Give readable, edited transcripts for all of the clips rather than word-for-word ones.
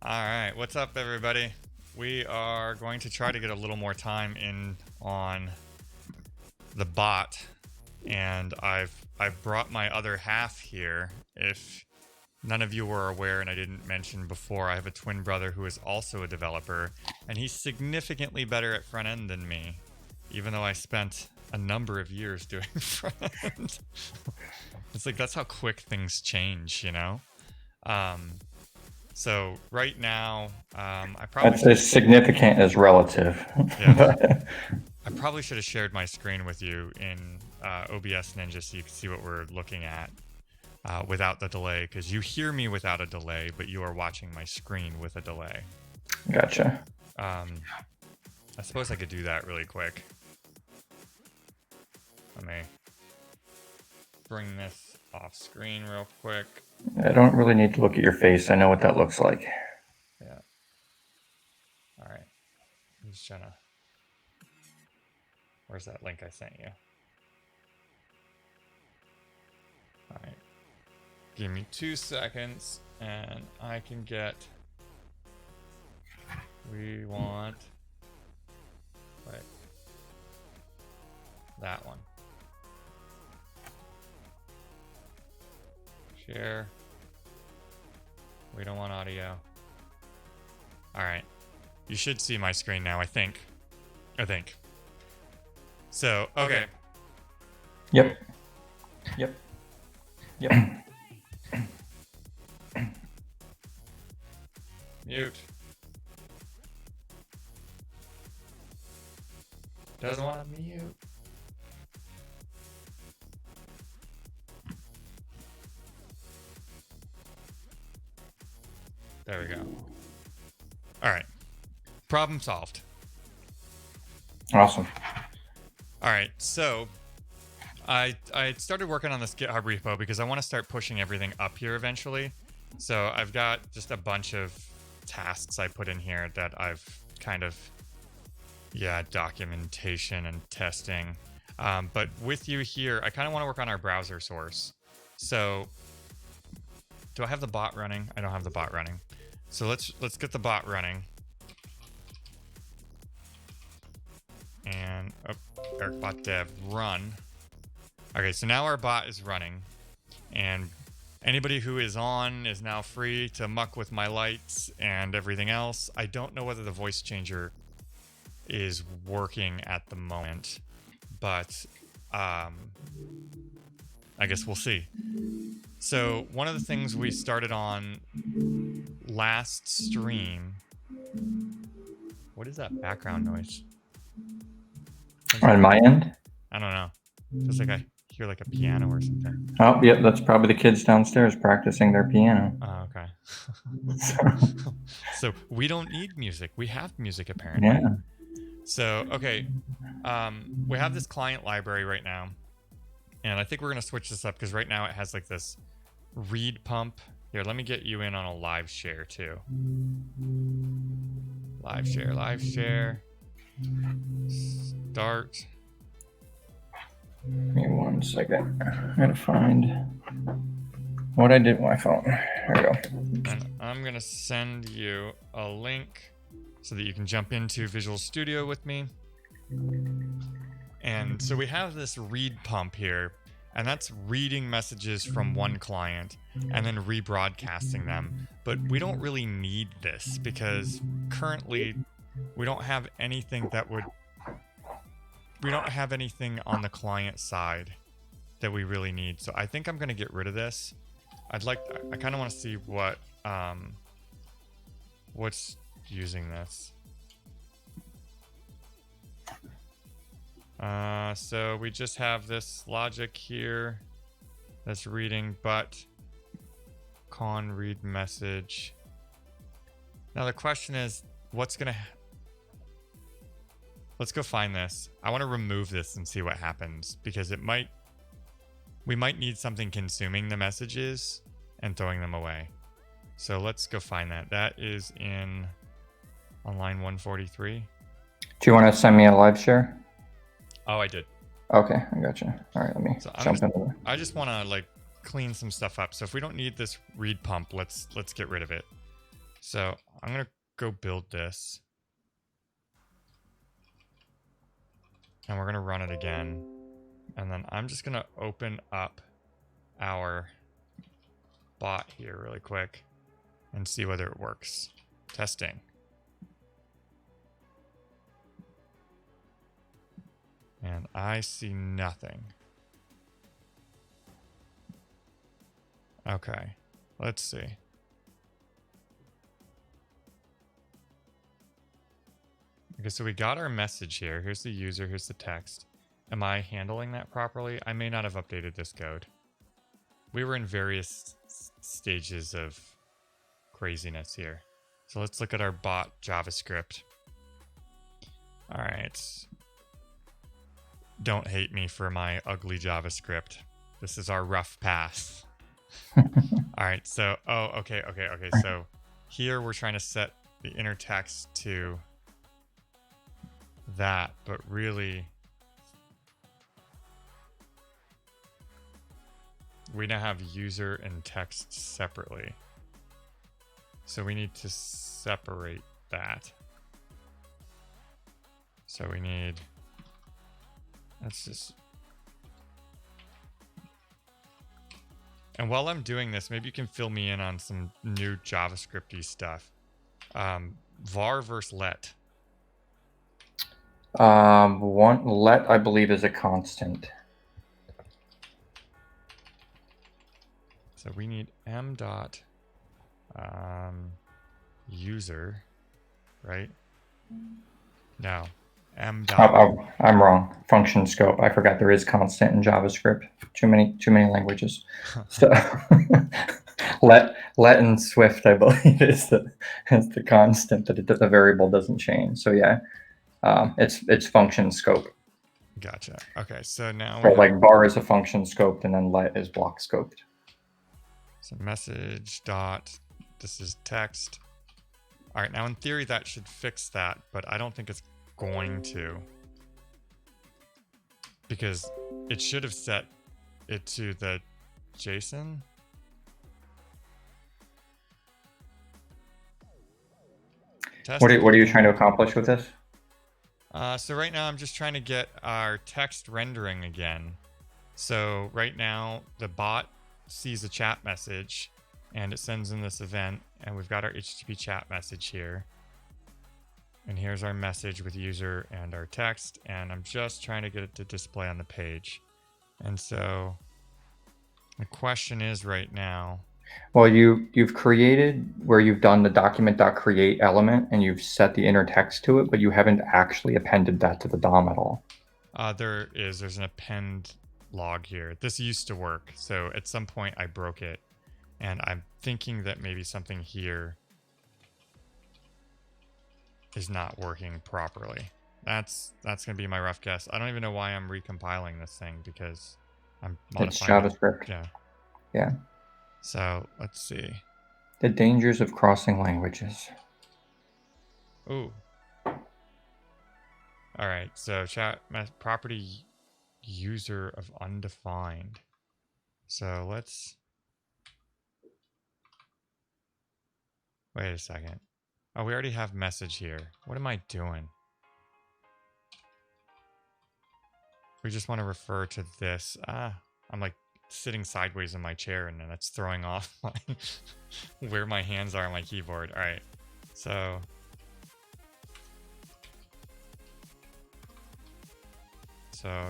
All right, what's up, everybody? We are going to try to get a little more time in on the bot, and I've brought my other half here. If none of you were aware, and I didn't mention before, I have a twin brother who is also a developer, and he's significantly better at front end than me, even though I spent a number of years doing front end. It's like that's how quick things change, you know. So right now, I probably That's as significant as relative. Yeah. I probably should have shared my screen with you in OBS Ninja so you can see what we're looking at without the delay, because you hear me without a delay, but you are watching my screen with a delay. Gotcha. I suppose I could do that really quick. Let me bring this off screen real quick. I don't really need to look at your face. I know what that looks like. Yeah. All right. I'm just trying to... Where's that link I sent you? All right. Give me 2 seconds and I can get... We want... Wait. That one. Share. We don't want audio. All right. You should see my screen now, I think. So, okay. Yep. Mute. Doesn't want to mute. There we go. All right. Problem solved. Awesome. All right. So I started working on this GitHub repo because I want to start pushing everything up here eventually. So I've got just a bunch of tasks I put in here that I've kind of, documentation and testing. But with you here, I kind of want to work on our browser source. So do I have the bot running? I don't have the bot running. So let's get the bot running. And EricBot dev run. Okay, so now our bot is running, and anybody who is on is now free to muck with my lights and everything else. I don't know whether the voice changer is working at the moment, but I guess we'll see. So one of the things we started on last stream... What is that background noise? On my end? I don't know. Feels like I hear like a piano or something. Oh, yep. That's probably the kids downstairs practicing their piano. Oh, okay. So we don't need music. We have music apparently. Yeah. So, okay. We have this client library right now. And I think we're going to switch this up because right now it has like this read pump. Here, let me get you in on a live share too. Live share. Start. Give me 1 second. I'm going to find what I did with my phone. There we go. And I'm going to send you a link so that you can jump into Visual Studio with me. And so we have this read pump here, and that's reading messages from one client and then rebroadcasting them. But we don't really need this because currently we don't have anything that would... We don't have anything on the client side that we really need. So I think I'm going to get rid of this. I kind of want to see what's using this. So we just have this logic here that's reading, but con read message. Now the question is, let's go find this. I want to remove this and see what happens because we might need something consuming the messages and throwing them away. So let's go find that. That is on line 143. Do you want to send me a live share? Oh, I did. Okay, I got you. All right, let me jump into it. I just want to clean some stuff up. So if we don't need this read pump, let's get rid of it. So I'm going to go build this. And we're going to run it again. And then I'm just going to open up our bot here really quick and see whether it works. Testing. And I see nothing. Okay, let's see. Okay, so we got our message here. Here's the user, here's the text. Am I handling that properly? I may not have updated this code. We were in various stages of craziness here. So let's look at our bot JavaScript. All right. Don't hate me for my ugly JavaScript. This is our rough pass. All right, so, okay. So here we're trying to set the inner text to that, but really we now have user and text separately. So we need to separate that. So we need, let's just, and while I'm doing this, maybe you can fill me in on some new JavaScript-y stuff. Var versus let. Let, I believe, is a constant. So we need m dot user, right? No, m dot. I'm wrong. Function scope. I forgot there is constant in JavaScript. Too many languages. So let in Swift, I believe, is the constant that the variable doesn't change. So yeah, it's function scope. Gotcha. Okay, so now So like var is a function scoped, and then let is block scoped. So message dot, this is text. All right, now in theory that should fix that, but I don't think it's going to, because it should have set it to the JSON. What are you trying to accomplish with this? So right now I'm just trying to get our text rendering again. So right now the bot sees a chat message and it sends in this event, and we've got our HTTP chat message here. And here's our message with user and our text, and I'm just trying to get it to display on the page. And so the question is right now. Well, you've created where you've done the document.create element and you've set the inner text to it, but you haven't actually appended that to the DOM at all. There's an append log here. This used to work, so at some point I broke it, and I'm thinking that maybe something here is not working properly. That's gonna be my rough guess. I don't even know why I'm recompiling this thing, because I'm modifying it's JavaScript. Yeah. So let's see. The dangers of crossing languages. Ooh. All right. So chat property user of undefined. So let's wait a second. Oh, we already have message here. What am I doing? We just want to refer to this. I'm like sitting sideways in my chair, and then that's throwing off where my hands are on my keyboard. All right. So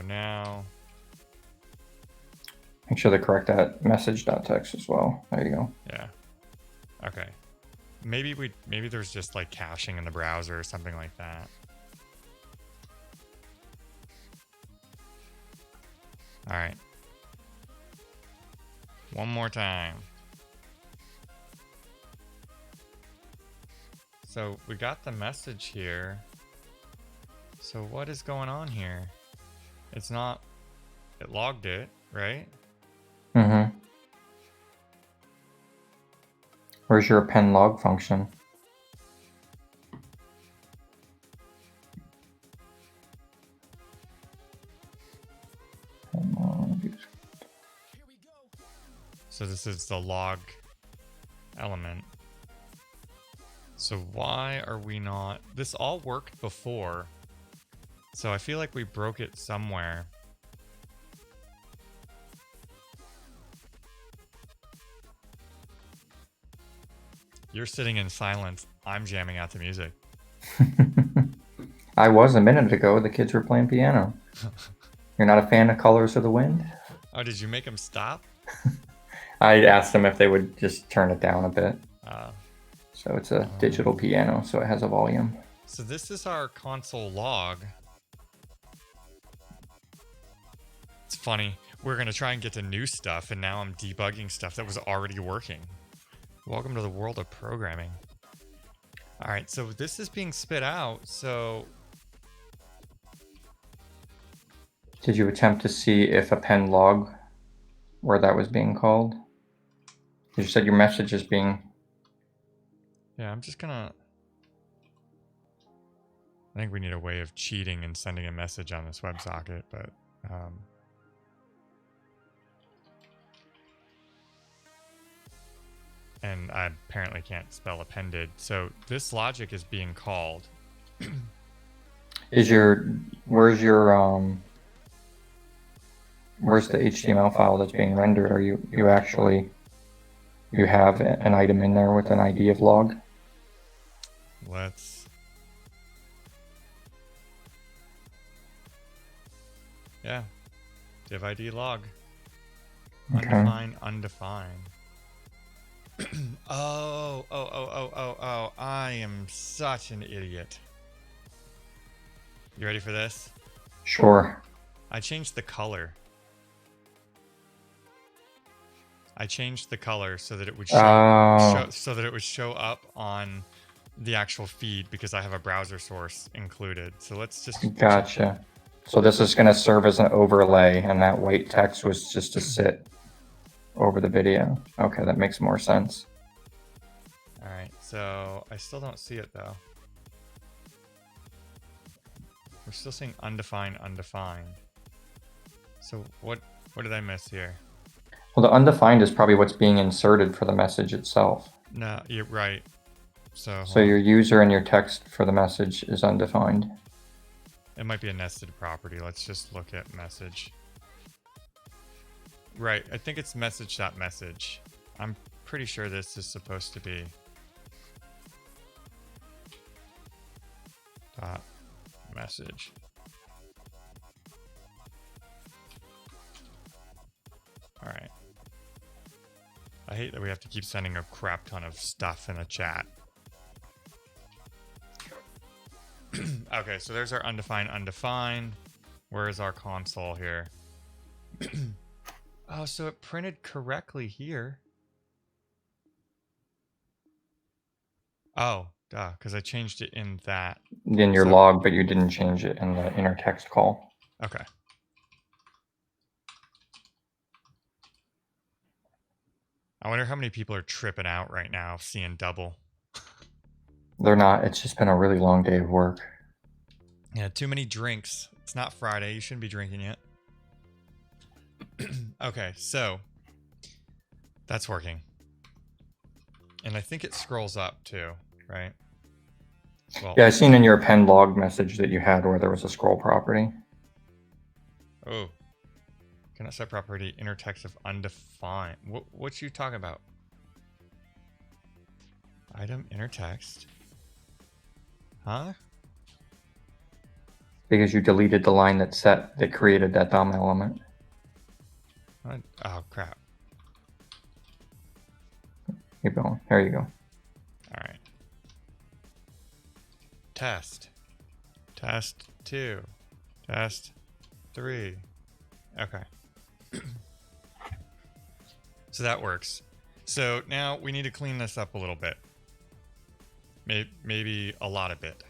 now make sure to correct that message.text as well. There you go. Yeah. Okay. Maybe there's just like caching in the browser or something like that. All right. One more time. So we got the message here. So what is going on here? It's not, it logged it, right? Mm-hmm. Where's your append log function? So this is the log element. So why are we not... This all worked before. So I feel like we broke it somewhere. You're sitting in silence. I'm jamming out to music. I was a minute ago. The kids were playing piano. You're not a fan of Colors of the Wind? Oh, did you make them stop? I asked them if they would just turn it down a bit. Uh, So it's a digital piano, so it has a volume. So this is our console log. It's funny. We're going to try and get to new stuff, and now I'm debugging stuff that was already working. Welcome to the world of programming. All right, so this is being spit out, so... Did you attempt to see if append log, where that was being called? You said your message is being... Yeah, I'm just gonna... I think we need a way of cheating and sending a message on this WebSocket, but... And I apparently can't spell appended. So this logic is being called. Where's the HTML file that's being rendered? Are you have an item in there with an ID of log? Yeah. Div ID log. Okay. Undefined. Oh. I am such an idiot. You ready for this? Sure. I changed the color. So that it would show up on the actual feed because I have a browser source included. So let's just... Gotcha. So this is going to serve as an overlay, and that white text was just to sit over the video. Okay, that makes more sense. All right, so I still don't see it though. We're still seeing undefined. So what did I miss here? Well, the undefined is probably what's being inserted for the message itself. No, you're right. So your user and your text for the message is undefined. It might be a nested property. Let's just look at message. Right, I think it's message.message. I'm pretty sure this is supposed to be dot message. All right. I hate that we have to keep sending a crap ton of stuff in a chat. Okay, so there's our undefined. Where is our console here? Oh, so it printed correctly here. Oh, duh, because I changed it in that. In your log, but you didn't change it in the inner text call. Okay. I wonder how many people are tripping out right now seeing double. They're not. It's just been a really long day of work. Yeah, too many drinks. It's not Friday. You shouldn't be drinking yet. Okay, so that's working. And I think it scrolls up too, right? Well, yeah, I seen in your append log message that you had where there was a scroll property. Oh. Cannot set property inner text of undefined. What you talking about? Item inner text. Huh? Because you deleted the line that created that DOM element. What? Oh crap. Keep going. There you go. All right. Test 2. Test 3. Okay. So that works. So now we need to clean this up a little bit. Maybe a lot of bit.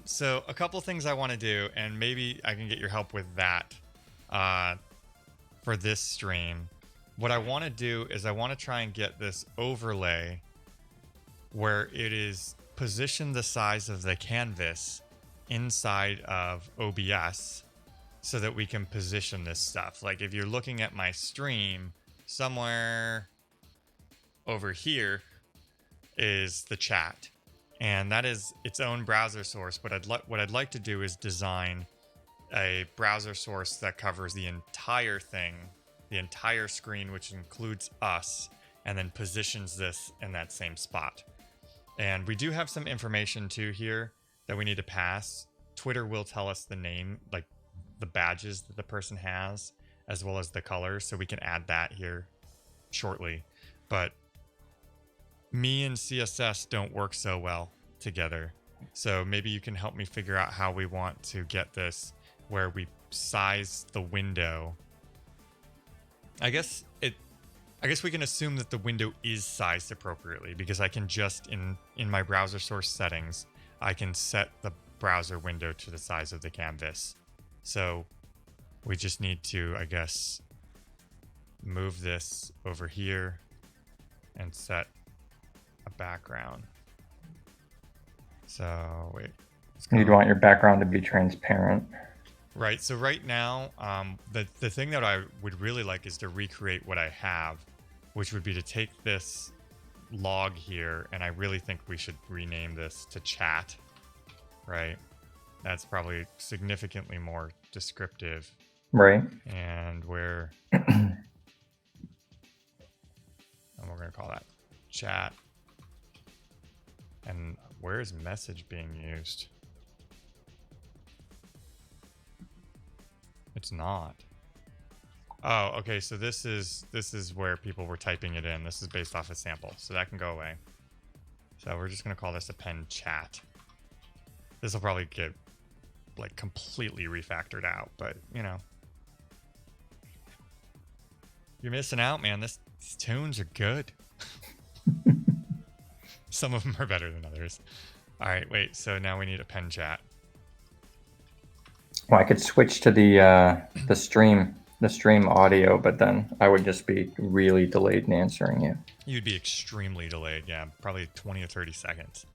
So a couple things I want to do, and maybe I can get your help with that for this stream. What I want to do is I want to try and get this overlay where it is positioned the size of the canvas inside of OBS so that we can position this stuff. Like if you're looking at my stream, somewhere over here is the chat, and that is its own browser source. But what I'd like to do is design a browser source that covers the entire thing, the entire screen, which includes us, and then positions this in that same spot. And we do have some information too here that we need to pass. Twitter will tell us the name, like the badges that the person has, as well as the colors, so we can add that here shortly. But me and CSS don't work so well together. So maybe you can help me figure out how we want to get this where we size the window. I guess we can assume that the window is sized appropriately, because I can just in my browser source settings, I can set the browser window to the size of the canvas. So we just need to, I guess, move this over here and set a background. So wait, You'd want your background to be transparent. Right. So right now, the thing that I would really like is to recreate what I have, which would be to take this log here, and I really think we should rename this to chat. Right. That's probably significantly more descriptive. Right. And we're going to call that chat. And where is message being used? It's not. Oh, okay. So this is where people were typing it in. This is based off a sample, so that can go away. So we're just going to call this append chat. This will probably get like completely refactored out, but you know, you're missing out, man. These tunes are good. Some of them are better than others. All right, wait. So now we need append chat. Well, I could switch to the stream audio, but then I would just be really delayed in answering you. You'd be extremely delayed. Yeah, probably 20 or 30 seconds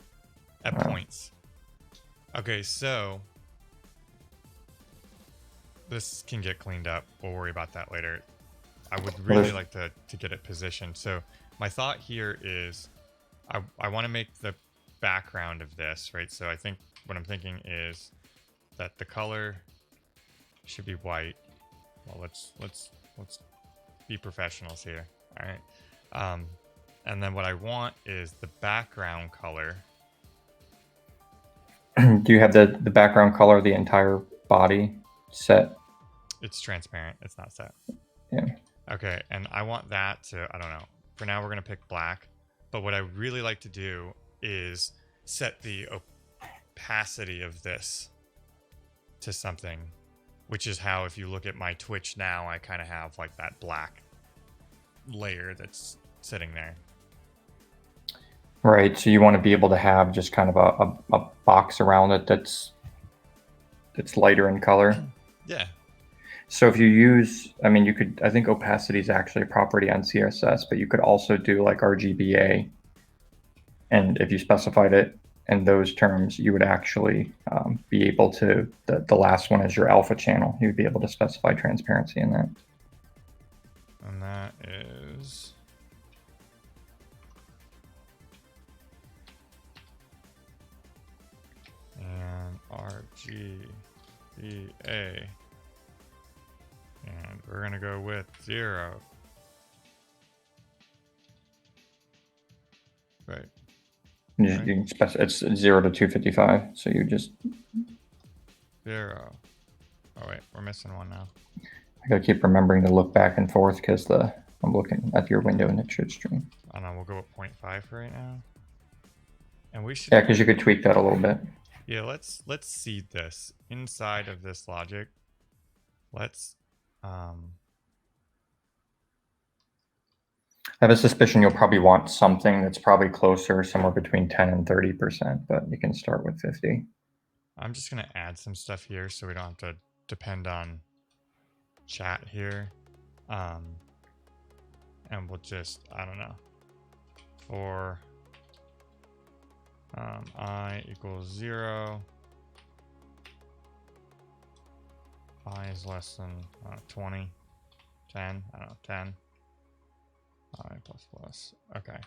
at points. Okay, so this can get cleaned up. We'll worry about that later. I would really like to get it positioned. So my thought here is I want to make the background of this, right? So I think what I'm thinking is that the color should be white. Well, let's be professionals here. All right. And then what I want is the background color. Do you have the background color of the entire body set? It's transparent. It's not set. Yeah. Okay, and I want that to, I don't know. For now, we're going to pick black. But what I really like to do is set the opacity of this to something, which is how, if you look at my Twitch now, I kind of have like that black layer that's sitting there. Right. So you want to be able to have just kind of a box around it that's lighter in color. Yeah. So if you use, I mean, you could, I think opacity is actually a property on CSS, but you could also do like RGBA. And if you specified it in those terms, you would actually be able to, the last one is your alpha channel. You'd be able to specify transparency in that. And that is... and RGBA. And we're going to go with 0. Right. You can specify, it's 0 to 255. So you just 0. Oh wait, we're missing one now. I gotta keep remembering to look back and forth because I'm looking at your window and it should stream. I don't know, we'll go with 0.5 for right now. And we should... Yeah, because you could tweak that a little bit. Yeah, let's seed this inside of this logic. Let's I have a suspicion you'll probably want something that's probably closer, somewhere between 10 and 30%, but you can start with 50. I'm just going to add some stuff here so we don't have to depend on chat here. And we'll just, I don't know, for I equals 0, I is less than 20, 10, I don't know, 10, I plus plus, okay.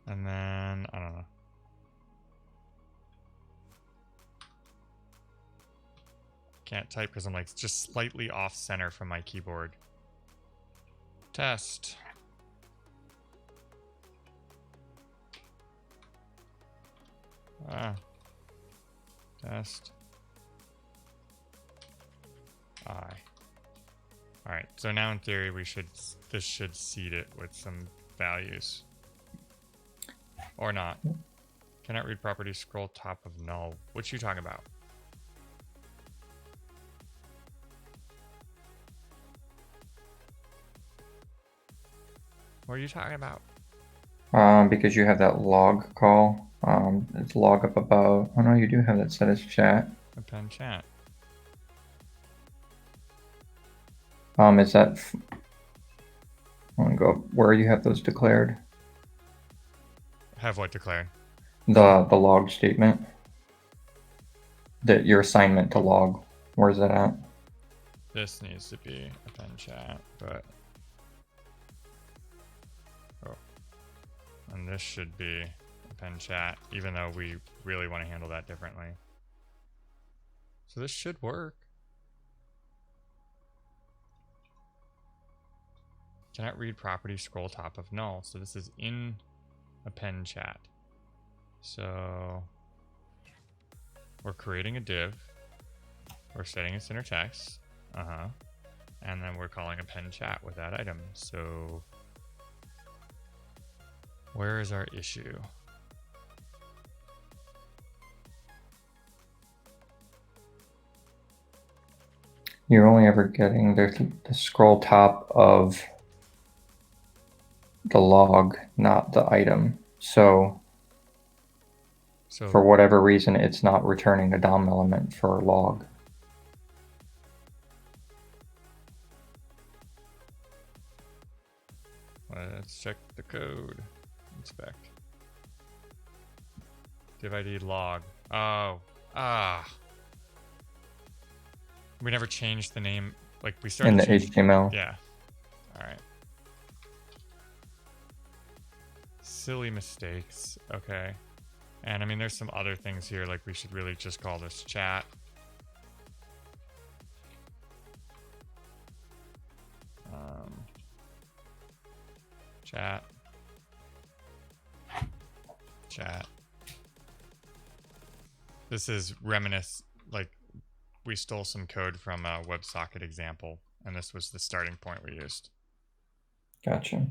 And then, I don't know. Can't type because I'm like just slightly off center from my keyboard. Test. Test. I. Alright, so now in theory this should seed it with some values. Or not. Cannot read property, scroll top of null. What you talking about? What are you talking about? Because you have that log call. It's log up above. Oh no, you do have that set as chat. Append chat. Is that? I want to go up where you have those declared. Have what declared? The log statement. That your assignment to log. Where's that at? This needs to be append chat, but and this should be append chat, even though we really want to handle that differently. So this should work. Cannot read property, scroll top of null. So this is in append chat. So we're creating a div. We're setting its inner text. And then we're calling append chat with that item. So where is our issue? You're only ever getting the scroll top of the log, not the item. So for whatever reason, it's not returning a DOM element for log. Let's check the code. Inspect. Div ID log. Oh. We never changed the name. Like we started in the HTML. Yeah. All right. Silly mistakes. Okay. And I mean, there's some other things here. Like we should really just call this chat. Chat. This is like we stole some code from a WebSocket example, and this was the starting point we used. Gotcha.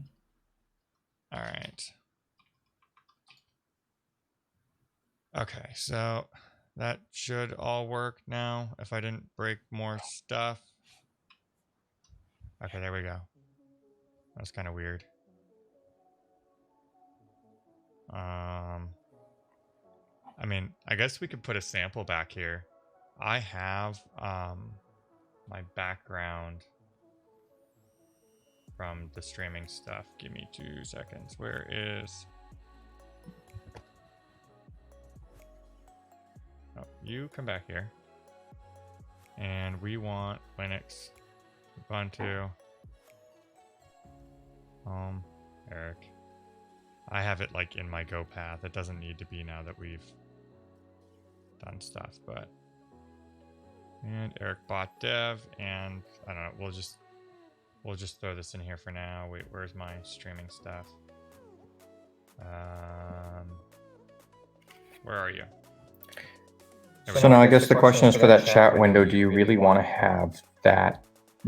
All right. Okay, so that should all work now if I didn't break more stuff. Okay, there we go. That was kind of weird. I mean, I guess we could put a sample back here. I have my background from the streaming stuff. Give me 2 seconds. Where is... Oh, you come back here. And we want Linux, Ubuntu, Eric. I have it like in my Go path. It doesn't need to be now that we've done stuff, but... And Eric bot dev, and I don't know, we'll just throw this in here for now. Wait, where's my streaming stuff? Where are you? So now I guess the question is for that chat window, do you really want to have that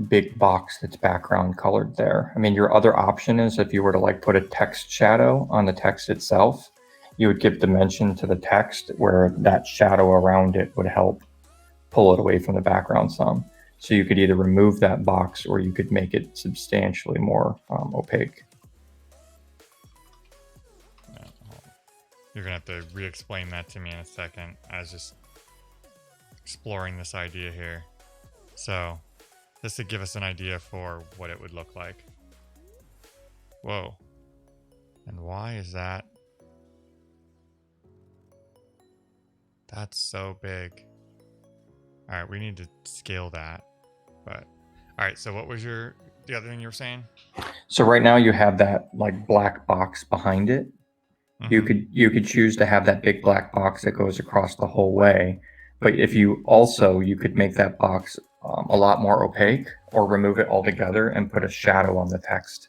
big box that's background colored there? I mean, your other option is if you were to like put a text shadow on the text itself, you would give dimension to the text where that shadow around it would help pull it away from the background some. So you could either remove that box or you could make it substantially more opaque. You're gonna have to re-explain that to me in a second. I was just exploring this idea here. So this would give us an idea for what it would look like. Whoa. And why is that? That's so big. All right, we need to scale that. But all right, so what was the other thing you were saying? So right now you have that like black box behind it. You Mm-hmm. could choose to have that big black box that goes across the whole way, but if you also you could make that box a lot more opaque or remove it altogether and put a shadow on the text.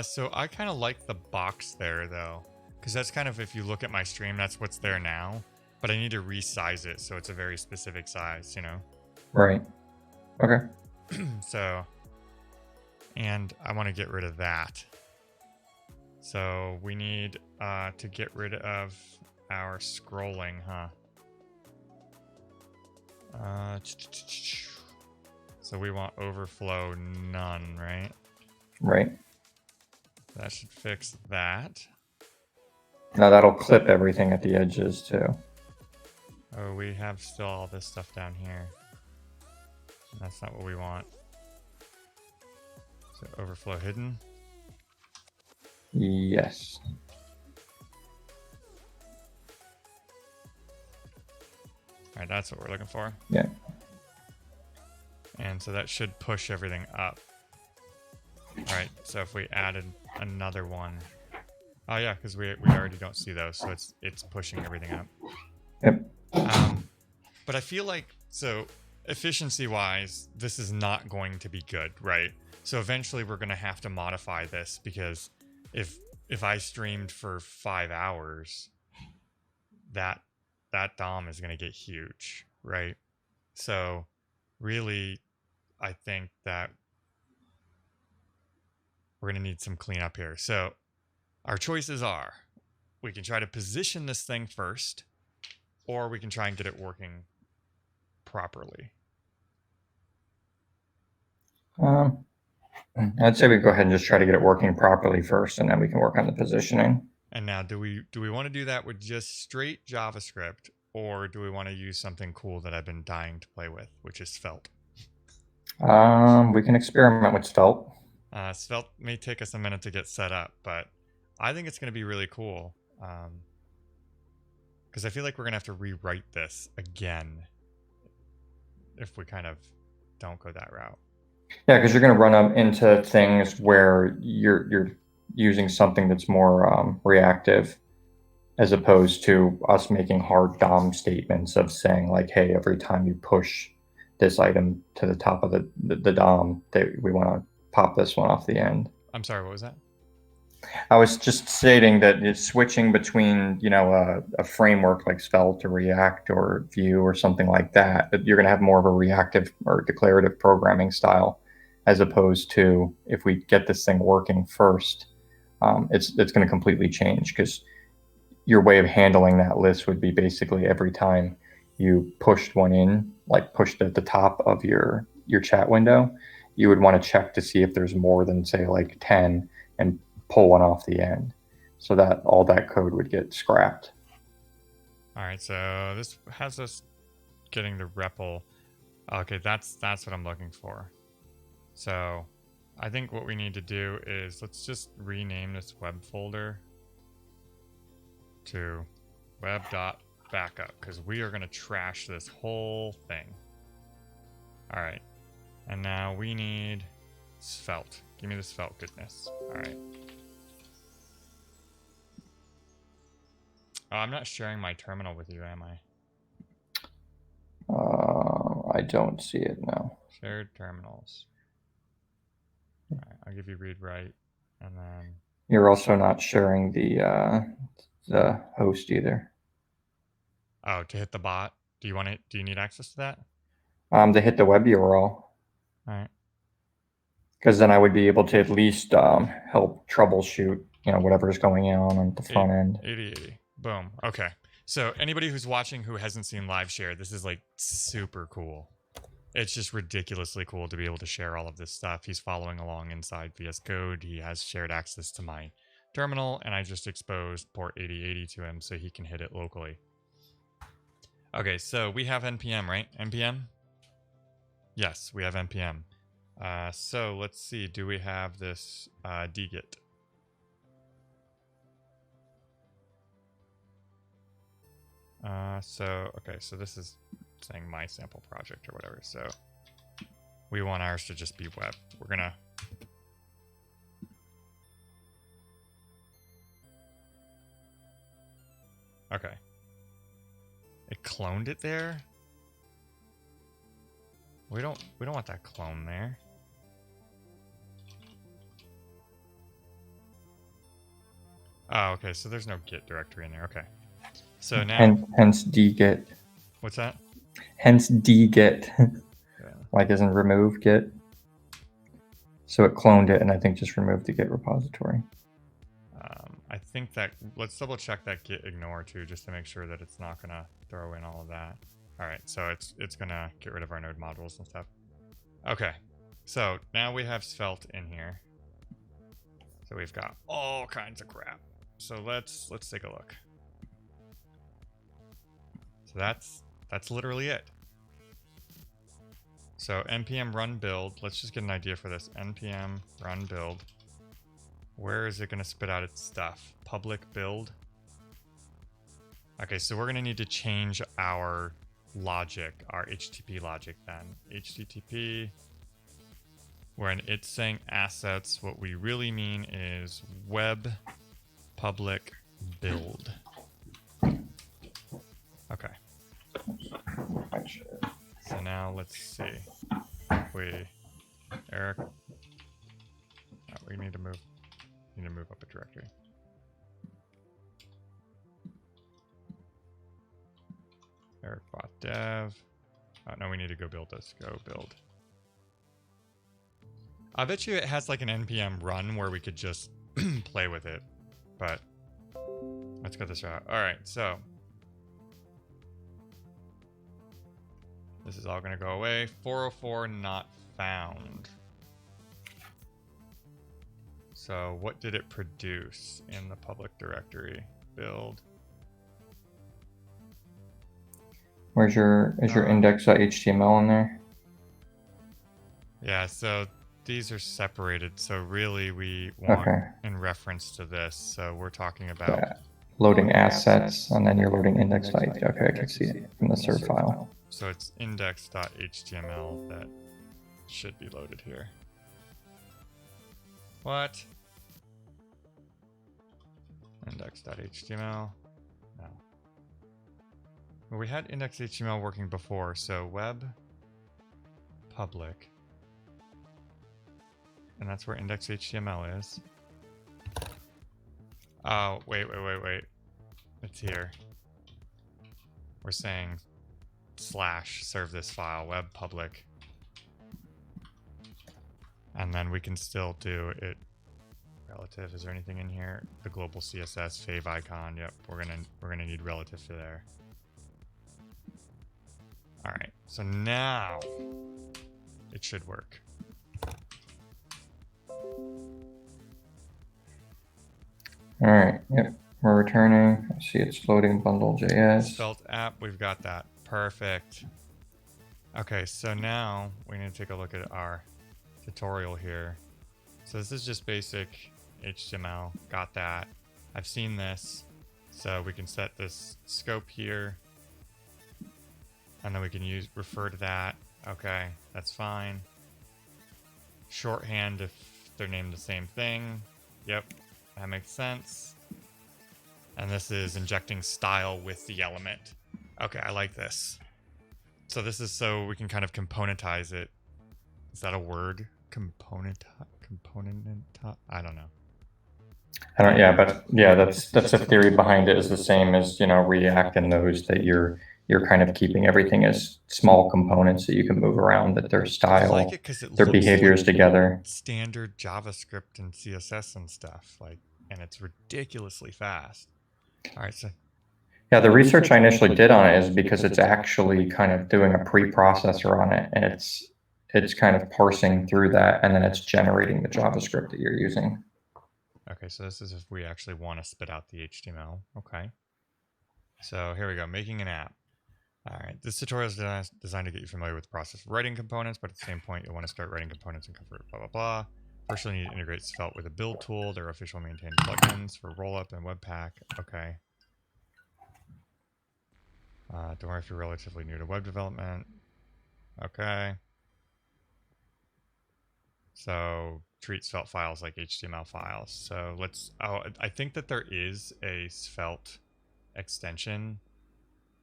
So I kind of like the box there though, because that's kind of, if you look at my stream, that's what's there now. But I need to resize it so it's a very specific size, you know. Right. Okay. So, and I want to get rid of that. So we need to get rid of our scrolling, huh? So we want overflow none, right? Right. That should fix that. Now that'll clip everything at the edges too. Oh, we have still all this stuff down here. That's not what we want. So overflow hidden. Yes. All right, that's what we're looking for. Yeah. And so that should push everything up. Right, so if we added another one. Oh yeah, because we already don't see those, so it's pushing everything up. Yep. But I feel like, so efficiency wise, this is not going to be good, right? So eventually we're going to have to modify this, because if I streamed for 5 hours, that DOM is going to get huge, right? So really, I think that we're going to need some cleanup here. So our choices are, we can try to position this thing first, or we can try and get it working properly. I'd say we go ahead and just try to get it working properly first, and then we can work on the positioning. And now, do we want to do that with just straight JavaScript, or do we want to use something cool that I've been dying to play with, which is Svelte? We can experiment with Svelte. Svelte may take us a minute to get set up, but I think it's going to be really cool. Because I feel like we're going to have to rewrite this again if we kind of don't go that route. Yeah, because you're going to run up into things where you're using something that's more reactive, as opposed to us making hard DOM statements of saying like, hey, every time you push this item to the top of the DOM, that we want to pop this one off the end. I'm sorry, what was that? I was just stating that it's switching between, a framework like Svelte or React or Vue or something like that. You're going to have more of a reactive or declarative programming style, as opposed to if we get this thing working first, it's going to completely change, because your way of handling that list would be basically every time you pushed one in, like pushed at the top of your chat window, you would want to check to see if there's more than, say, like 10, and pull one off the end, so that all that code would get scrapped. All right, so this has us getting the REPL. Okay, that's what I'm looking for. So I think what we need to do is, let's just rename this web folder to web.backup, because we are going to trash this whole thing. All right, and now we need Svelte. Give me the Svelte goodness. All right. Oh, I'm not sharing my terminal with you, am I? I don't see it now. Shared terminals. All right, I'll give you read write, and then You're also not sharing the host either. oh, to hit the bot. Do you need access to that? To hit the web URL. All right. Because then I would be able to at least help troubleshoot, whatever's going on the front end. 8080. Boom. Okay. So anybody who's watching who hasn't seen live share, this is like super cool. It's just ridiculously cool to be able to share all of this stuff. He's following along inside VS Code. He has shared access to my terminal, and I just exposed port 8080 to him so he can hit it locally. Okay, so we have NPM, right? NPM? Yes, we have NPM. So let's see. Do we have this dgit? Okay, so this is saying my sample project or whatever. So we want ours to just be web. We're gonna Okay. It cloned it there? We don't want that clone there. Oh, okay, so there's no Git directory in there. Okay. So now hence dgit. What's that? Hence dgit. Yeah. Like as in remove git. So it cloned it and I think just removed the git repository. I think that, let's double check that git ignore too, just to make sure that it's not gonna throw in all of that. All right, so it's gonna get rid of our node modules and stuff. Okay, so now we have Svelte in here. So we've got all kinds of crap. So let's take a look. So that's literally it. So npm run build. Let's just get an idea for this. Npm run build. Where is it going to spit out its stuff? Public build. Okay, so we're going to need to change our logic, our HTTP logic then. HTTP, when it's saying assets, what we really mean is web public build. Okay. So now let's see. Eric, we need to move up a directory. Eric bot dev. Oh no, we need to go build this. Go build. I bet you it has like an npm run where we could just play with it, but let's go this route. All right, so this is all going to go away. 404 not found. So what did it produce in the public directory? Build. Where's your index.html in there? Yeah, so these are separated. So really we want in reference to this. So we're talking about loading assets, and then you're loading index.html. Okay, I can see it from the serve file. So it's index.html that should be loaded here. What? Index.html. No. Well, we had index.html working before, so web public. And that's where index.html is. Oh, wait. It's here. We're saying / serve this file, web public. And then we can still do it relative. Is there anything in here? The global CSS fave icon. Yep, we're gonna need relative to there. All right, so now it should work. All right, yep, we're returning. I see it's loading bundle.js. Svelte app, we've got that. Perfect. Okay, so now we need to take a look at our tutorial here. So this is just basic HTML. Got that. I've seen this. So we can set this scope here. And then we can refer to that. Okay, that's fine. Shorthand if they're named the same thing. Yep, that makes sense. And this is injecting style with the element. Okay, I like this. So this is so we can kind of componentize it. Is that a word? Component? I don't know. Yeah, but yeah, that's the theory behind it is the same as, React and those, that you're kind of keeping everything as small components that you can move around, that their style, I like it 'cause it their looks behaviors like together. Standard JavaScript and CSS and stuff, and it's ridiculously fast. All right, so yeah, the research I initially did on it is because it's actually kind of doing a preprocessor on it, and it's kind of parsing through that, and then it's generating the JavaScript that you're using. Okay, so this is if we actually want to spit out the HTML. Okay. So here we go, making an app. All right, this tutorial is designed to get you familiar with the process of writing components, but at the same point, you'll want to start writing components and convert blah, blah, blah. First, you'll need to integrate Svelte with a build tool. There are official maintained plugins for Rollup and Webpack. Okay. Don't worry if you're relatively new to web development. Okay. So treat Svelte files like HTML files. So I think that there is a Svelte extension.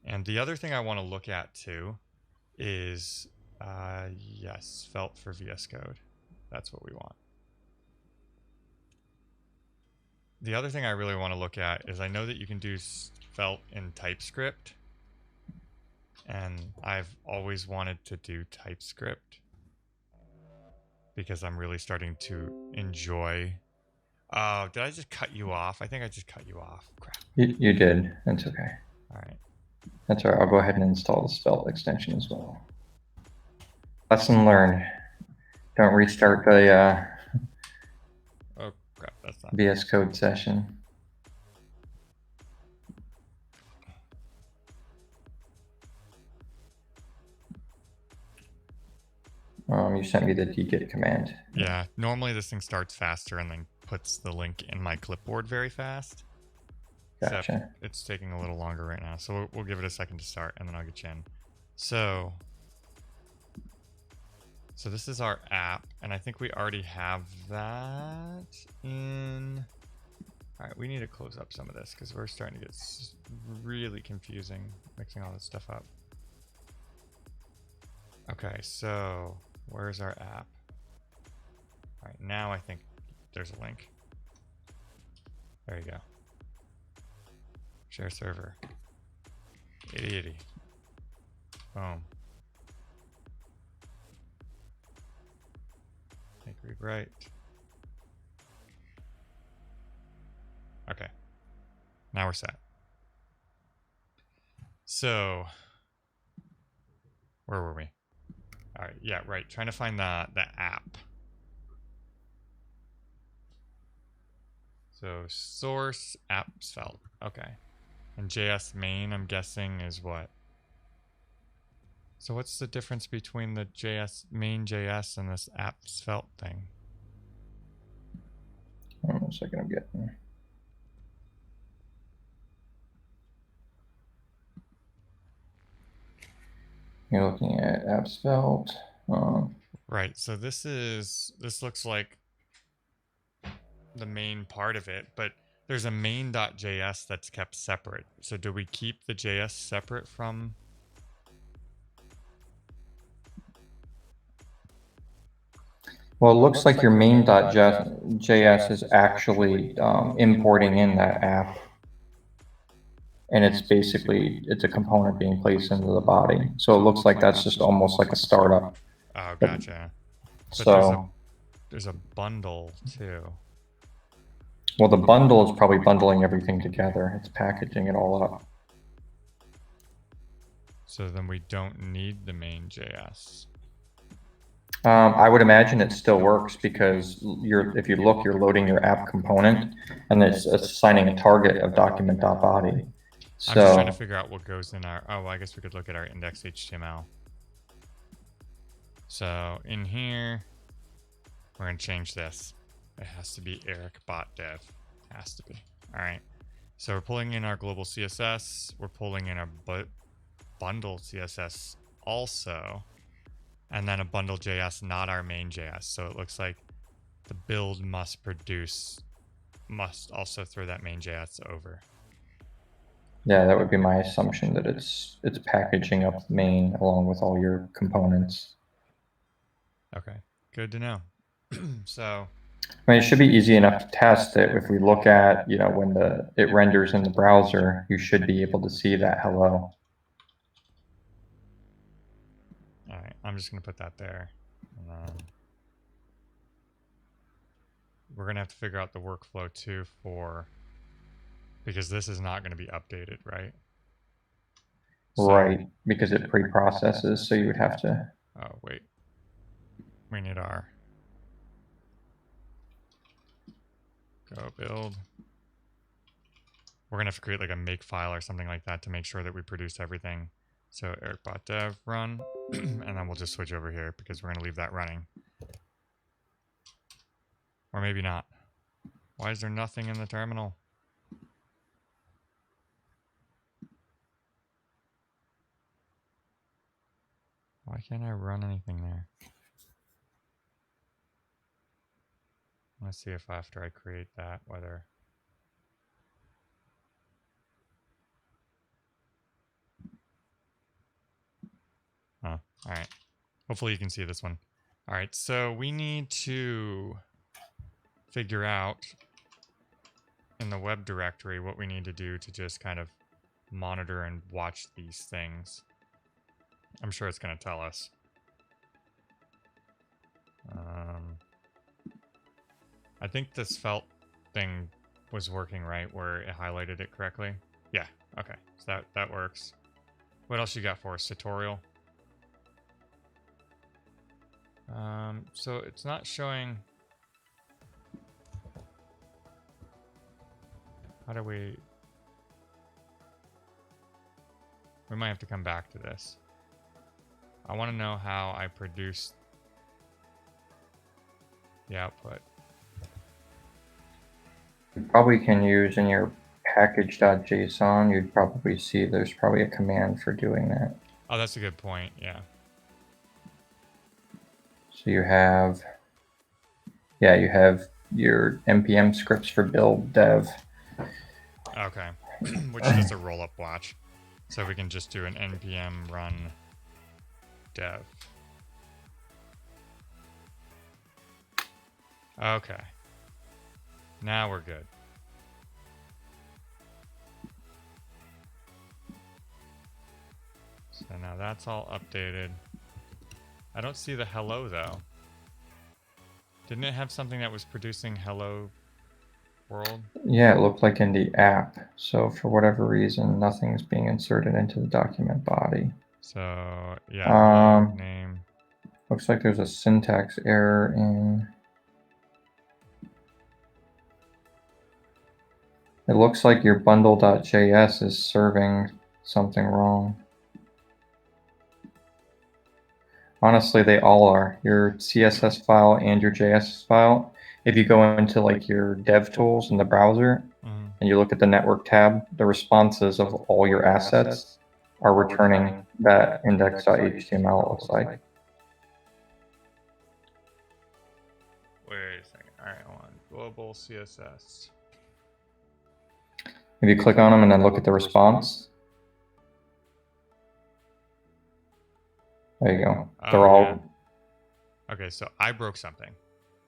And the other thing I want to look at too is, yes, felt for VS Code. That's what we want. The other thing I really want to look at is I know that you can do felt in TypeScript. And I've always wanted to do TypeScript because I'm really starting to enjoy. Oh, did I just cut you off? I think I just cut you off. Crap. You did. That's okay. All right. That's all right. I'll go ahead and install the spell extension as well. Lesson learned. Don't restart the Oh, crap. That's not VS Code session. You sent me the dgit command. Yeah, normally this thing starts faster and then puts the link in my clipboard very fast. Gotcha. Except it's taking a little longer right now, so we'll give it a second to start and then I'll get you in. So this is our app, and I think we already have that in. All right, we need to close up some of this because we're starting to get really confusing mixing all this stuff up. Okay, so where's our app? All right, now I think there's a link. There you go. Share server. Itty. Boom. Make read write. Okay. Now we're set. So where were we? All right, yeah, right. Trying to find the app. So source apps felt. Okay. And JS main, I'm guessing, is what? So what's the difference between the JS main JS and this apps felt thing? Hold on a second, I'm getting. You're looking at apps felt. Right. So this looks like the main part of it, but there's a main.js that's kept separate. So do we keep the JS separate from? Well, it looks like your main.js is actually importing in that app. And it's basically, it's a component being placed into the body. So it looks like that's just almost like a startup. Oh, gotcha. But so there's a bundle too. Well, the bundle is probably bundling everything together. It's packaging it all up. So then we don't need the main JS. I would imagine it still works because if you look, you're loading your app component and it's assigning a target of document.body. So, I'm just trying to figure out what goes in our, oh, well, I guess we could look at our index HTML. So in here, we're going to change this. It has to be Eric bot dev. Has to be. All right. So we're pulling in our global CSS. We're pulling in our bundle CSS also. And then a bundle JS, not our main JS. So it looks like the build must also throw that main JS over. Yeah, that would be my assumption, that it's packaging up the main along with all your components. Okay, good to know. So, I mean, it should be easy enough to test it. If we look at, when it renders in the browser, you should be able to see that hello. All right, I'm just going to put that there. And then we're going to have to figure out the workflow too because this is not going to be updated, right? Right, because it pre-processes, so you would have to. Oh, wait. We need our go build. We're going to have to create like a make file or something like that to make sure that we produce everything. So eric.dev run, and then we'll just switch over here because we're going to leave that running. Or maybe not. Why is there nothing in the terminal? Why can't I run anything there? Let's see if after I create that, whether... Huh. All right. Hopefully you can see this one. All right. So we need to figure out in the web directory what we need to do to just kind of monitor and watch these things. I'm sure it's going to tell us. I think this felt thing was working right where it highlighted it correctly. Yeah, okay, so that works. What else you got for us? Tutorial? So it's not showing. How do we might have to come back to this. I want to know how I produce the output. You probably can use in your package.json, you'd probably see there's probably a command for doing that. Oh, that's a good point, yeah. So you have your npm scripts for build, dev. Okay, which is just a roll-up watch. So we can just do an npm run dev. Okay. Now we're good. So now that's all updated. I don't see the hello though. Didn't it have something that was producing hello world? Yeah, it looked like in the app. So for whatever reason, nothing's being inserted into the document body. So yeah, hello, name. Looks like there's a syntax error in. It looks like your bundle.js is serving something wrong. Honestly, they all are. Your CSS file and your JS file. If you go into like your dev tools in the browser and you look at the network tab, the responses of all your assets are returning that index.html, it looks like. Wait a second. All right, hold on. Global CSS. If you click on them and then look at the response, there you go. They're all. Yeah. Okay, so I broke something.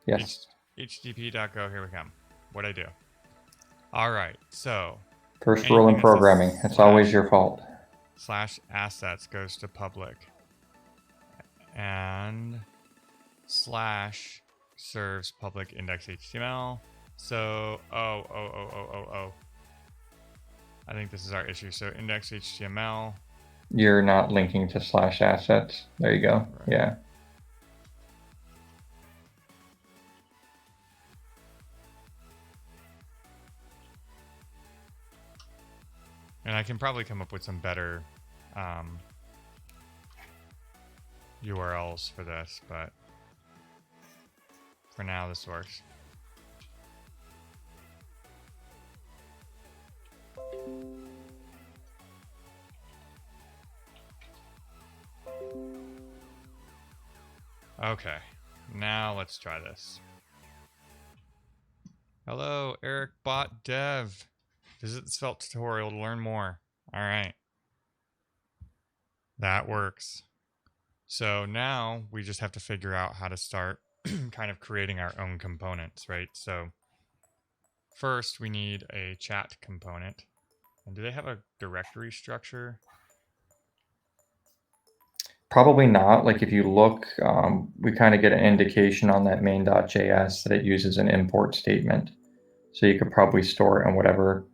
Yes. HTTP.go, here we come. What'd I do? All right, so. First rule in programming, it's always your fault. /assets goes to public. And / serves public index HTML. So, I think this is our issue. So index HTML. You're not linking to /assets. There you go. Right. Yeah. And I can probably come up with some better URLs for this, but for now this works. Okay, now let's try this. Hello, Eric Bot Dev. Visit the Svelte tutorial to learn more. All right. That works. So now we just have to figure out how to start kind of creating our own components, right? So first we need a chat component. And do they have a directory structure? Probably not. Like if you look, we kind of get an indication on that main.js that it uses an import statement. So you could probably store it in whatever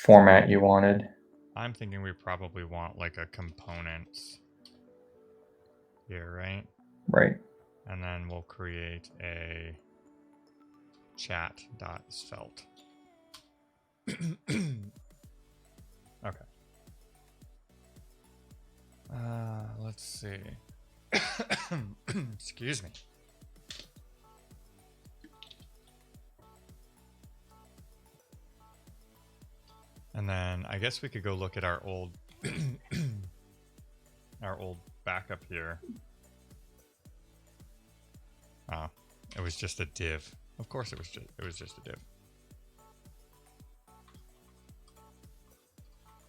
format you wanted. I'm thinking we probably want like a components here, right? Right. And then we'll create a chat.svelte. Okay. Let's see. Excuse me. And then I guess we could go look at our old backup here. Oh, it was just a div. Of course it was just a div.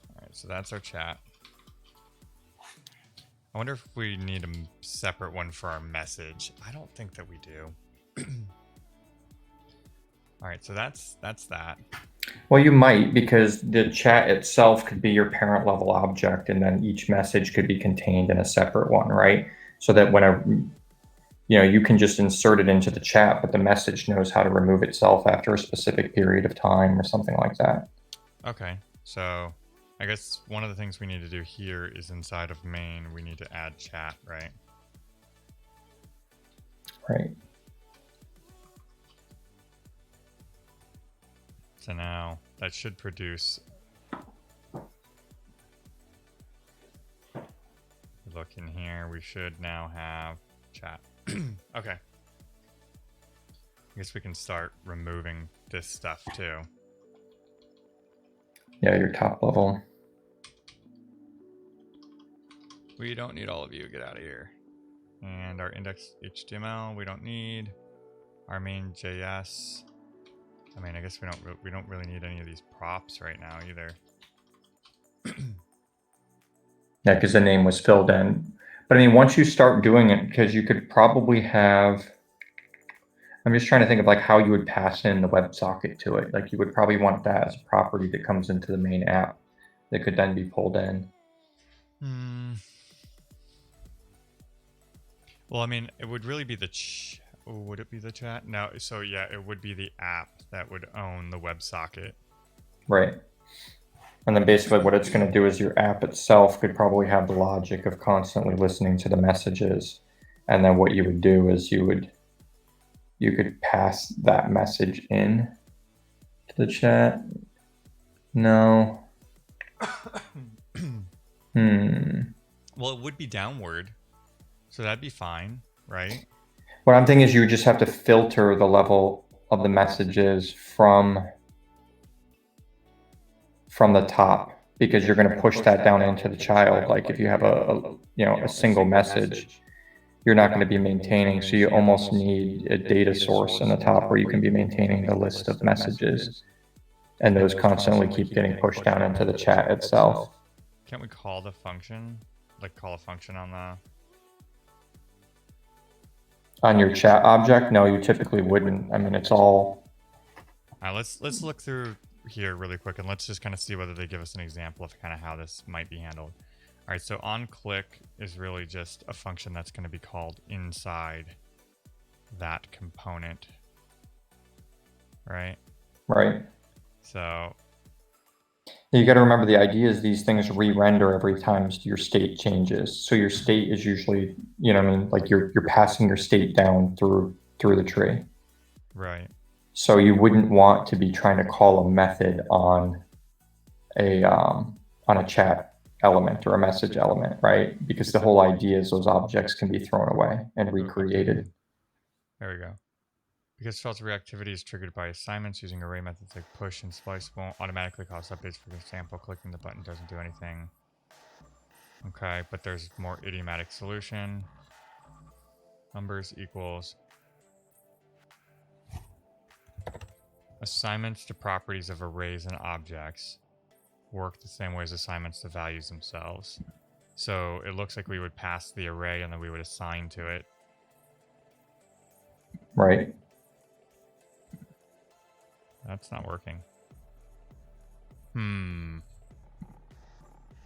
All right, so that's our chat. I wonder if we need a separate one for our message. I don't think that we do. All right, so that's that. Well, you might, because the chat itself could be your parent level object, and then each message could be contained in a separate one, right? So that whenever, you can just insert it into the chat, but the message knows how to remove itself after a specific period of time or something like that. Okay, so I guess one of the things we need to do here is inside of main, we need to add chat, right? Right. So now that should produce. Look in here, we should now have chat. Okay. I guess we can start removing this stuff too. Yeah, your top level. We don't need all of you. Get out of here. And our index HTML we don't need. Our main JS. I mean, I guess we don't really need any of these props right now either. Yeah, because the name was filled in. But I mean, once you start doing it, because you could probably have. I'm just trying to think of like how you would pass in the WebSocket to it. Like you would probably want that as a property that comes into the main app that could then be pulled in. Well, I mean, it would really be the would it be the chat? No, so yeah, it would be the app that would own the WebSocket. Right. And then basically what it's going to do is your app itself could probably have the logic of constantly listening to the messages. And then what you would do is you could pass that message in to the chat. No. Well, it would be downward, so that'd be fine, right? What I'm thinking is you would just have to filter the level of the messages from the top, because you're going to push that down into the child. Like if you have a single message, you're not going to be maintaining. So you almost need a data source in the top where you can be maintaining the list of messages, and those constantly keep getting pushed down into the chat itself. Can't we call the function, like call a function on your chat object? No, you typically wouldn't. I mean, it's all. Let's look through here really quick, and let's just kind of see whether they give us an example of kind of how this might be handled. All right, so onClick is really just a function that's going to be called inside that component, right? Right. So you got to remember, the idea is these things re-render every time your state changes. So your state is usually, like you're passing your state down through the tree. Right. So you wouldn't want to be trying to call a method on a chat element or a message element, right? Because the whole idea is those objects can be thrown away and recreated. There we go. Because false reactivity is triggered by assignments, using array methods like push and splice won't automatically cause updates. For example, clicking the button doesn't do anything. Okay, but there's more idiomatic solution. Numbers equals assignments to properties of arrays and objects work the same way as assignments to values themselves. So it looks like we would pass the array and then we would assign to it. Right. That's not working.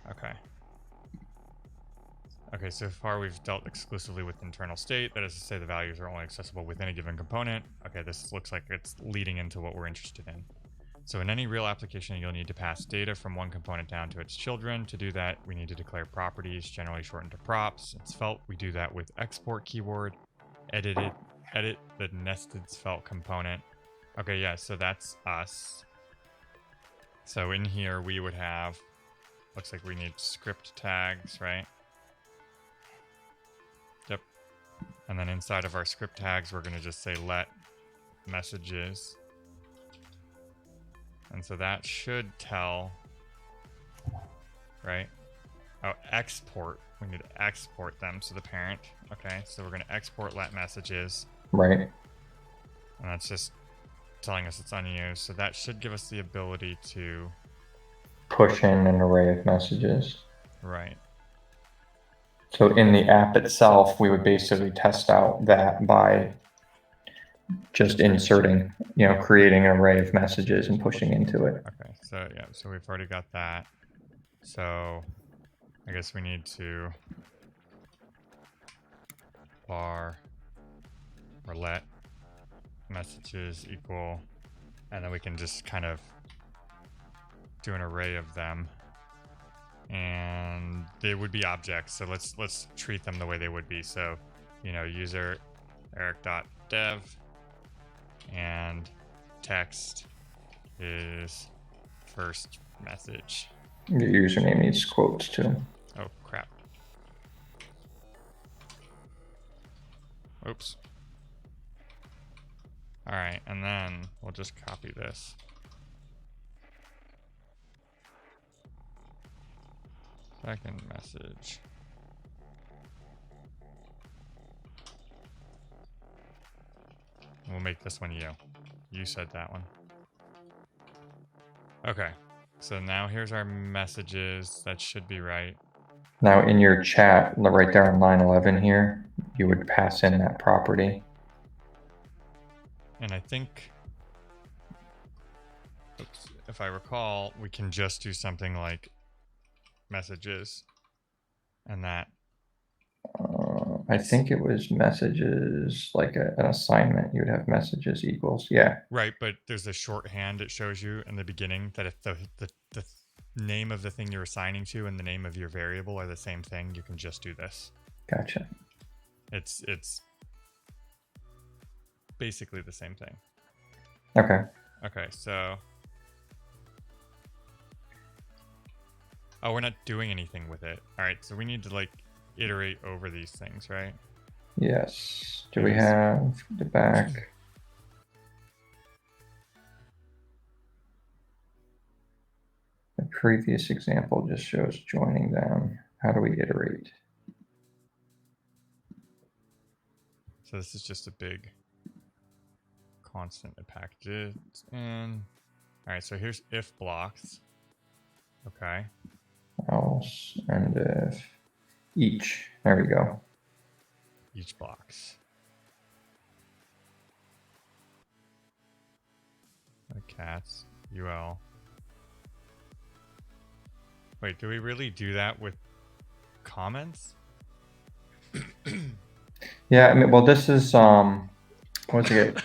Okay. Okay, so far we've dealt exclusively with internal state. That is to say the values are only accessible within a given component. Okay, this looks like it's leading into what we're interested in. So in any real application, you'll need to pass data from one component down to its children. To do that, we need to declare properties, generally shortened to props. In Svelte, we do that with export keyword, edit the nested Svelte component. Okay, yeah, so that's us. So in here, we would have, looks like we need script tags, right? Yep. And then inside of our script tags, we're going to just say let messages. And so that should tell, right? Oh, export. We need to export them to the parent. Okay, so we're going to export let messages. Right. And that's just telling us it's unused. So that should give us the ability to push in an array of messages. Right. So in the app itself, we would basically test out that by just inserting, creating an array of messages and pushing into it. Okay, so yeah, so we've already got that. So I guess we need to var or let messages equal, and then we can just kind of do an array of them, and they would be objects. So let's treat them the way they would be. So, user eric.dev and text is first message. Your username needs quotes too. Oh crap. Oops. All right, and then we'll just copy this. Second message. We'll make this one you. You said that one. Okay, so now here's our messages. That should be right. Now in your chat, right there on line 11 here, you would pass in that property. And I think, if I recall, we can just do something like messages and that. I think it was messages, like an assignment. You would have messages equals, yeah. Right, but there's a shorthand it shows you in the beginning that if the name of the thing you're assigning to and the name of your variable are the same thing, you can just do this. Gotcha. It's basically the same thing. Okay. Okay, so we're not doing anything with it. All right, so we need to iterate over these things, right? Yes. Do we have the back? The previous example just shows joining them. How do we iterate? So this is just a big constant it packages in. All right, so here's if blocks. Okay. Else and if each. There we go. Each blocks. Cats ul. Wait, do we really do that with comments? Yeah, I mean, well, this is what's it?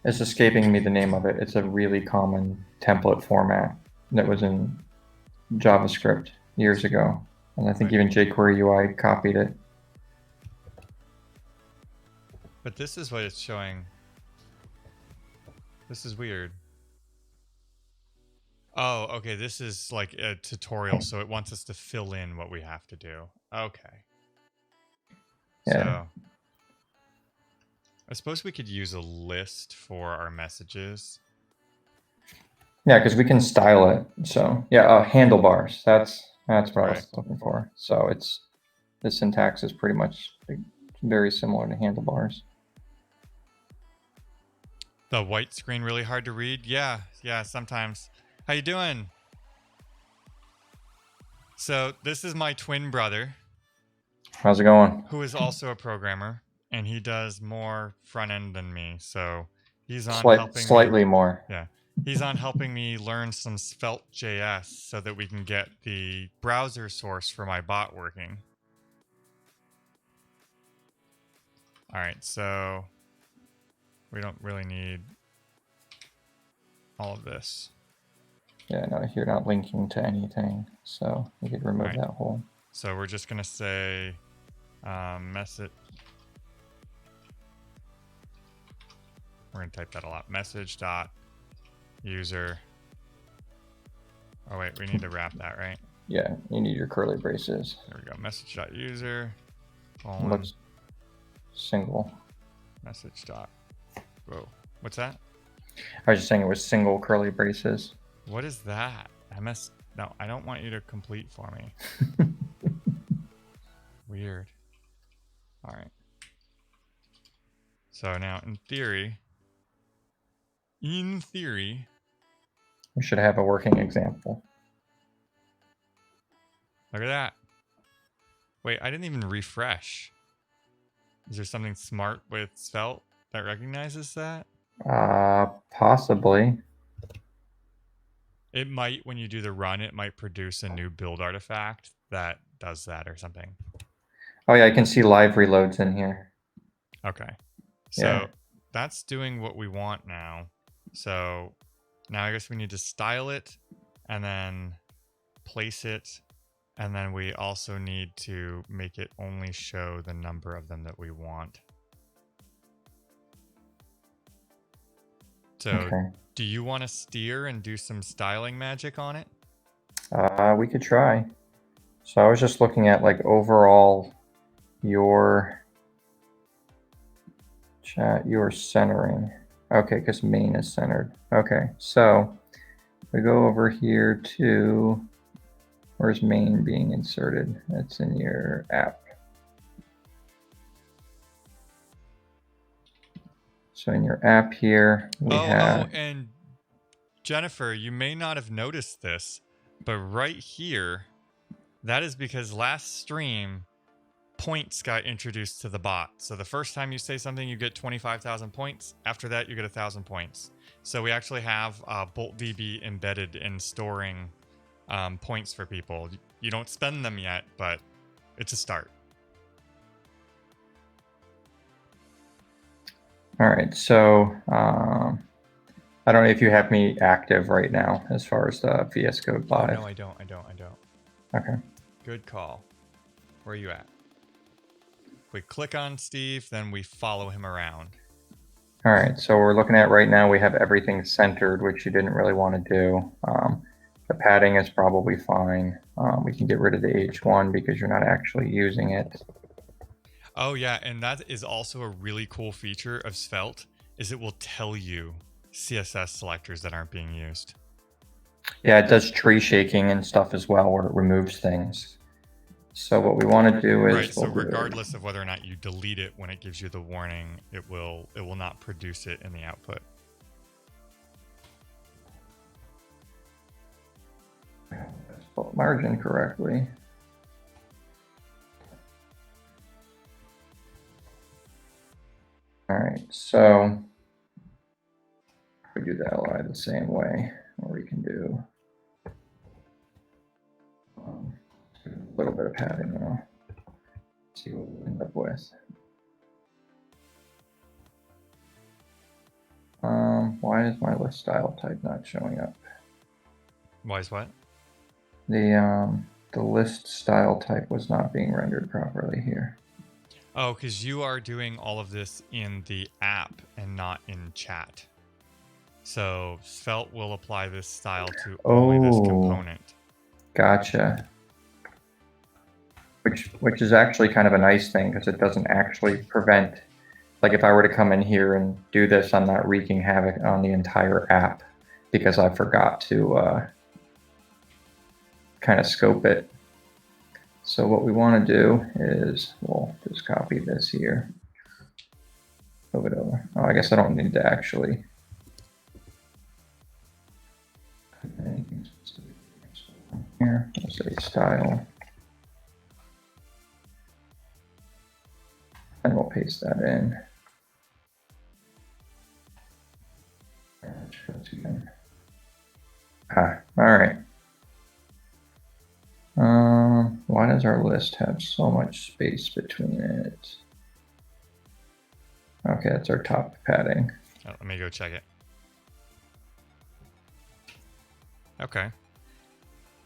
It's escaping me the name of it. It's a really common template format that was in JavaScript years ago, and I think even jQuery UI copied it. But this is what it's showing. This is weird. Oh, okay. This is like a tutorial, so it wants us to fill in what we have to do. Okay. Yeah. So I suppose we could use a list for our messages. Yeah, because we can style it. So yeah, handlebars. That's what I was looking for. So the syntax is pretty much very similar to handlebars. The white screen really hard to read? Yeah, sometimes. How you doing? So this is my twin brother. How's it going? Who is also a programmer, and he does more front end than me. So he's on helping slightly more. Yeah. He's on helping me learn some Svelte.js so that we can get the browser source for my bot working. All right, so we don't really need all of this. Yeah, no, you're not linking to anything, so we could remove that whole. So we're just gonna say message. We're gonna type that a lot. Message dot user. Oh wait, we need to wrap that, right? Yeah, you need your curly braces. There we go. Message dot user. Looks single. Message dot. Whoa, what's that? I was just saying it was single curly braces. What is that? No, I don't want you to complete for me. Weird. All right. So now in theory, we should have a working example. Look at that. Wait, I didn't even refresh. Is there something smart with Svelte that recognizes that? Possibly. It might, when you do the run, it might produce a new build artifact that does that or something. Oh yeah, I can see live reloads in here. Okay. So Yeah. that's doing what we want now. So now I guess we need to style it and then place it. And then we also need to make it only show the number of them that we want. So Okay. do you want to steer and do some styling magic on it? We could try. So I was just looking at like overall your chat, your centering. Okay, because main is centered. Okay, so we go over here to, where's main being inserted? That's in your app. So in your app here, we have. Oh, and Jennifer, you may not have noticed this, but right here, that is because last stream, points got introduced to the bot. So the first time you say something, you get 25,000 points. After that, you get 1,000 points. So we actually have BoltDB embedded in storing points for people. You don't spend them yet, but it's a start. All right, so I don't know if you have me active right now as far as the VS Code Oh, Live. no, I don't. Okay. Good call. Where are you at? If we click on Steve, then we follow him around. All right, so we're looking at right now, we have everything centered, which you didn't really want to do. The padding is probably fine. We can get rid of the H1 because you're not actually using it. Oh, yeah, and that is also a really cool feature of Svelte, is it will tell you CSS selectors that aren't being used. Yeah, it does tree shaking and stuff as well, where it removes things. So what we want to do is... Right, so regardless of whether or not you delete it when it gives you the warning, it will not produce it in the output. Spelled margin correctly. All right, so we do the LI the same way, or we can do a little bit of padding now. See what we end up with. Why is my list style type not showing up? Why is what? The list style type was not being rendered properly here. Oh, because you are doing all of this in the app and not in chat. So Svelte will apply this style to only this component. Gotcha. Which is actually kind of a nice thing because it doesn't actually prevent, like if I were to come in here and do this, I'm not wreaking havoc on the entire app because I forgot to kind of scope it. So what we want to do is we'll just copy this here, move it over. Oh, I guess I don't need to actually. Here, we'll say style. And we'll paste that in. All right. Why does our list have so much space between it? Okay, that's our top padding. Oh, let me go check it. Okay.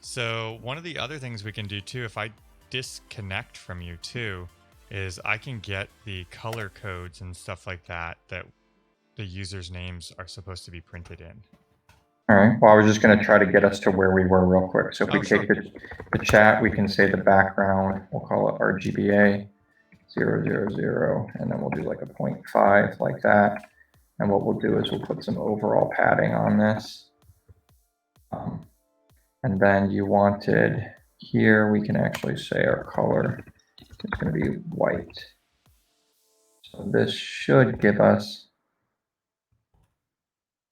So one of the other things we can do too, if I disconnect from you too, is I can get the color codes and stuff like that that the users' names are supposed to be printed in. All right, well, I was just going to try to get us to where we were real quick. So if we sure. take the chat, we can say the background, we'll call it RGBA 000, and then we'll do like a 0.5 like that. And what we'll do is we'll put some overall padding on this. And then you wanted here, we can actually say our color is going to be white. So this should give us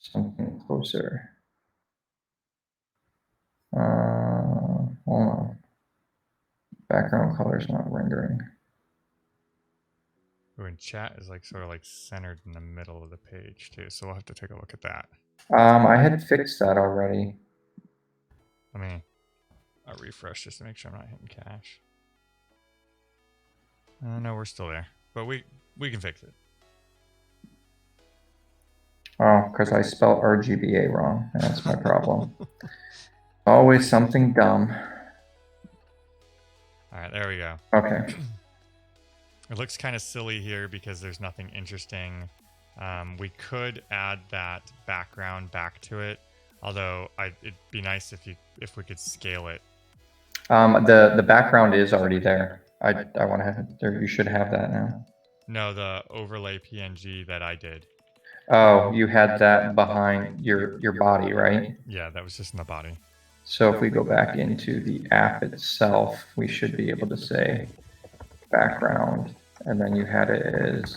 something closer. Hold on. Background color is not rendering. Ooh, and chat is like sort of like centered in the middle of the page too. So we'll have to take a look at that. I had fixed that already. Let me refresh just to make sure I'm not hitting cache. No, we're still there, but we can fix it. Oh, because I spelled RGBA wrong. That's my problem. Always something dumb. All right, there we go. Okay. It looks kind of silly here because there's nothing interesting. We could add that background back to it, although it'd be nice if we could scale it. The background is already there. I want to have it there. You should have that now. No, the overlay PNG that I did. Oh, you had that behind your body, right? Yeah, that was just in the body. So if we go back into the app itself, we should be able to say background, and then you had it as,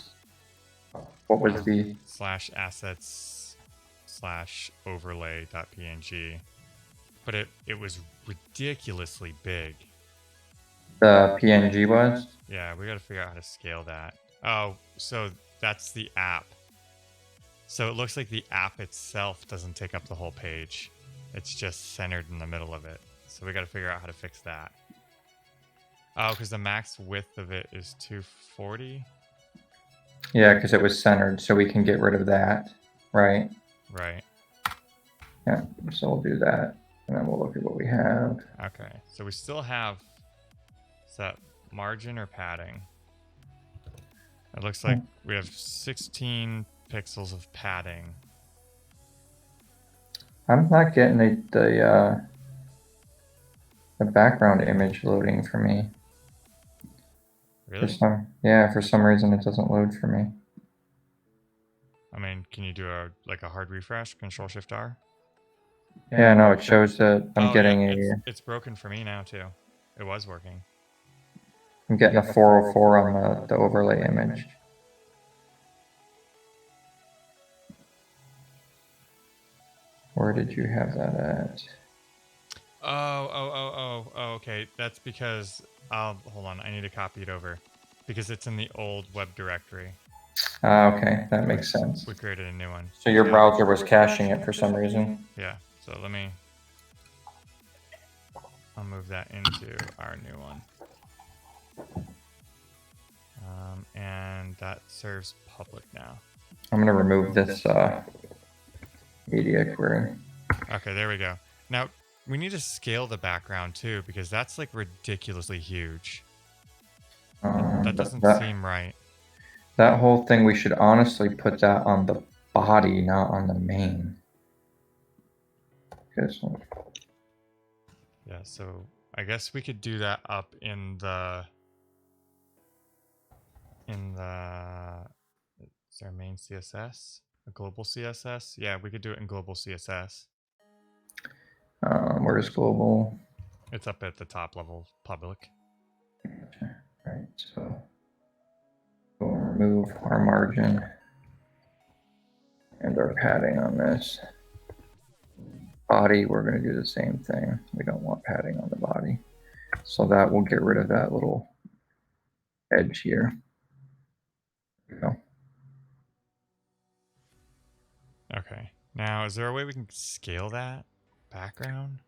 what was the /assets/overlay.png, but it was ridiculously big. The PNG was? Yeah, we got to figure out how to scale that. Oh, so that's the app. So it looks like the app itself doesn't take up the whole page. It's just centered in the middle of it. So we got to figure out how to fix that. Oh, because the max width of it is 240. Yeah, because it was centered, so we can get rid of that, right? Right. Yeah, so we'll do that, and then we'll look at what we have. Okay, so we still have, is that margin or padding? It looks like we have 16 pixels of padding. I'm not getting the background image loading for me. Really? For some reason it doesn't load for me. I mean, can you do a hard refresh? Control-Shift-R? Yeah, no, it shows that I'm getting it's broken for me now too. It was working. I'm getting a 404 on the overlay image. Where did you have that at? Oh, okay. That's because, hold on, I need to copy it over. Because it's in the old web directory. Okay, that makes sense. We created a new one. So your browser was caching it for some reason? Yeah, so I'll move that into our new one. And that serves public now. I'm gonna remove this media query. Okay, there we go. Now, we need to scale the background too, because that's like ridiculously huge. That doesn't seem right. That whole thing, we should honestly put that on the body, not on the main. Yeah, so I guess we could do that up in the is there a main CSS? A global CSS? Yeah, we could do it in global CSS. Where's global? It's up at the top level, public. Right, so we'll remove our margin and our padding on this. Body, we're going to do the same thing. We don't want padding on the body. So that will get rid of that little edge here. There we go. Okay. Now, is there a way we can scale that background?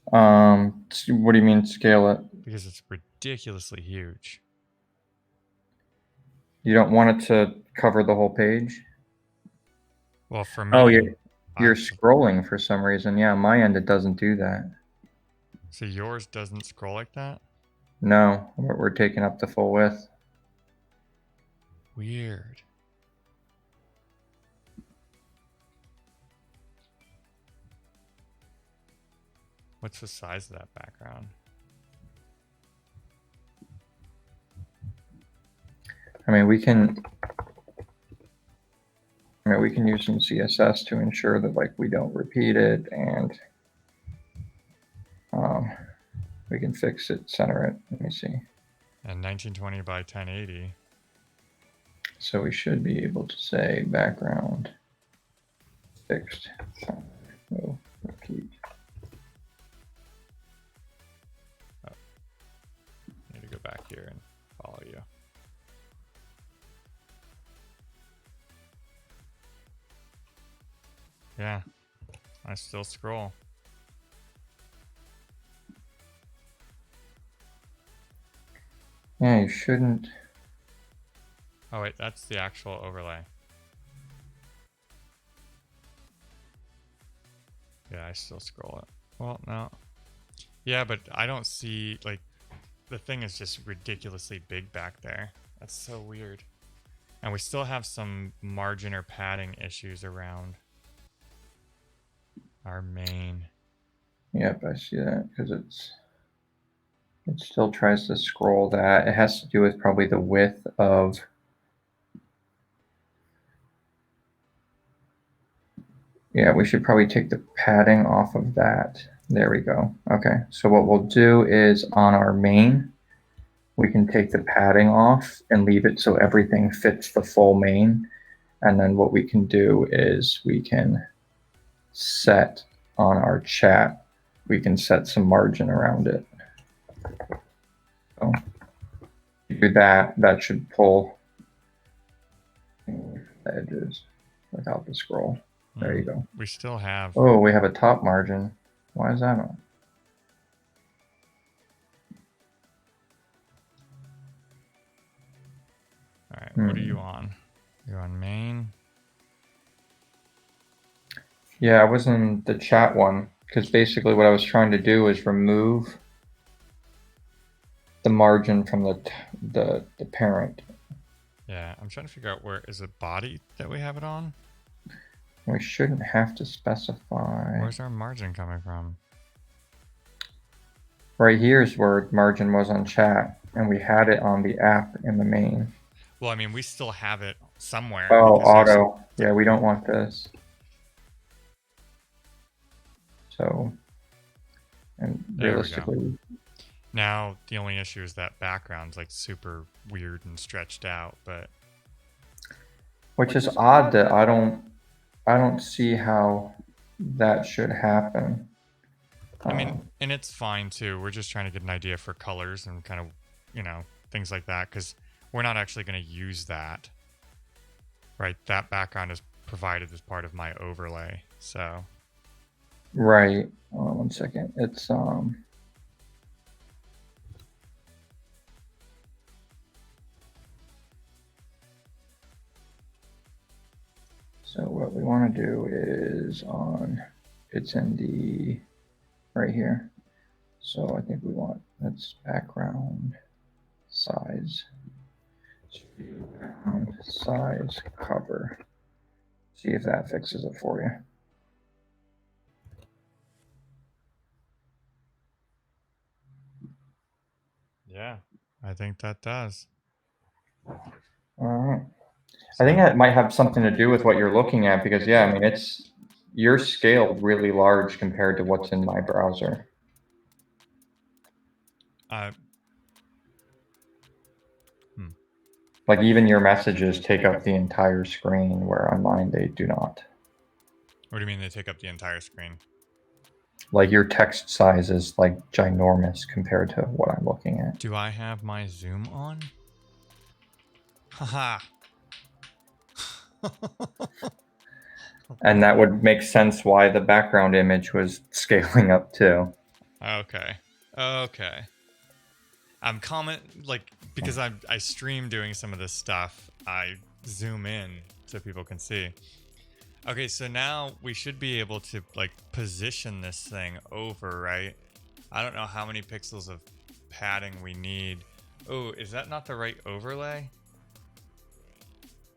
What do you mean scale it? Because it's ridiculously huge. You don't want it to cover the whole page? Well, for me... Oh, you're scrolling for some reason. Yeah, on my end, it doesn't do that. So yours doesn't scroll like that? No, we're taking up the full width. Weird. What's the size of that background? I mean, we can use some CSS to ensure that we don't repeat it, and we can fix it, center it. Let me see. And 1920 by 1080. So we should be able to say background fixed. No repeat. here and follow you. Yeah, I still scroll. Yeah, you shouldn't. Oh wait, that's the actual overlay. Yeah, I still scroll it. Well, no. Yeah, but I don't see, like, the thing is just ridiculously big back there. That's so weird. And we still have some margin or padding issues around our main. Yep, I see that because it still tries to scroll that. It has to do with probably the width of. Yeah, we should probably take the padding off of that. There we go. Okay, so what we'll do is on our main, we can take the padding off and leave it so everything fits the full main. And then what we can do is we can set on our chat, we can set some margin around it. So you do that, that should pull the edges without the scroll. There you go. We still have. Oh, we have a top margin. Why is that on? All right, what are you on? You're on main? Yeah, I was in the chat one because basically what I was trying to do is remove the margin from the parent. Yeah, I'm trying to figure out where is it body that we have it on? We shouldn't have to specify. Where's our margin coming from? Right here is where margin was on chat, and we had it on the app in the main. Well, I mean, we still have it somewhere. Oh, auto. Yeah, we don't want this. So, and realistically. Now, the only issue is that background's like super weird and stretched out, but. Which is odd that I don't see how that should happen. I mean, and it's fine too. We're just trying to get an idea for colors and kind of, you know, things like that, because we're not actually going to use that. Right? That background is provided as part of my overlay. So. Right. Hold on 1 second. It's so what we want to do is it's in the right here. So I think we want that's background size. Background size cover. See if that fixes it for you. Yeah, I think that does. All right. I think that might have something to do with what you're looking at because, yeah, I mean, you're scaled really large compared to what's in my browser. Like even your messages take up the entire screen, where on mine they do not. What do you mean they take up the entire screen? Like your text size is like ginormous compared to what I'm looking at. Do I have my zoom on? Haha. And that would make sense why the background image was scaling up too. Okay. I'm because I stream doing some of this stuff, I zoom in so people can see. Okay, so now we should be able to like position this thing over, right? I don't know how many pixels of padding we need. Oh, is that not the right overlay?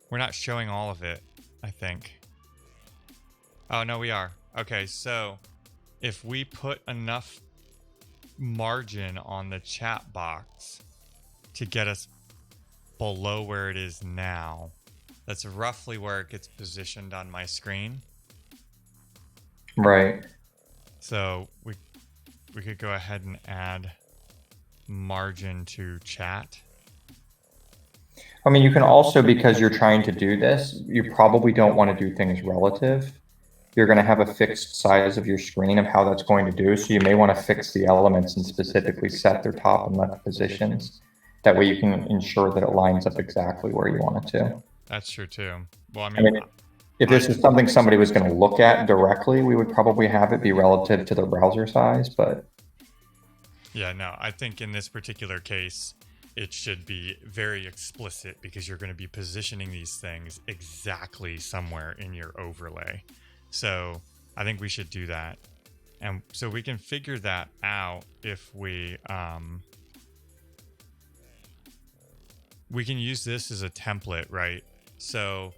We're not showing all of it, I think. Oh, no, we are. Okay, so if we put enough margin on the chat box to get us below where it is now, that's roughly where it gets positioned on my screen. Right. So we could go ahead and add margin to chat. I mean, you can also, because you're trying to do this, you probably don't want to do things relative. You're going to have a fixed size of your screen of how that's going to do. So you may want to fix the elements and specifically set their top and left positions That way you can ensure that it lines up exactly where you want it to. That's true too. Well, I I mean, mean, if this is something somebody was going to look at directly, we would probably have it be relative to the browser size, but yeah, no, I think in this particular case, it should be very explicit because you're going to be positioning these things exactly somewhere in your overlay. So I think we should do that. And so we can figure that out if we can use this as a template, right? So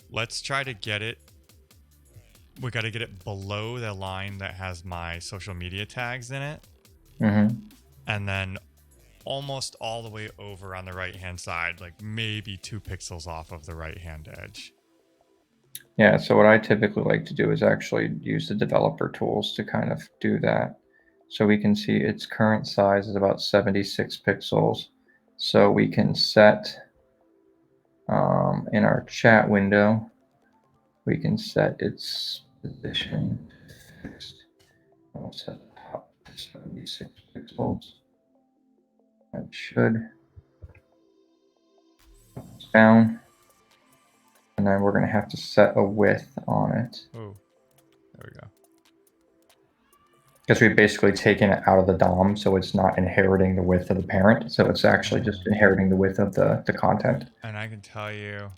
let's try to get it. We got to get it below the line that has my social media tags in it. And then almost all the way over on the right hand side, like maybe 2 pixels off of the right hand edge. Yeah, so what I typically like to do is actually use the developer tools to kind of do that. So we can see its current size is about 76 pixels. So we can set in our chat window, we can set its position to fixed. I'll set the top to 76 pixels. That should down. And then we're going to have to set a width on it. Oh, there we go. Because we've basically taken it out of the DOM, so it's not inheriting the width of the parent. So it's actually just inheriting the width of the content. And I can tell you,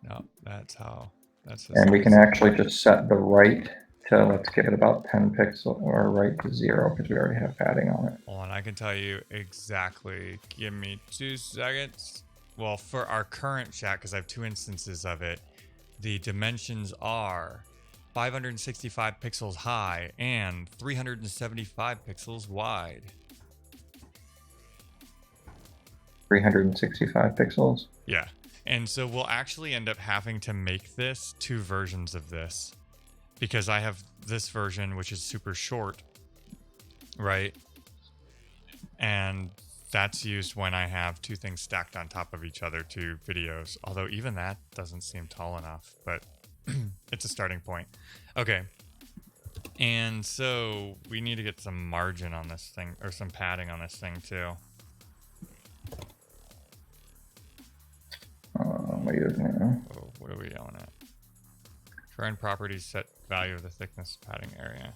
no, that's how, that's the And we can size. actually just set the right to, let's give it about 10 pixels, or right to 0, because we already have padding on it. Hold on, I can tell you exactly. Give me 2 seconds. Well, for our current chat, because I have 2 instances of it, the dimensions are 565 pixels high and 375 pixels wide. 365 pixels? Yeah. And so we'll actually end up having to make this 2 versions of this, because I have this version, which is super short, right? And that's used when I have 2 things stacked on top of each other, 2 videos. Although even that doesn't seem tall enough, but it's a starting point. Okay. And so we need to get some margin on this thing, or some padding on this thing too. What are you looking at now? Oh, what are we yelling at? Current properties set value of the thickness padding area.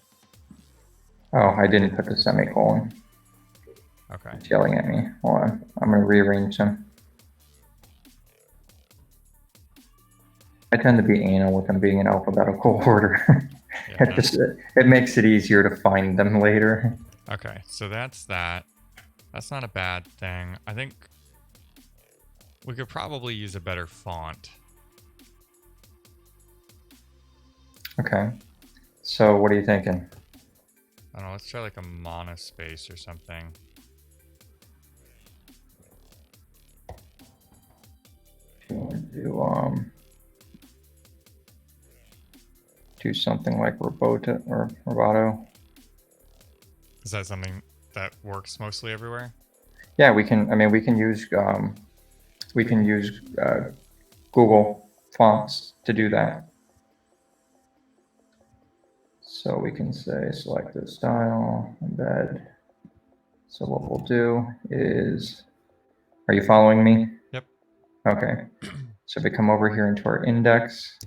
Oh, I didn't put the semicolon. Okay. It's yelling at me. Hold on. I'm going to rearrange them. I tend to be anal with them being in alphabetical order. Yeah, it makes it easier to find them later. Okay, so that's that. That's not a bad thing. I think we could probably use a better font. Okay. So what are you thinking? I don't know, let's try like a monospace or something. You want to do something like Roboto or Roboto? Is that something that works mostly everywhere? Yeah, we can. I mean, we can use Google fonts to do that. So we can say select this style, embed. So what we'll do is, are you following me? Yep. Okay. So if we come over here into our index,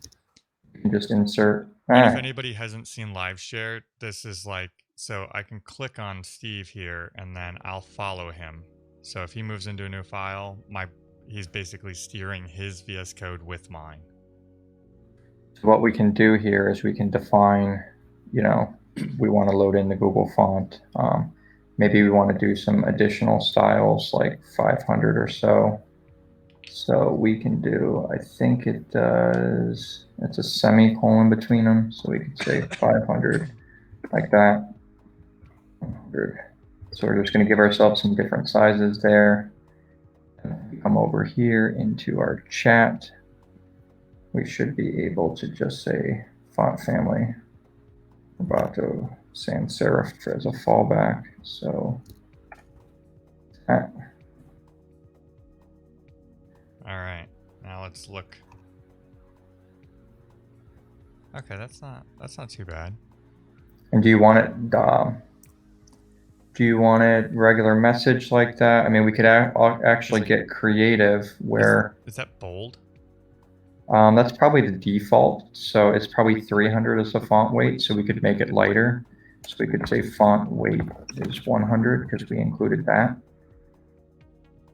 we can just insert. And if anybody hasn't seen live share, this is like, so I can click on Steve here and then I'll follow him. So if he moves into a new file, he's basically steering his VS Code with mine. So what we can do here is we can define, we want to load in the Google font. Maybe we want to do some additional styles like 500 or so. So we can do, I think it does, it's a semicolon between them. So we could say 500 like that. 100. So we're just going to give ourselves some different sizes there. And if we come over here into our chat, we should be able to just say font family Roboto sans serif as a fallback. So that. All right, now let's look. Okay, that's not too bad. And do you want it? Do you want it regular message like that? I mean, we could actually get creative where... Is that bold? That's probably the default. So it's probably 300 as the font weight. So we could make it lighter. So we could say font weight is 100 because we included that.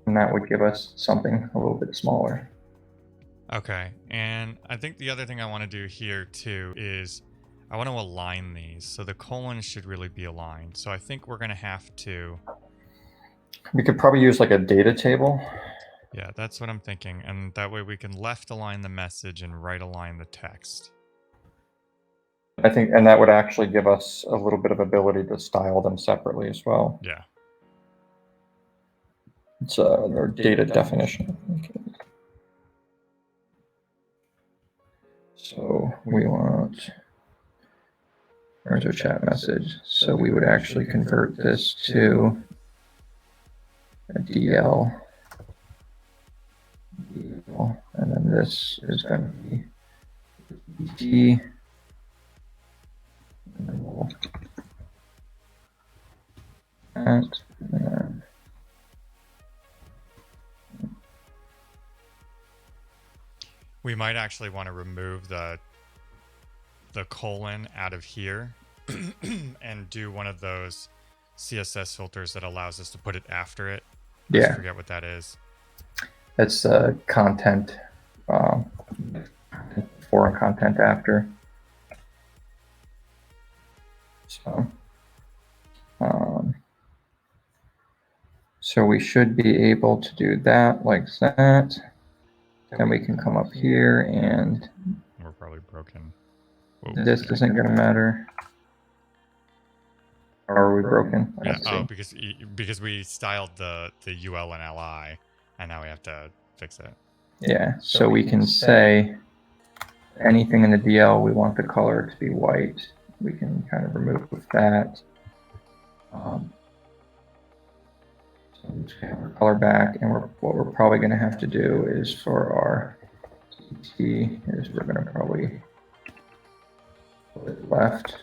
And that would give us something a little bit smaller. Okay, and I think the other thing I want to do here too is I want to align these. So the colon should really be aligned. So I think we're going to have to... We could probably use like a data table. Yeah, that's what I'm thinking. And that way we can left align the message and right align the text. I think, and that would actually give us a little bit of ability to style them separately as well. Yeah. It's their data definition. Okay. So we want, there's our chat message. So we would actually convert this to a DL. And then this is going to be D. And then we'll and then we might actually want to remove the colon out of here and do one of those CSS filters that allows us to put it after it. I forget what that is. That's content before and content after. So we should be able to do that like that. Then we can come up here and we're probably broken. Whoa, this isn't going to matter. Or are we broken? Yeah. Oh, because we styled the UL and LI, and now we have to fix it. Yeah. So we can say anything in the DL we want the color to be white. We can kind of remove that. So let's get our color back, and what we're probably going to have to do is for our TT is we're going to probably put it left.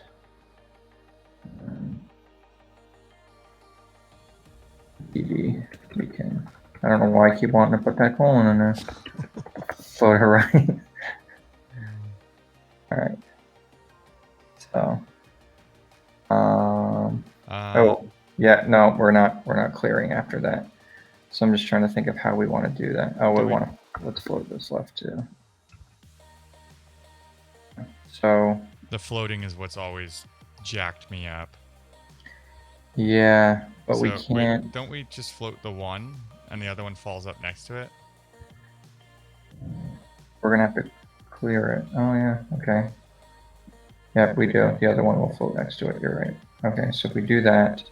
DD, we can. I don't know why I keep wanting to put that colon in there. Put it right. All right. So. Oh. Yeah, no, we're not clearing after that. So I'm just trying to think of how we want to do that. Oh, let's float this left too. So the floating is what's always jacked me up. Yeah, but so we can't. Wait, don't we just float the one and the other one falls up next to it? We're gonna have to clear it. Oh yeah, okay. Yeah, we do. The other one will float next to it. You're right. Okay, so if we do that,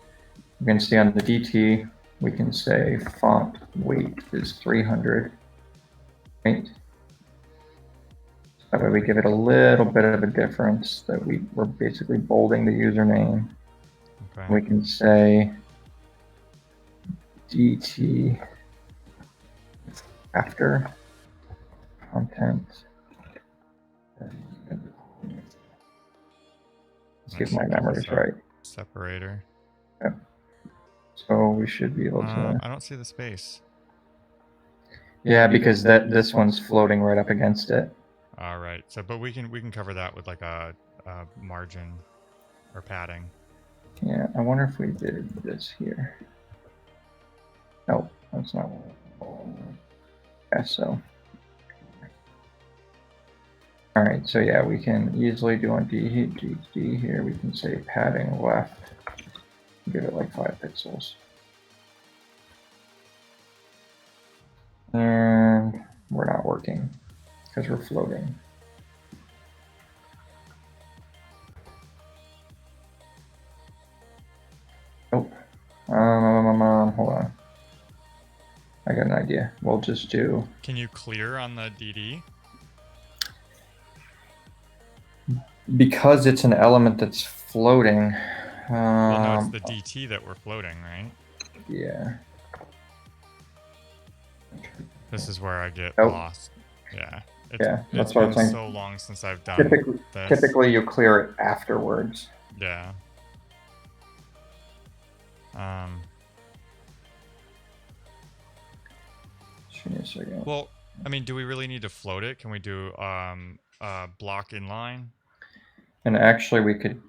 we can see on the DT, we can say font weight is 300, right? That way we give it a little bit of a difference that we're basically bolding the username. Okay. We can say DT after content. Let's get my memories right. Separator. Yeah. So we should be able to. I don't see the space. Yeah, because this one's floating right up against it. All right. So, but we can cover that with like a margin or padding. Yeah, I wonder if we did this here. Nope, that's not. Yeah, so. All right, so yeah, we can easily do on D here. We can say padding left. Give it like 5 pixels. And we're not working because we're floating. Nope. Hold on. I got an idea. We'll just do. Can you clear on the DD? Because it's an element that's floating. Well, no, it's the DT that we're floating, right? Yeah. This is where I get lost. Yeah. That's what I'm saying. It's been so long since I've done this. Typically, you clear it afterwards. Yeah. Just give me a second. Well, I mean, do we really need to float it? Can we do block inline? And actually, we could.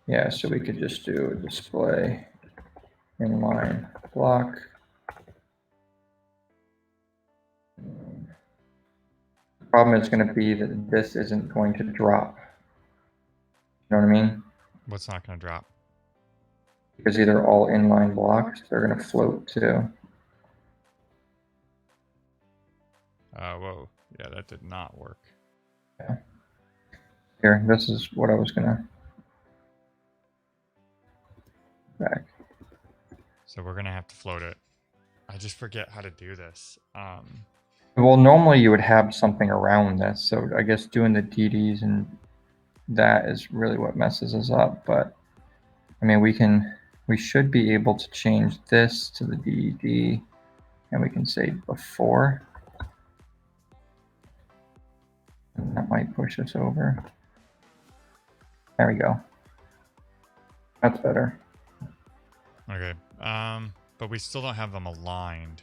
Yeah, so we could just do display inline block. The problem is going to be that this isn't going to drop. You know what I mean? What's not going to drop? Because either all inline blocks, they're going to float too. Whoa. Yeah, that did not work. Yeah. Here, this is what I was going to back. So we're going to have to float it. I just forget how to do this. Well, normally you would have something around this. So I guess doing the DDs and that is really what messes us up. But I mean, we should be able to change this to the DD, and we can say before. And that might push us over. There we go. That's better. Okay. But we still don't have them aligned.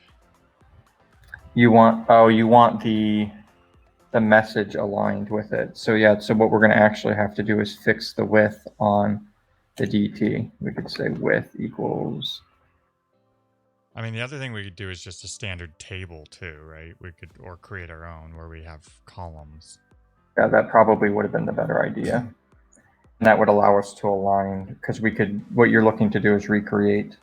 You want the message aligned with it. So yeah, so what we're going to actually have to do is fix the width on the DT. We could say width equals. I mean, the other thing we could do is just a standard table too, right? We could, or create our own where we have columns. Yeah, that probably would have been the better idea. And that would allow us to align, because we could, what you're looking to do is recreate.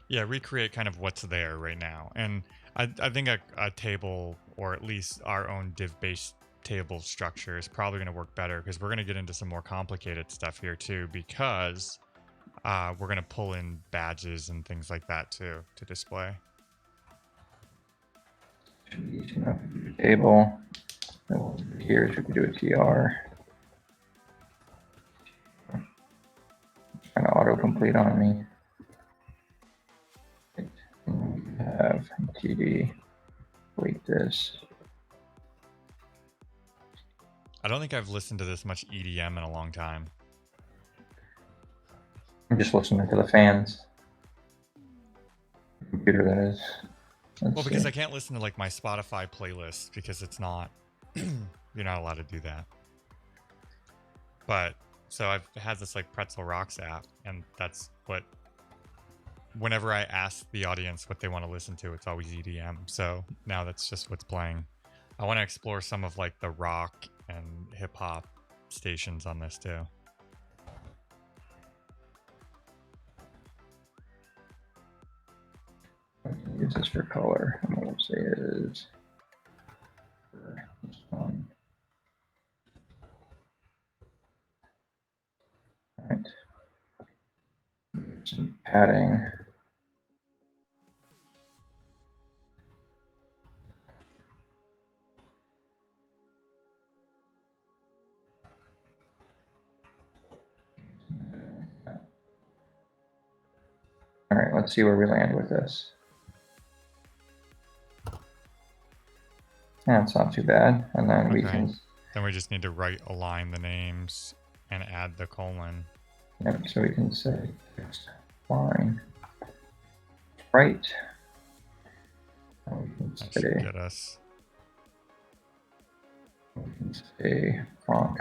Yeah, recreate kind of what's there right now. And I think a table, or at least our own div-based table structure, is probably going to work better, because we're going to get into some more complicated stuff here too, because we're going to pull in badges and things like that too to display. Table. Here we could do a TR. Trying to autocomplete on me. Have TD. Delete this. I don't think I've listened to this much EDM in a long time. I'm just listening to the fans. Computer, that is. Well, because I can't listen to like my Spotify playlist because it's not, you're not allowed to do that. But so I've had this like Pretzel Rocks app, and that's what, whenever I ask the audience what they want to listen to, it's always EDM. So now that's just what's playing. I want to explore some of like the rock and hip hop stations on this too. Use this for color. And what we'll say is this one. All right. Some padding. All right, let's see where we land with this. Yeah, it's not too bad. And then we can. Then we just need to align the names and add the colon. Yep, so we can say text line right. And we can That should get us. We can say font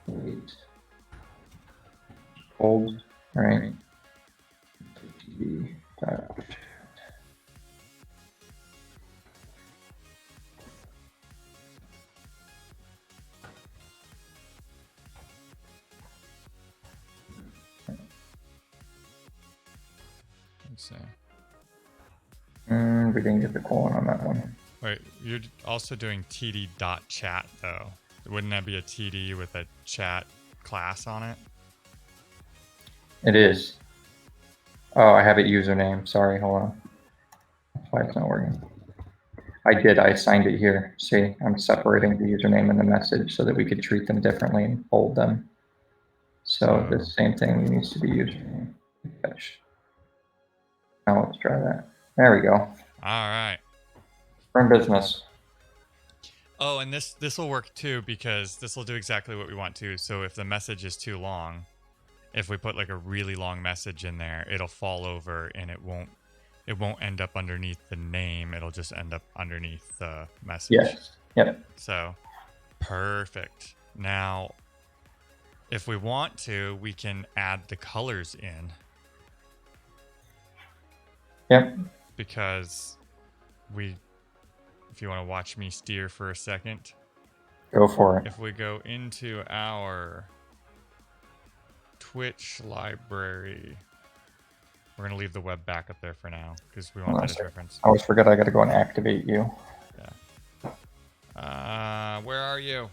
weight bold, right? Let's see. We didn't get the colon on that one. Wait, you're also doing td.chat though. Wouldn't that be a TD with a chat class on it? It is. Oh, I have it username. Sorry, hold on. That's why it's not working. I assigned it here. See, I'm separating the username and the message so that we could treat them differently and hold them. So the same thing needs to be username. Now let's try that. There we go. All right. We're in business. Oh, and this will work too, because this will do exactly what we want to. So if the message is too long, if we put like a really long message in there, it'll fall over and it won't end up underneath the name. It'll just end up underneath the message. Yes. Yep. So perfect. Now, if we want to, we can add the colors in. Yep. Because if you want to watch me steer for a second, Go for it. if we go into our Twitch library, we're going to leave the web back up there for now because we want that as reference. I always forget I got to go and activate you. Yeah. Where are you?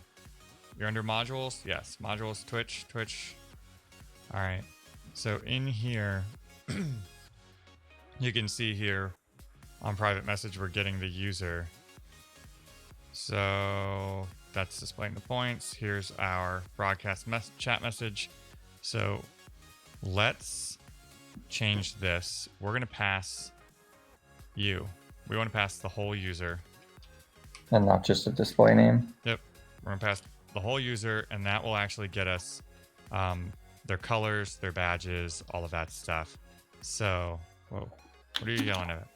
You're under modules? Yes. Modules, Twitch. All right. So in here, you can see here on private message, we're getting the user. So that's displaying the points. Here's our broadcast chat message. So let's change this. We're going to pass you. We want to pass the whole user. And not just a display name. Yep. We're going to pass the whole user, and that will actually get us their colors, their badges, all of that stuff. So, whoa, what are you yelling at?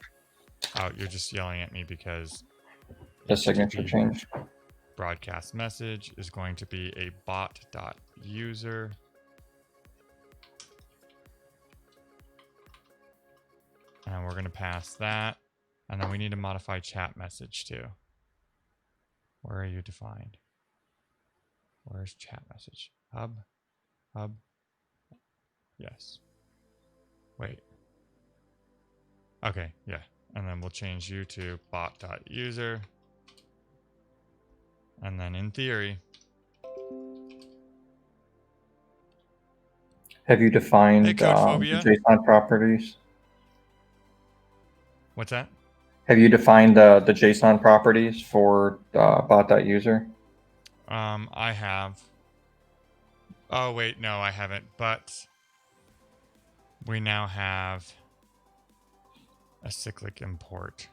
Oh, you're just yelling at me because the signature changed. Broadcast message is going to be a bot.user. And we're going to pass that. And then we need to modify chat message too. Where are you defined? Where's chat message? Hub? Yes. Wait. Okay, yeah. And then we'll change you to bot.user. And then in theory, have you defined the JSON properties? What's that? Have you defined the JSON properties for bot.user? I have. Oh, wait, no, I haven't. But we now have a cyclic import.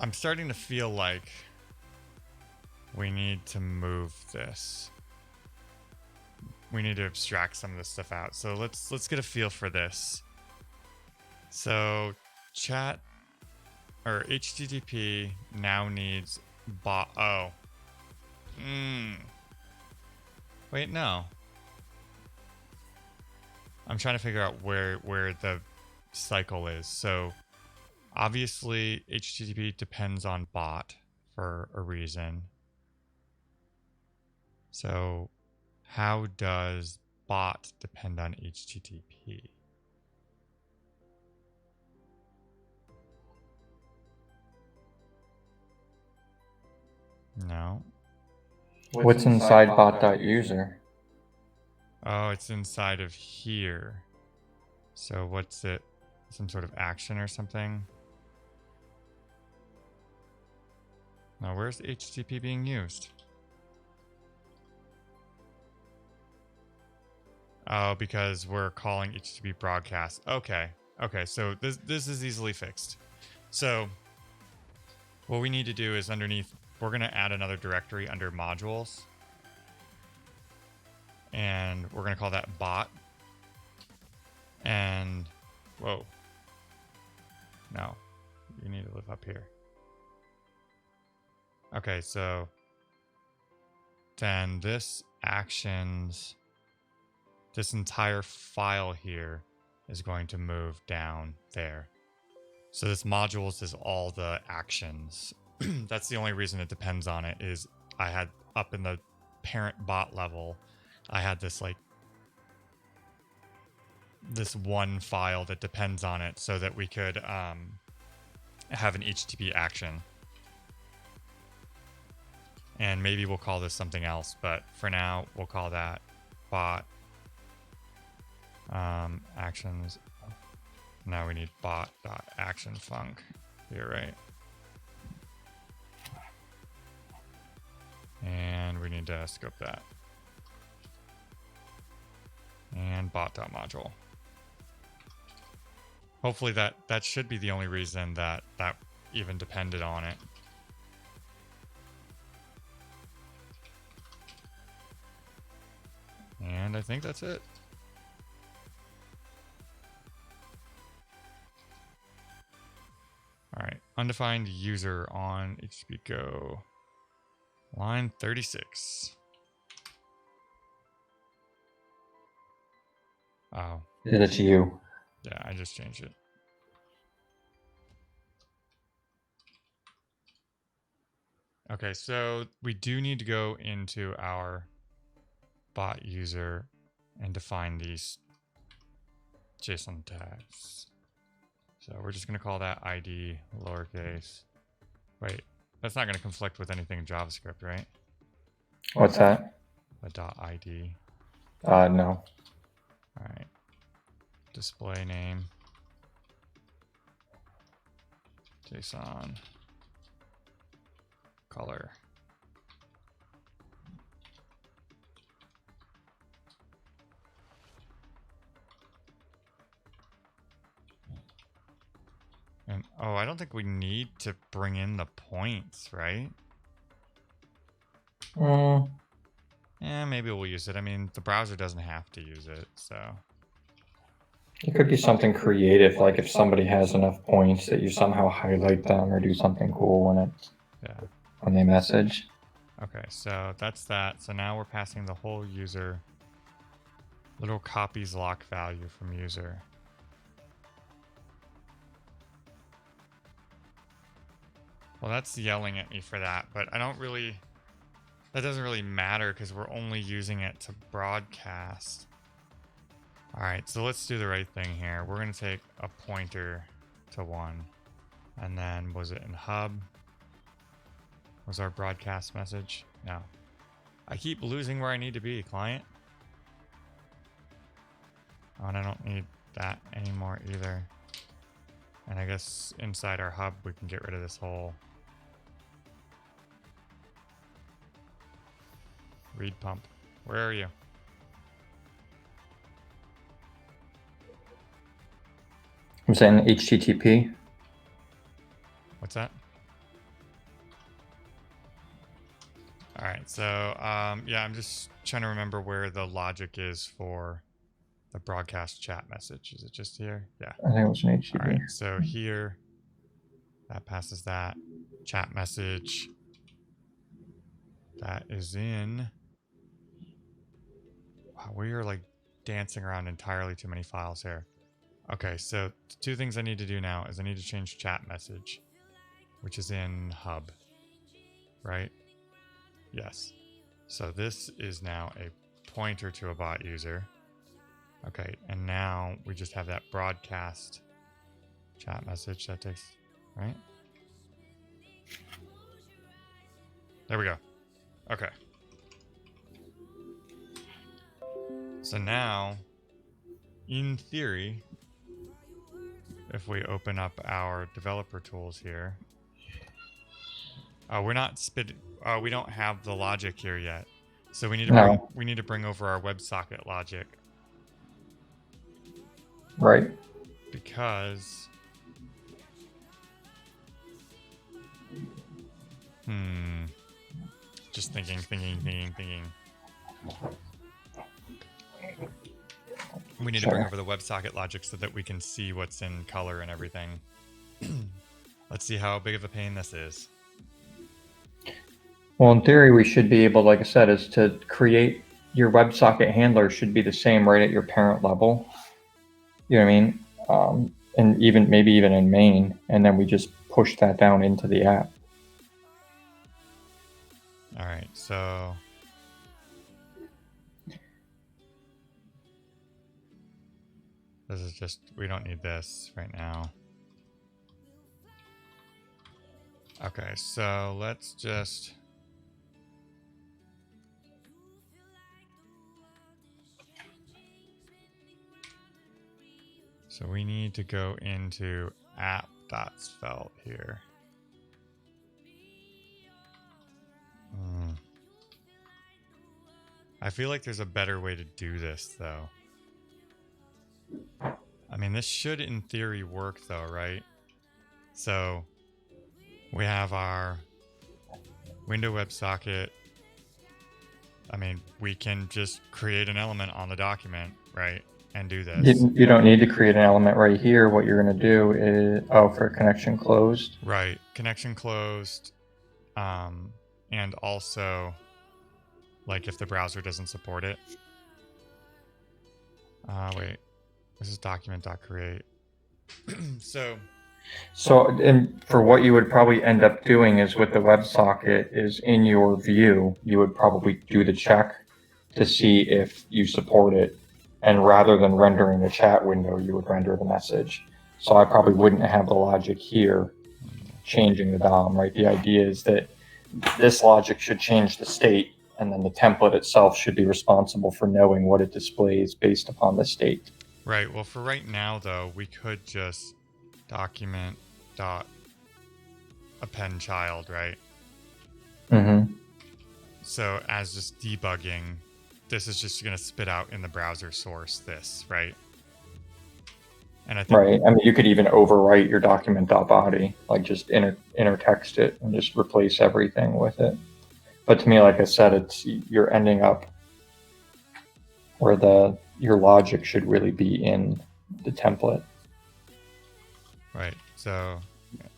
I'm starting to feel like we need to move this. We need to abstract some of this stuff out. So let's get a feel for this. So chat or HTTP now needs bot. Oh. Wait, no. I'm trying to figure out where the cycle is. So obviously HTTP depends on bot for a reason. So how does bot depend on HTTP? No. What's inside bot.user? Oh, it's inside of here. So what's it? Some sort of action or something? Now, where's HTTP being used? Oh, because we're calling HTTP broadcast. Okay. Okay, so this is easily fixed. So what we need to do is underneath, we're going to add another directory under modules. And we're going to call that bot. And, whoa. No, you need to live up here. Okay, so then this actions, this entire file here is going to move down there. So this modules is all the actions. That's the only reason it depends on it is I had up in the parent bot level, I had this like this one file that depends on it so that we could have an HTTP action. And maybe we'll call this something else, but for now we'll call that bot actions. Now we need bot.actionfunc here, right? And we need to scope that. bot.module. Hopefully that should be the only reason that even depended on it. And I think that's it. All right, undefined user on HTTP Go, line 36. Oh. It's you. Yeah, I just changed it. Okay, so we do need to go into our bot user and define these JSON tags. So we're just going to call that ID lowercase. Wait, that's not going to conflict with anything in JavaScript, right? What's that? A .id. No. All right. Display name. JSON. Color. And oh, I don't think we need to bring in the points, right? Yeah, maybe we'll use it. I mean, the browser doesn't have to use it, so. It could be something creative, like if somebody has enough points that you somehow highlight them or do something cool when they message. Okay, so that's that. So now we're passing the whole user little copies lock value from user. Well, that's yelling at me for that, but I don't really, that doesn't really matter because we're only using it to broadcast. All right, so let's do the right thing here. We're going to take a pointer to 1. And then was it in hub? Was our broadcast message? No. I keep losing where I need to be, client. Oh, and I don't need that anymore either. And I guess inside our hub, we can get rid of this whole read pump. Where are you? I'm saying HTTP. What's that? All right, so yeah, I'm just trying to remember where the logic is for the broadcast chat message. Is it just here? Yeah. I think it was an HTTP. All right, so here, that passes that chat message. That is in. Wow, we are like dancing around entirely too many files here. Okay, so 2 things I need to do now is I need to change chat message, which is in hub, right? Yes. So this is now a pointer to a bot user. Okay, and now we just have that broadcast chat message that takes, right? There we go. Okay. So now, in theory, if we open up our developer tools here, we're not we don't have the logic here yet. So we need to bring over our WebSocket logic. Right. Because just thinking. We need to bring over the WebSocket logic so that we can see what's in color and everything. Let's see how big of a pain this is. Well, in theory, we should be able, like I said, is to create your WebSocket handler should be the same right at your parent level. You know what I mean? And maybe even in main, and then we just push that down into the app. All right, so this is just, we don't need this right now. Okay, so let's just so we need to go into app.svelte here. I feel like there's a better way to do this though. I mean, this should in theory work though, right? So we have our window WebSocket. I mean, we can just create an element on the document, right? And do this. You don't need to create an element right here. What you're going to do is, for connection closed. Right. Connection closed. And also, like if the browser doesn't support it. Wait. This is document.create. So, and for what you would probably end up doing is with the WebSocket is in your view, you would probably do the check to see if you support it. And rather than rendering the chat window, you would render the message. So I probably wouldn't have the logic here changing the DOM, right? The idea is that this logic should change the state, and then the template itself should be responsible for knowing what it displays based upon the state. Right. Well, for right now, though, we could just document dot append child, right? Mm-hmm. So as just debugging, this is just going to spit out in the browser source this, right? And I think right. I mean, you could even overwrite your document.body, like just intertext it and just replace everything with it. But to me, like I said, you're ending up where your logic should really be in the template. Right. So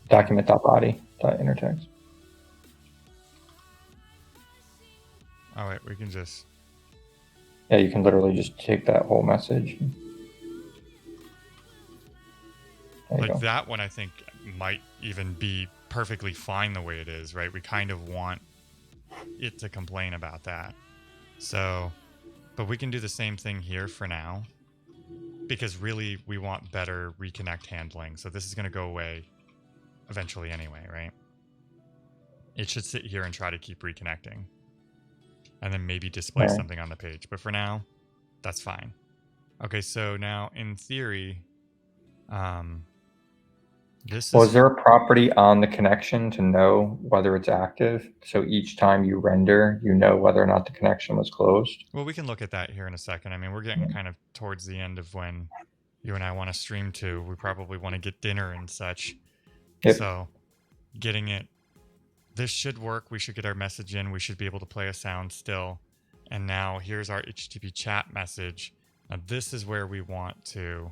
document.body.intertext. Oh wait, we can just. Yeah, you can literally just take that whole message. Like that one, I think might even be perfectly fine the way it is, right? We kind of want it to complain about that. So, but we can do the same thing here for now, because really we want better reconnect handling. So this is going to go away eventually anyway, right? It should sit here and try to keep reconnecting, and then maybe display something on the page. But for now, that's fine. Okay, so now in theory, is there a property on the connection to know whether it's active? So each time you render, you know whether or not the connection was closed? Well, we can look at that here in a second. I mean, we're getting kind of towards the end of when you and I want to stream too. We probably want to get dinner and such. Yep. So getting it, this should work. We should get our message in. We should be able to play a sound still. And now here's our HTTP chat message. Now this is where we want to.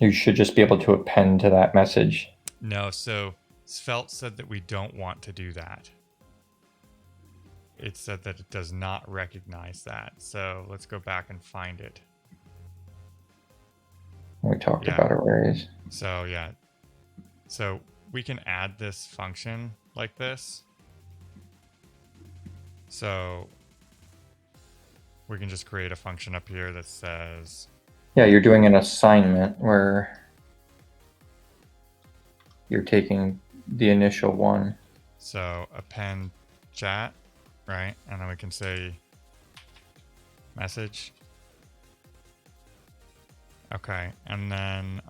You should just be able to append to that message. No, so Svelte said that we don't want to do that. It said that it does not recognize that. So let's go back and find it. We talked about arrays. So yeah. So we can add this function like this. So we can just create a function up here that says... Yeah, you're doing an assignment where you're taking the initial one. So append chat, right? And then we can say message. Okay, and then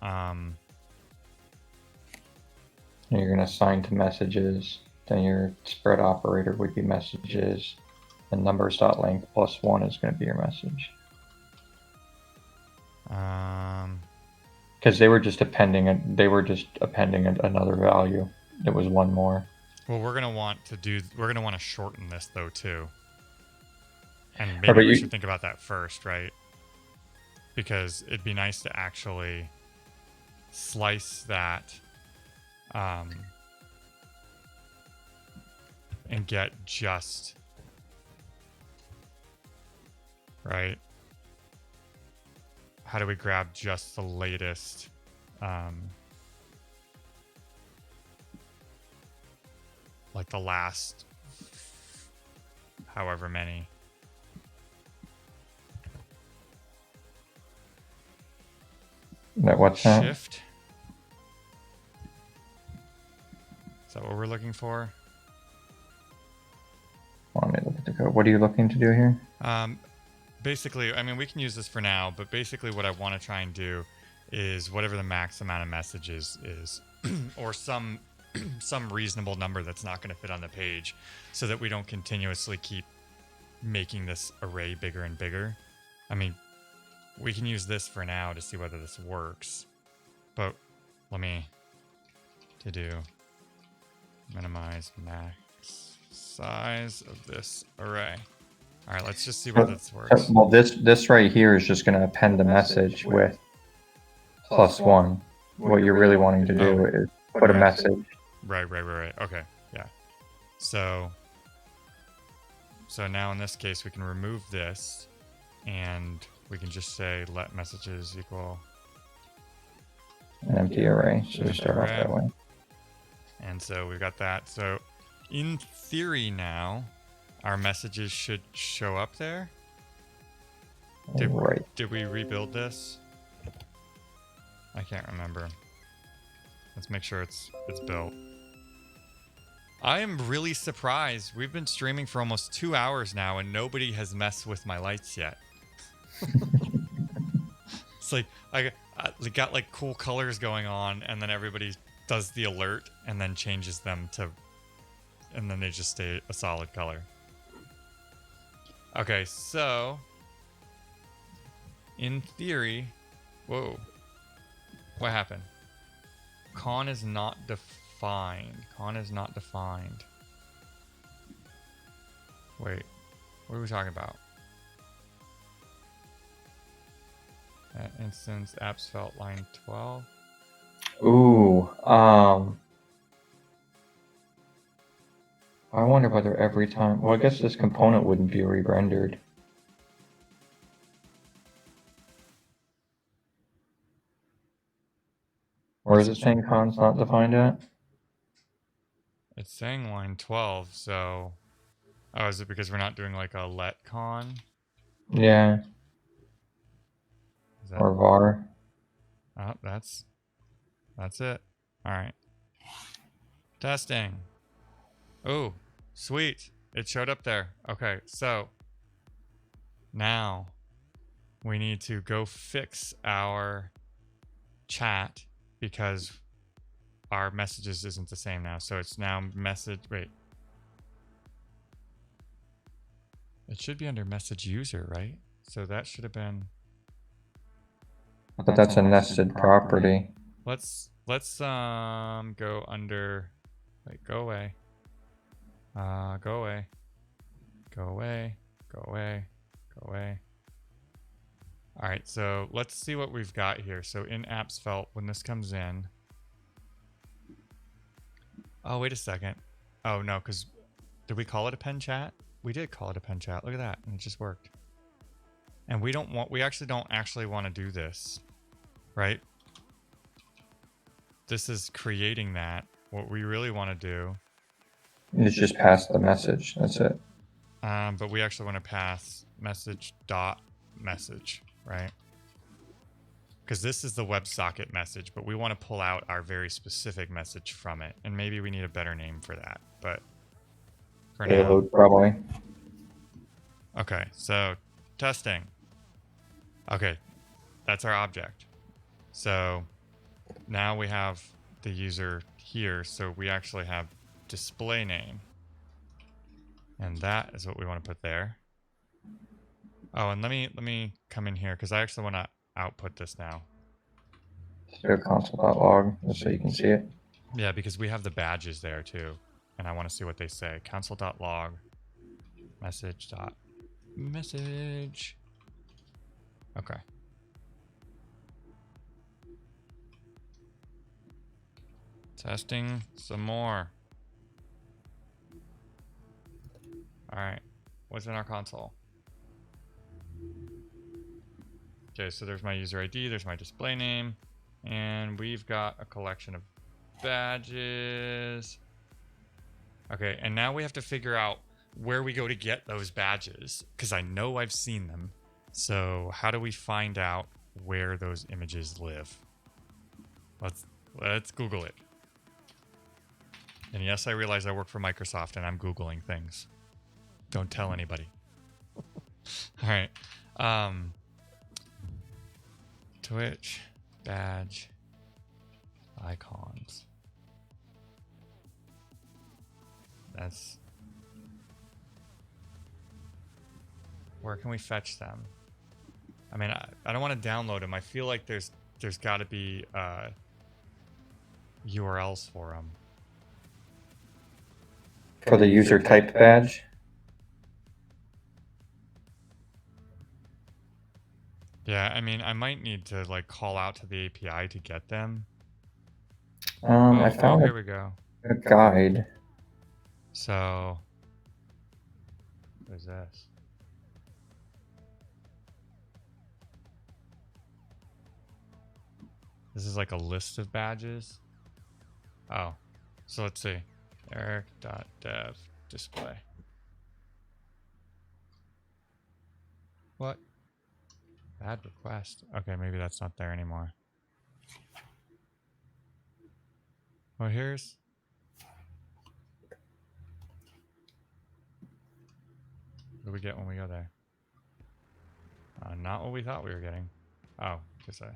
you're going to assign to messages. Then your spread operator would be messages, and numbers.length plus 1 is going to be your message. Because they were just appending another value. It was one more. Well, we're gonna want to shorten this though too, and maybe we should think about that first, right? Because it'd be nice to actually slice that and get just right. How do we grab just the latest like the last however many? What's that? Shift. Is that what we're looking for? Let me look at the code. What are you looking to do here? Basically, I mean, we can use this for now, but basically what I want to try and do is whatever the max amount of messages is, or some reasonable number that's not going to fit on the page, so that we don't continuously keep making this array bigger and bigger. I mean, we can use this for now to see whether this works. But let me to do minimize max size of this array. All right, let's just see whether this works. Well, this right here is just going to append the message with +1. What you're really wanting to do is put a message. Right. Okay, yeah. So now in this case, we can remove this, and we can just say let messages equal an empty array. So we start off that way. And so we've got that. So in theory now, our messages should show up there. Did we rebuild this? I can't remember. Let's make sure it's built. I am really surprised. We've been streaming for almost 2 hours now, and nobody has messed with my lights yet. It's like I got like cool colors going on, and then everybody does the alert and then changes them to, and then they just stay a solid color. Okay, so in theory, whoa, what happened? Con is not defined. Con is not defined. Wait, what are we talking about? That instance apps felt line 12. Ooh, I wonder whether every time. Well, I guess this component wouldn't be re-rendered. Or is it saying con's not defined yet? It's saying line 12, so... Oh, is it because we're not doing like a let con? Yeah. Or var. Oh, that's it. All right. Testing. Oh, sweet. It showed up there. Okay, so now we need to go fix our chat because our messages isn't the same now. So it's now message. Wait. It should be under message user, right? So that should have been. But that's a nested property. Let's go under. Wait, go away. Go away. Go away. Go away. Go away. All right, so let's see what we've got here. So in apps felt, when this comes in. Oh, wait a second. Oh no, because did we call it append chat? We did call it append chat. Look at that, and it just worked. And we actually don't want to do this, right? This is creating that. What we really want to do is just pass the message. That's it. But we actually want to pass message.message, right? Because this is the WebSocket message, but we want to pull out our very specific message from it. And maybe we need a better name for that. But for payload, probably. Okay, so testing. Okay, that's our object. So now we have the user here, so we actually have display name. And that is what we want to put there. Oh, and let me come in here because I actually want to output this now. So console.log, just so you can see it. Yeah, because we have the badges there too. And I want to see what they say. Console.log message. Okay. Testing some more. All right. What's in our console? Okay, so there's my user ID, there's my display name, and we've got a collection of badges. Okay, and now we have to figure out where we go to get those badges, because I know I've seen them. So how do we find out where those images live? Let's Google it. And yes, I realize I work for Microsoft and I'm Googling things. Don't tell anybody. All right. Twitch badge icons. That's... Where can we fetch them? I mean, I don't want to download them. I feel like there's got to be URLs for them. For the user typed badge? Yeah, I mean, I might need to like call out to the API to get them. I found here we go. a guide. So, what is this? This is like a list of badges. Oh, so let's see. Eric.dev display. What? Bad request. Okay, maybe that's not there anymore. Well, here's... What do we get when we go there? Not what we thought we were getting. Oh, just a...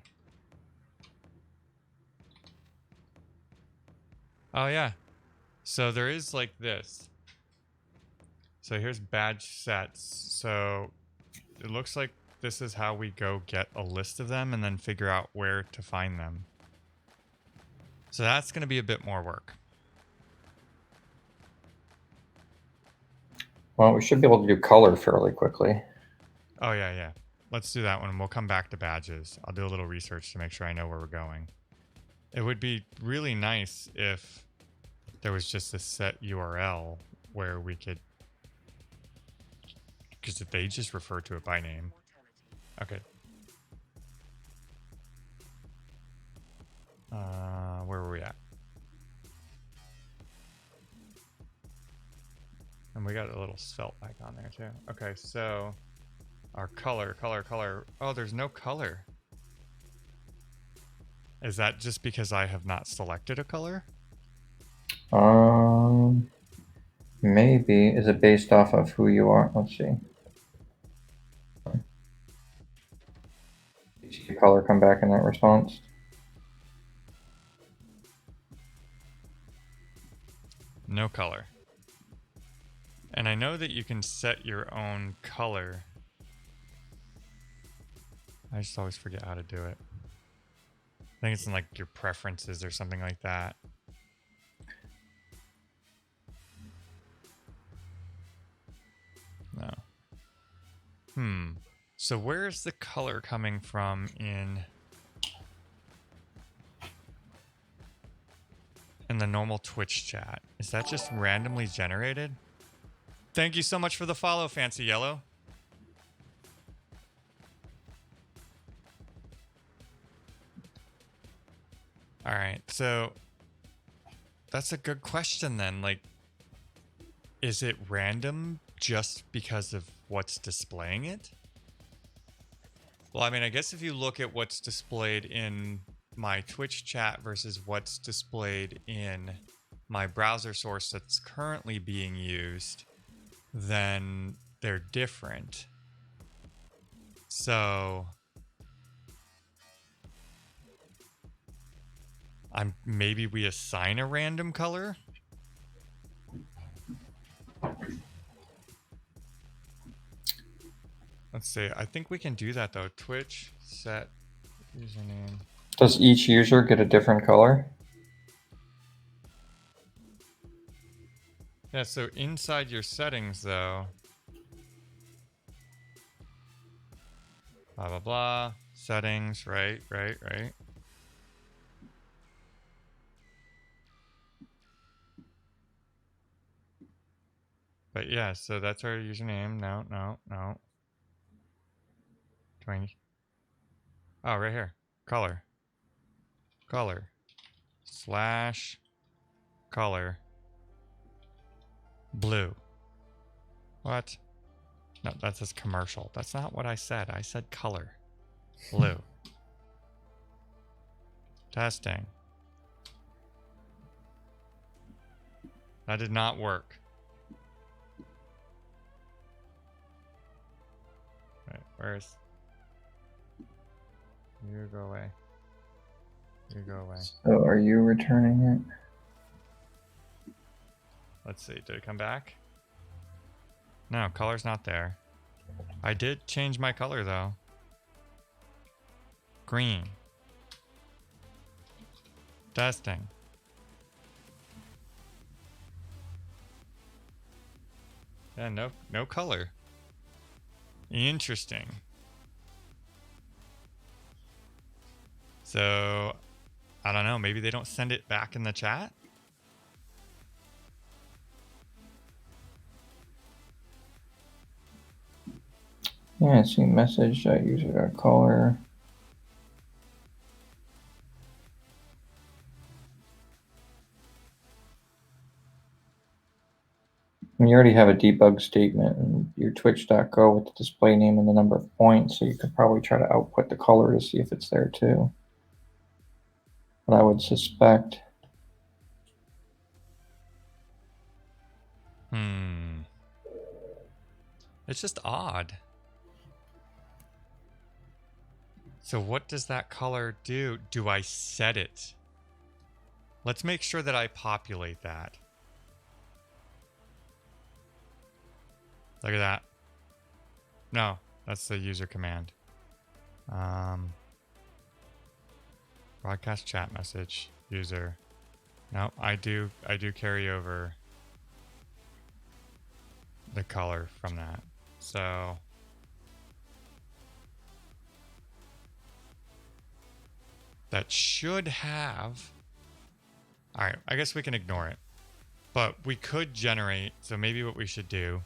Oh, yeah. So there is like this. So here's badge sets. So it looks like this is how we go get a list of them and then figure out where to find them. So that's going to be a bit more work. Well, we should be able to do color fairly quickly. Oh, yeah, yeah. Let's do that one. We'll come back to badges. I'll do a little research to make sure I know where we're going. It would be really nice if there was just a set URL where we could... Because they just refer to it by name. Okay. Where were we at? And we got a little svelte icon there too. Okay, so our color. Oh, there's no color. Is that just because I have not selected a color? Maybe. Is it based off of who you are? Let's see. Did you see color come back in that response? No color. And I know that you can set your own color. I just always forget how to do it. I think it's in like your preferences or something like that. No. So where's the color coming from in the normal Twitch chat? Is that just randomly generated? Thank you so much for the follow, Fancy Yellow. All right, so that's a good question then. Like, is it random just because of what's displaying it? Well, I mean, I guess if you look at what's displayed in my Twitch chat versus what's displayed in my browser source that's currently being used, then they're different. So maybe we assign a random color. Let's see. I think we can do that though. Twitch set username. Does each user get a different color? Yeah, so inside your settings though, blah, blah, blah, settings, right. But yeah, so that's our username. No. 20. Oh, right here. Color. / color. Blue. What? No, that says commercial. That's not what I said. I said color. Blue. Testing. That did not work. Right, where's... You go away. You go away. So are you returning it? Let's see. Did it come back? No, color's not there. I did change my color though. Green. Testing. Yeah, no color. Interesting. So, I don't know. Maybe they don't send it back in the chat? Yeah, I see message user color. You already have a debug statement in your twitch.go with the display name and the number of points, so you could probably try to output the color to see if it's there too. But I would suspect. It's just odd. So what does that color do? Do I set it? Let's make sure that I populate that. Look at that. No, that's the user command. Broadcast chat message, user. No, I do carry over the color from that. So that should have. All right, I guess we can ignore it. But we could generate, so maybe what we should do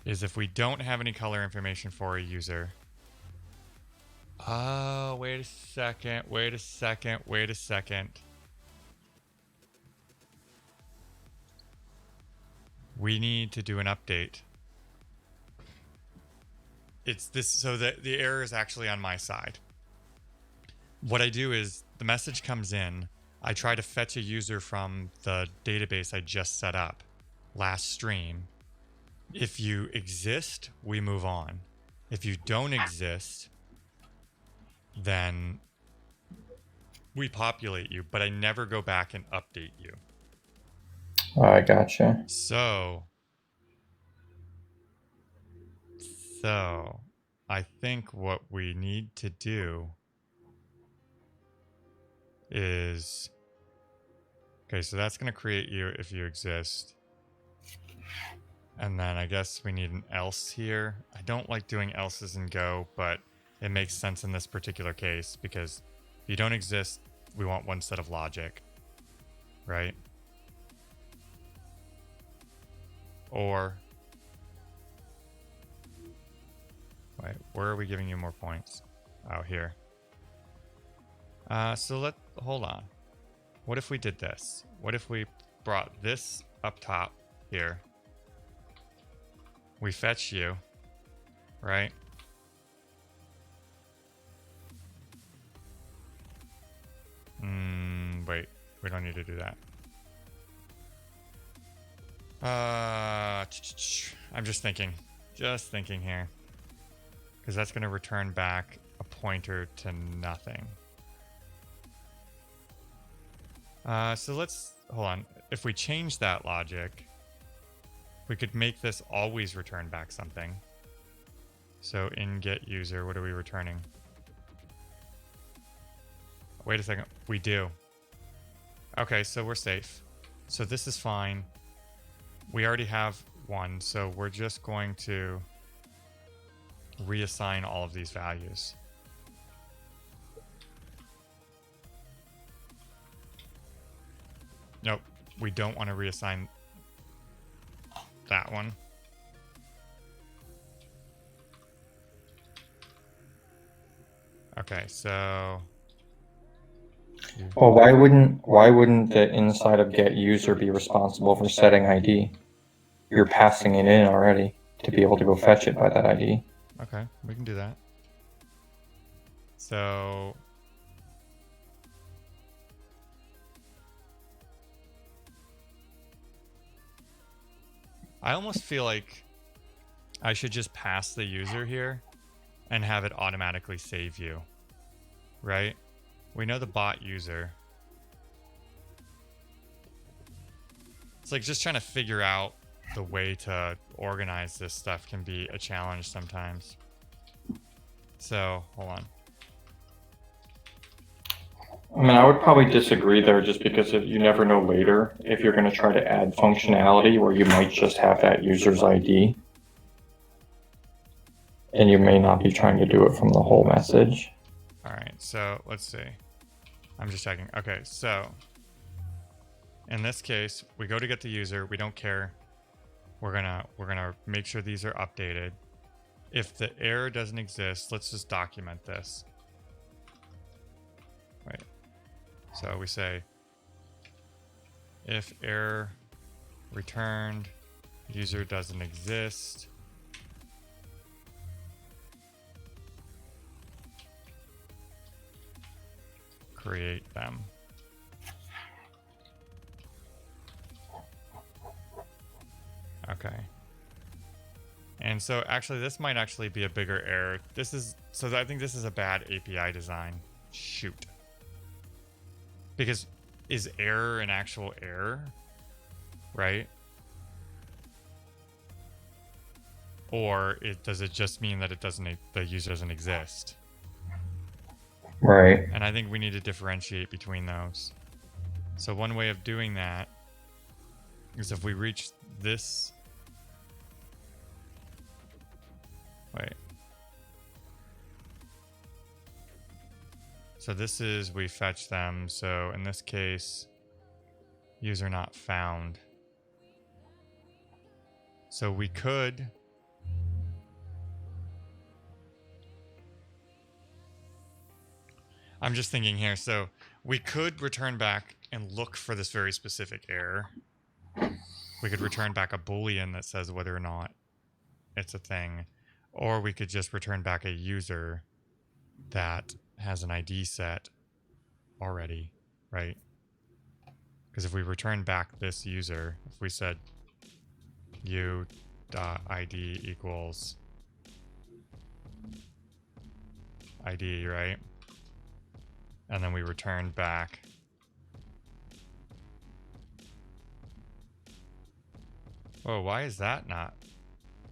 is if we don't have any color information for a user. Oh, wait a second. We need to do an update. It's this, so that the error is actually on my side. What I do is the message comes in. I try to fetch a user from the database I just set up last stream. If you exist, we move on. If you don't exist, then we populate you, but I never go back and update you. I gotcha. So I think what we need to do is, okay, so that's going to create you if you exist. And then I guess we need an else here. I don't like doing else's in Go, but it makes sense in this particular case because if you don't exist, we want one set of logic, right? Or, wait, where are we giving you more points? Oh, here. So hold on. What if we did this? What if we brought this up top here? We fetch you, right? Wait, we don't need to do that. I'm just thinking here. Because that's going to return back a pointer to nothing. So let's, hold on. If we change that logic, we could make this always return back something. So in get user, what are we returning? Wait a second, we do. Okay, so we're safe. So this is fine. We already have one, so we're just going to reassign all of these values. Nope, we don't want to reassign that one. Okay, so Well, why wouldn't the inside of get user be responsible for setting ID? You're passing it in already to be able to go fetch it by that ID. Okay, we can do that. So I almost feel like I should just pass the user here and have it automatically save you, right? We know the bot user. It's like just trying to figure out the way to organize this stuff can be a challenge sometimes. So hold on. I mean, I would probably disagree there just because you never know later if you're going to try to add functionality where you might just have that user's ID. And you may not be trying to do it from the whole message. All right, so let's see. I'm just checking. Okay, so in this case, we go to get the user. We don't care. We're gonna make sure these are updated. If the error doesn't exist, let's just document this. Wait. So we say if error returned, user doesn't exist. Create them. Okay. And so actually this might actually be a bigger error. I think this is a bad API design. Shoot. Because is error an actual error? Right? Or does it just mean that the user doesn't exist? Right. And I think we need to differentiate between those. So one way of doing that is if we reach this. Wait. So this is we fetch them. So in this case, user not found. So we could I'm just thinking here. So we could return back and look for this very specific error. We could return back a Boolean that says whether or not it's a thing. Or we could just return back a user that has an ID set already, right? Because if we return back this user, if we said u.id equals ID, right? And then we return back oh, why is that not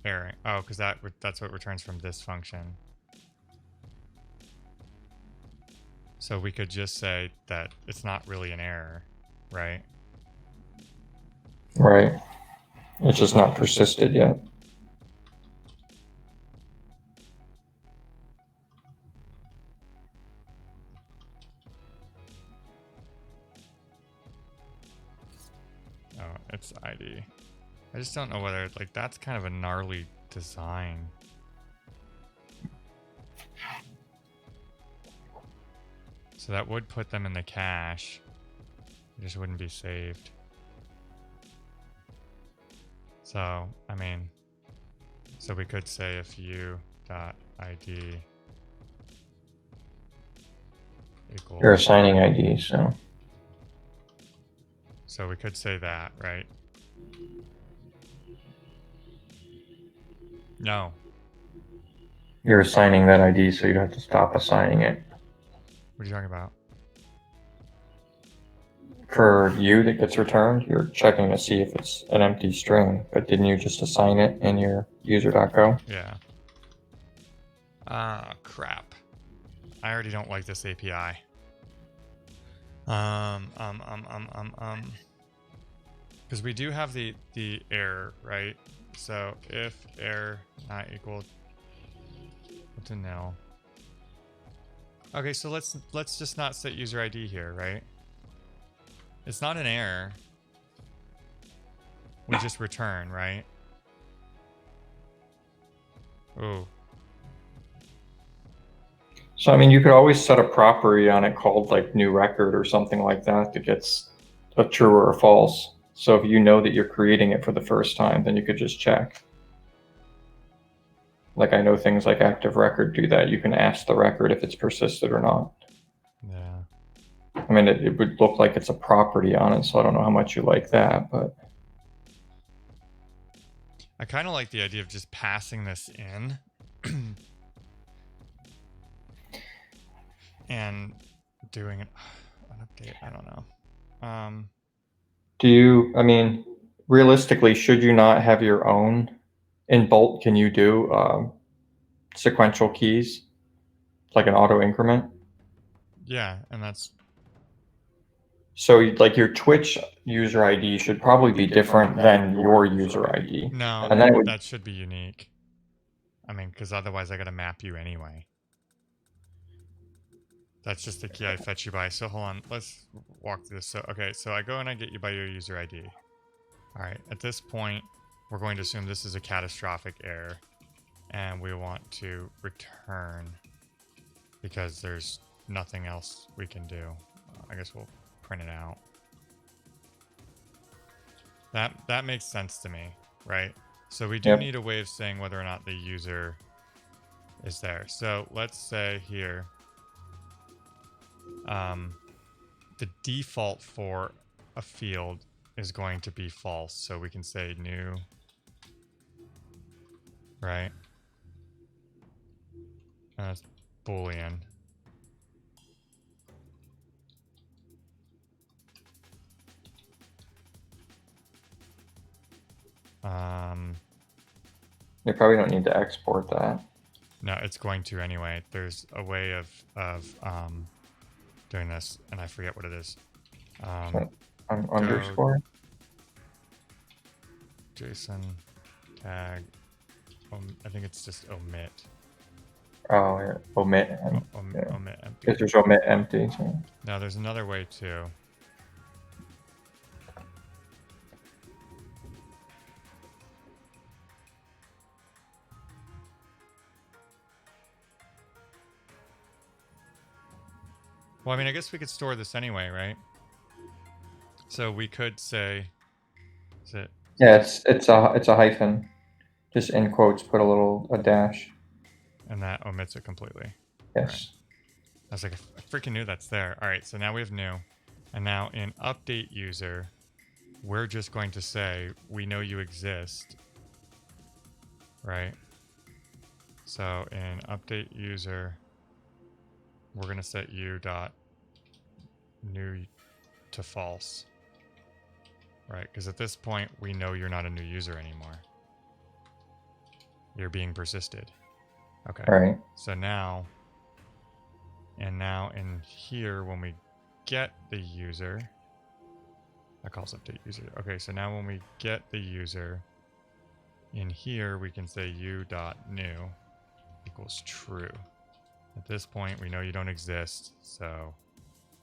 erroring? Oh, because that's what returns from this function. So we could just say that it's not really an error, right? Right. It's just not persisted yet. Oh, it's ID. I just don't know whether, like, that's kind of a gnarly design. So that would put them in the cache. It just wouldn't be saved. So, I mean, so we could say if u.id equals... You're assigning ID, so... So we could say that, right? No. You're assigning that ID, so you'd have to stop assigning it. What are you talking about? For you that gets returned, you're checking to see if it's an empty string, but didn't you just assign it in your user.go? Yeah. Ah, crap. I already don't like this API. Because we do have the error, right? So if error not equal to nil. Okay, so let's just not set user ID here, right? It's not an error. We just return, right? Oh. So, I mean, you could always set a property on it called like new record or something like that that gets a true or a false. So if you know that you're creating it for the first time, then you could just check. Like I know things like active record do that. You can ask the record if it's persisted or not. Yeah. I mean, it would look like it's a property on it, so I don't know how much you like that, but... I kind of like the idea of just passing this in. And doing an update. I don't know. Do you, I mean, realistically, should you not have your own? In Bolt, can you do sequential keys, like an auto increment? Yeah, and that's So like your Twitch user ID should probably be different than your user ID. No, And then it would, that should be unique. I mean, because otherwise I got to map you anyway. That's just the key I fetch you by. So hold on, let's walk through this. So, okay, so I go and I get you by your user ID. All right, at this point, we're going to assume this is a catastrophic error. And we want to return because there's nothing else we can do. I guess we'll print it out. That makes sense to me, right? So we do need a way of saying whether or not the user is there. So let's say here, the default for a field is going to be false. So we can say new, right? That's Boolean. you probably don't need to export that. No, it's going to anyway. There's a way of doing this, and I forget what it is. Underscore? Json tag. I think it's just omit. Oh, yeah. Omit. Omit empty. Because there's omit empty. So. No, there's another way too. Well, I mean, I guess we could store this anyway, right? So we could say, is it? Yeah, it's a hyphen. Just in quotes, put a dash. And that omits it completely. Yes. Right. I was like, I freaking knew that's there. All right, so now we have new. And now in update user, we're just going to say, we know you exist, right? So in update user, we're going to set u dot new to false, right? Because at this point, we know you're not a new user anymore. You're being persisted. Okay. All right. So now, and now in here, when we get the user, that calls update user. Okay, so now when we get the user, in here, we can say u.new equals true. At this point, we know you don't exist, so,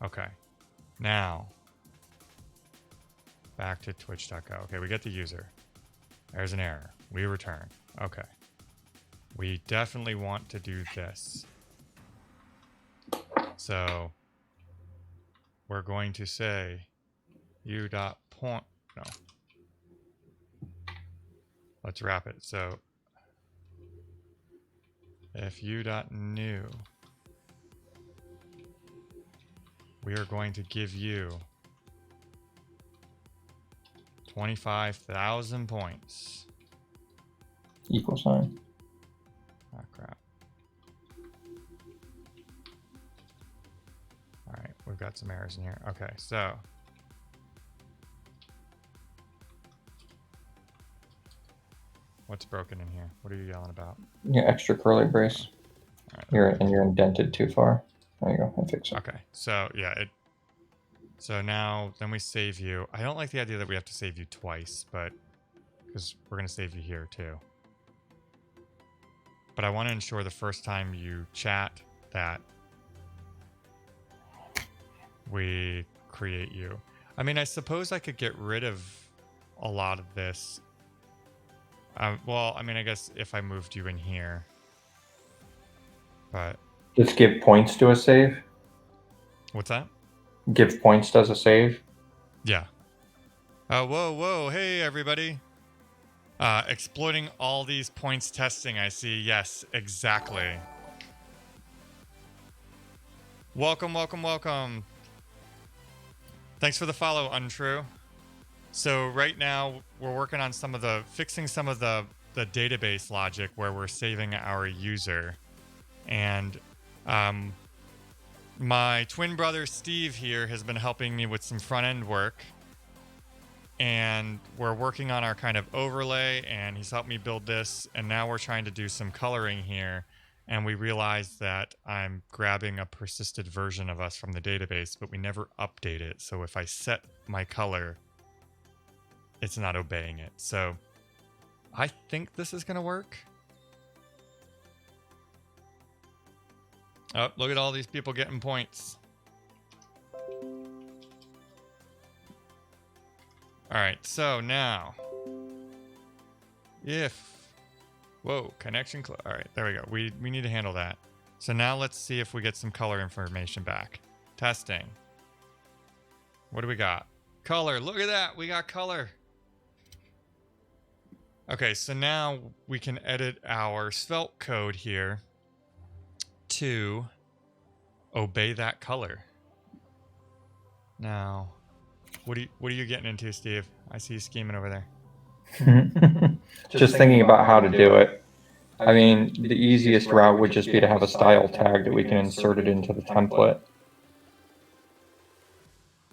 okay. Now, back to twitch.co. Okay, we get the user. There's an error. We return. Okay. We definitely want to do this. So, we're going to say u.point, no. Let's wrap it. So, if u.new, we are going to give you 25,000 points. Equal sign. Oh, crap. All right, we've got some errors in here. Okay, so what's broken in here? What are you yelling about? Yeah, extra curly brace. All right, you're indented too far. There you go. I fix it. Okay, so yeah, so now then we save you. I don't like the idea that we have to save you twice, but because we're gonna save you here too. But I want to ensure the first time you chat that we create you. I mean, I suppose I could get rid of a lot of this. Well, I mean, I guess if I moved you in here, but just give points to a save. What's that? Give points does a save. Yeah. Whoa, hey everybody. Exploiting all these points testing, I see. Yes, exactly. Welcome. Thanks for the follow, Untrue. So right now we're working on fixing some of the database logic where we're saving our user. And my twin brother Steve here has been helping me with some front end work. And we're working on our kind of overlay, and he's helped me build this. And now we're trying to do some coloring here. and we realize that I'm grabbing a persisted version of us from the database, but we never update it. So if I set my color, it's not obeying it. So I think this is going to work. Oh, look at all these people getting points. All right, so now whoa, connection. All right, there we go. We need to handle that. So now let's see if we get some color information back. Testing. What do we got? Color. Look at that. We got color. Okay, so now we can edit our Svelte code here to obey that color. Now, what are you getting into, Steve? I see you scheming over there. Just thinking about how to do it. I mean, the easiest route would just be to have a style tag that we can insert it into the template.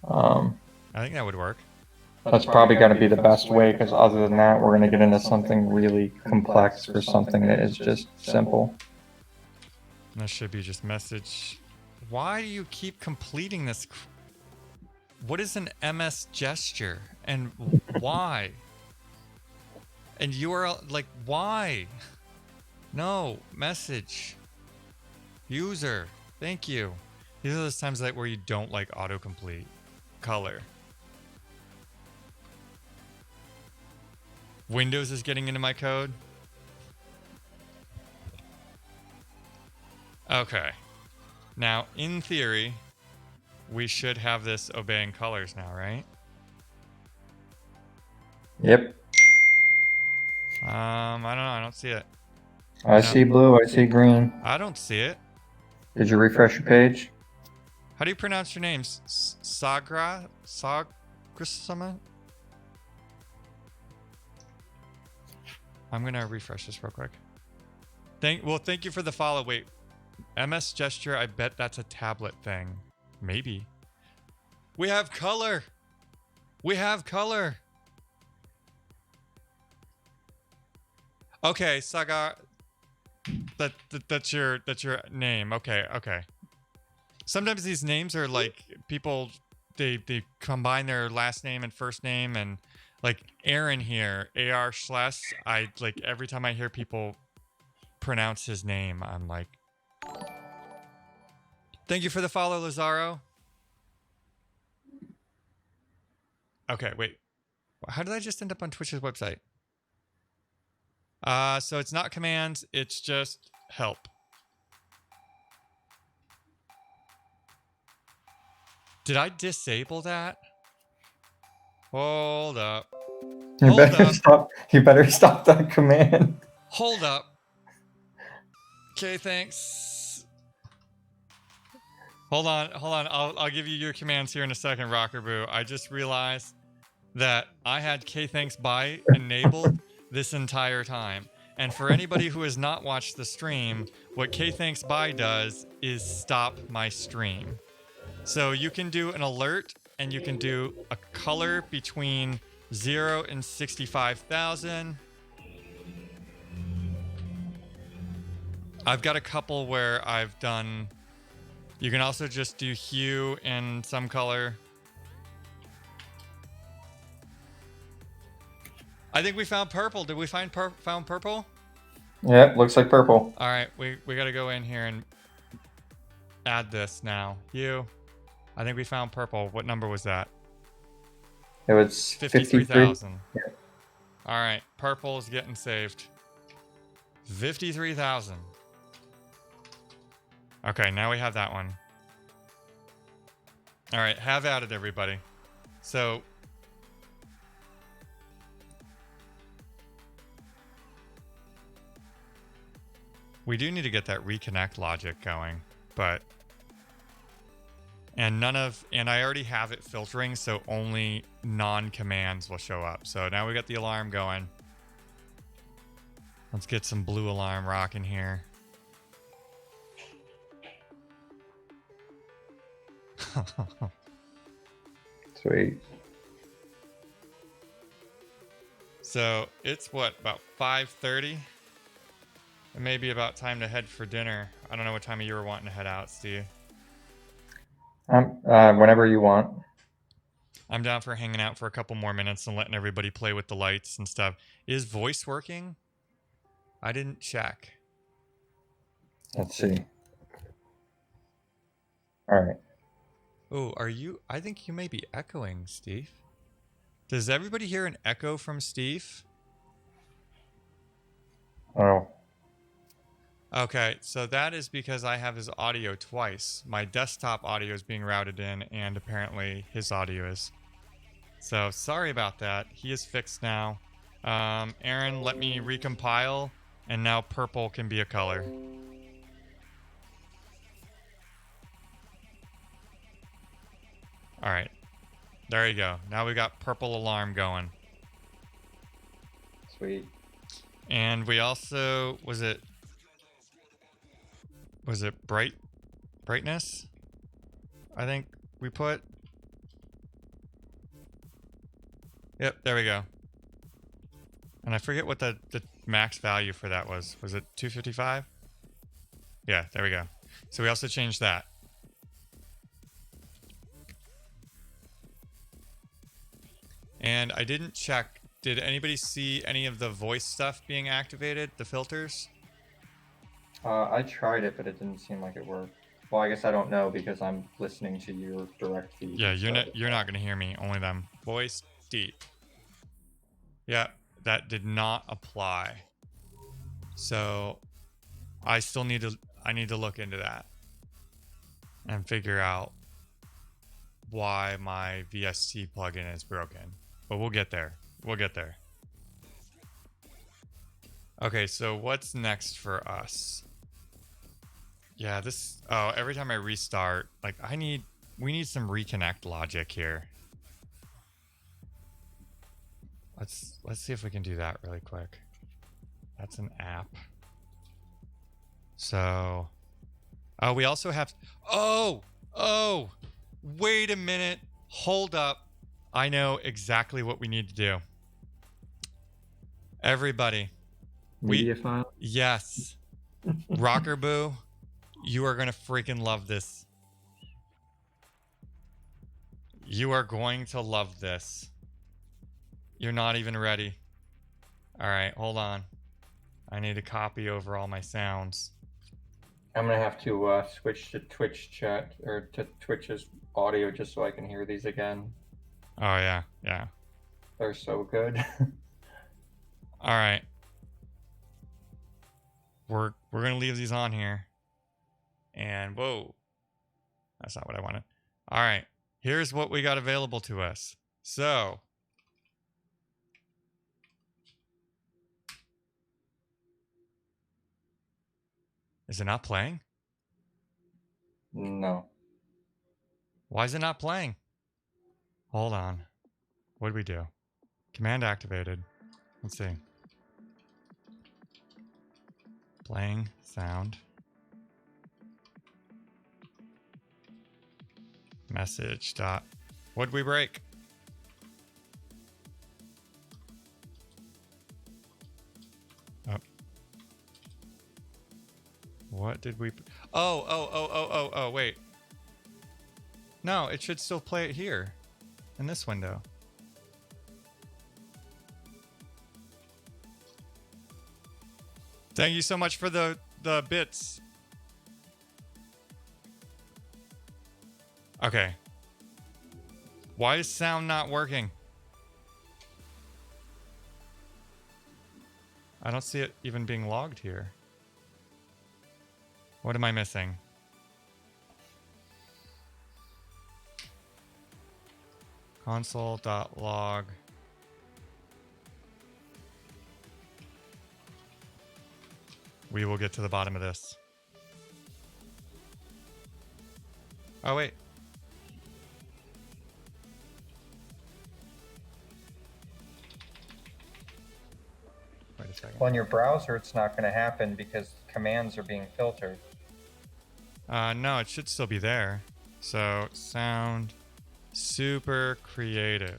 I think that would work. That's probably going to be the best way, because other than that, we're going to get into something really complex for something that is just simple. That should be just message. Why do you keep completing this? What is an MS gesture? And why? And URL, like, why? No, message. User, thank you. These are those times where you don't like autocomplete. Color. Windows is getting into my code. Okay. Now, in theory, we should have this obeying colors now, right? Yep. I don't know. I don't see it. I see blue. I see green. I don't see it. Did you refresh your page? How do you pronounce your name? Sagra? Sagrasama? I'm going to refresh this real quick. Thank you for the follow. Wait. MS gesture, I bet that's a tablet thing. Maybe. We have color. We have color. Okay, Saga. That's your name. Okay. Sometimes these names are like people they combine their last name and first name, and like Aaron here, AR Schless, I like every time I hear people pronounce his name, I'm like, thank you for the follow, Lazaro. Okay, wait. How did I just end up on Twitch's website? So it's not commands, it's just help. Did I disable that? Hold up. You better stop that command. Hold up. Okay, thanks. Hold on. I'll give you your commands here in a second, Rockerboo. I just realized that I had K-Thanks Bye enabled this entire time. And for anybody who has not watched the stream, what K-Thanks Bye does is stop my stream. So you can do an alert, and you can do a color between 0 and 65,000. I've got a couple where I've done... You can also just do hue and some color. I think we found purple. Did we found purple? Yep, looks like purple. All right, we got to go in here and add this now. Hue. I think we found purple. What number was that? It was 53,000. Yeah. All right, purple is getting saved. 53,000. Okay, now we have that one. All right, have at it, everybody. So we do need to get that reconnect logic going, but and I already have it filtering, so only non-commands will show up. So now we got the alarm going. Let's get some blue alarm rocking here. Sweet. So it's what, about 5:30? it may be about time to head for dinner. I don't know what time of year we're wanting to head out, Steve. Whenever you want. I'm down for hanging out for a couple more minutes and letting everybody play with the lights and stuff. Is voice working? I didn't check. Let's see. All right. Oh, are you? I think you may be echoing, Steve. Does everybody hear an echo from Steve? Oh. Okay, so that is because I have his audio twice. My desktop audio is being routed in, and apparently his audio is. So sorry about that. He is fixed now. Aaron, let me recompile, and now purple can be a color. All right, there you go. Now we got purple alarm going. Sweet. And we also, was it brightness? I think we put. Yep, there we go. And I forget what the max value for that was. Was it 255? Yeah, there we go. So we also changed that. And I didn't check. Did anybody see any of the voice stuff being activated, the filters? I tried it, but it didn't seem like it worked. Well, I guess I don't know because I'm listening to your direct feed. Yeah, you're not gonna hear me. Only them. Voice deep. Yeah, that did not apply. So I still need to look into that and figure out why my VST plugin is broken. But we'll get there. We'll get there. Okay, so what's next for us? Yeah, every time I restart, like we need some reconnect logic here. Let's see if we can do that really quick. That's an app. So, we also have, wait a minute. Hold up. I know exactly what we need to do. Everybody. Media file? Yes. Rocker Boo, you are going to freaking love this. You are going to love this. You're not even ready. All right, hold on. I need to copy over all my sounds. I'm gonna have to switch to Twitch chat or to Twitch's audio just so I can hear these again. Oh yeah. They're so good. All right. We're gonna leave these on here. And whoa, that's not what I wanted. All right, here's what we got available to us. So is it not playing? No. Why is it not playing? Hold on. What did we do? Command activated. Let's see. Playing sound. Message dot. What'd we break? Oh. What did we? Oh, wait. No, it should still play it here in this window. Thank you so much for the bits. Okay. Why is sound not working? I don't see it even being logged here. What am I missing? Console.log. We will get to the bottom of this. Oh, wait. Wait a second. Well, in your browser, it's not going to happen because commands are being filtered. No, it should still be there. So, sound super creative.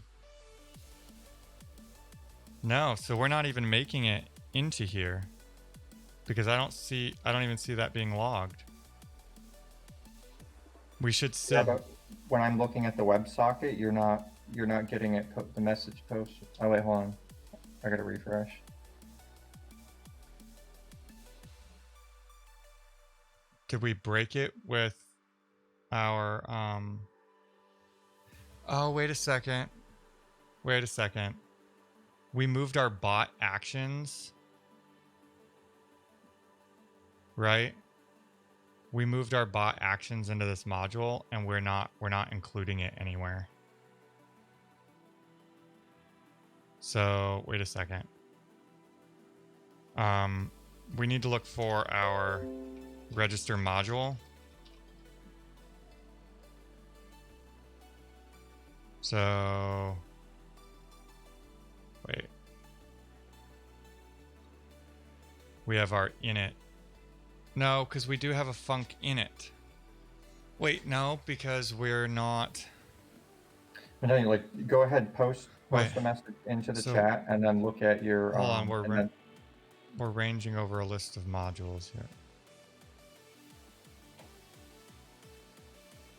No, so we're not even making it into here. Because I don't even see that being logged. We should still. Yeah, but when I'm looking at the WebSocket, you're not getting it the message posted. Oh wait, hold on. I gotta refresh. Did we break it with our oh, wait a second. Wait a second. We moved our bot actions. Right? We moved our bot actions into this module and we're not including it anywhere. So, wait a second. We need to look for our register module. So, wait. We have our init. No, because we do have a func init. Wait, no, because we're not. I'm telling you, like, go ahead, post Wait. the message into the So, chat, and then look at your. Hold on, we're ranging over a list of modules here.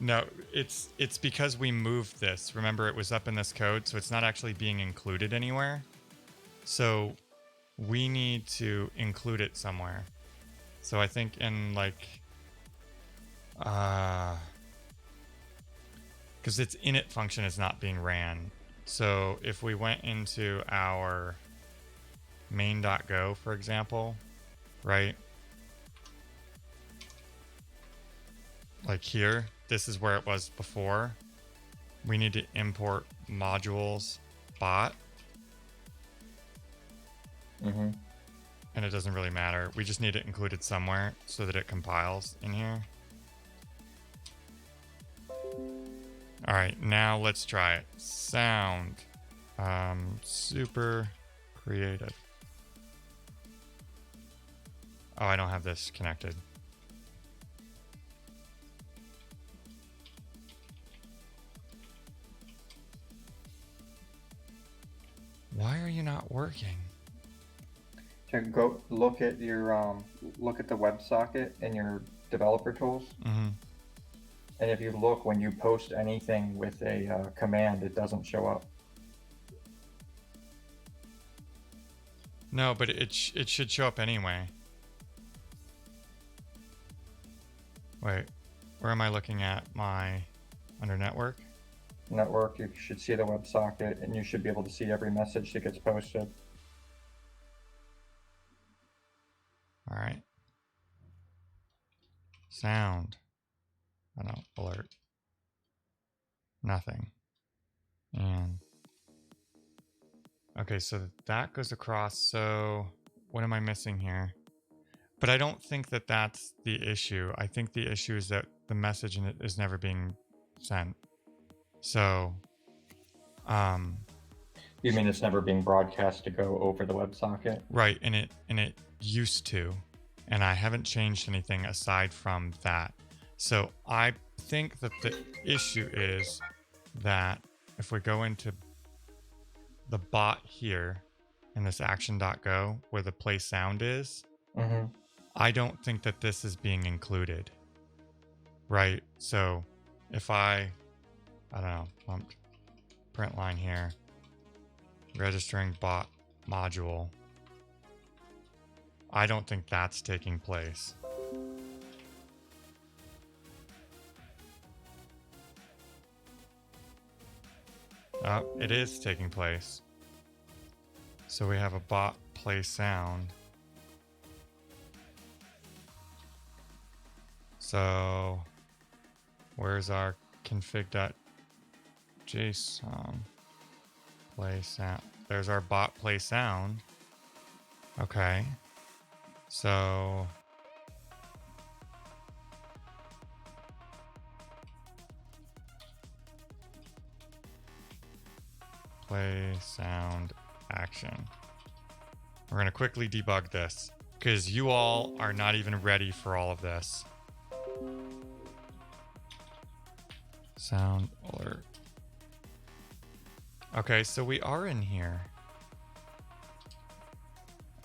No, it's because we moved this. Remember, it was up in this code, so it's not actually being included anywhere. So we need to include it somewhere. So I think in like, because its init function is not being ran. So if we went into our main.go, for example, right? Like here, this is where it was before. We need to import modules bot. Mm-hmm. And it doesn't really matter. We just need it included somewhere so that it compiles in here. All right, now let's try it. Sound, super creative. Oh, I don't have this connected. Why are you not working? Go look at your look at the WebSocket in your developer tools. Mm-hmm. And if you look, when you post anything with a command, it doesn't show up. No, but it should show up anyway. Wait, where am I looking at? Under network? Network, you should see the WebSocket, and you should be able to see every message that gets posted. All right. Sound. I don't know, alert. Nothing. And okay, so that goes across. So what am I missing here? But I don't think that that's the issue. I think the issue is that the message in it is never being sent. So, you mean it's never being broadcast to go over the WebSocket? Right, and it used to, and I haven't changed anything aside from that. So I think that the issue is that if we go into the bot here in this action.go where the play sound is, mm-hmm. I don't think that this is being included. Right? So if I don't know, print line here, registering bot module, I don't think that's taking place. Oh, it is taking place. So we have a bot play sound. So where's our config.json play sound? There's our bot play sound. Okay. So play sound action. We're going to quickly debug this because you all are not even ready for all of this. Sound alert. Okay, so we are in here.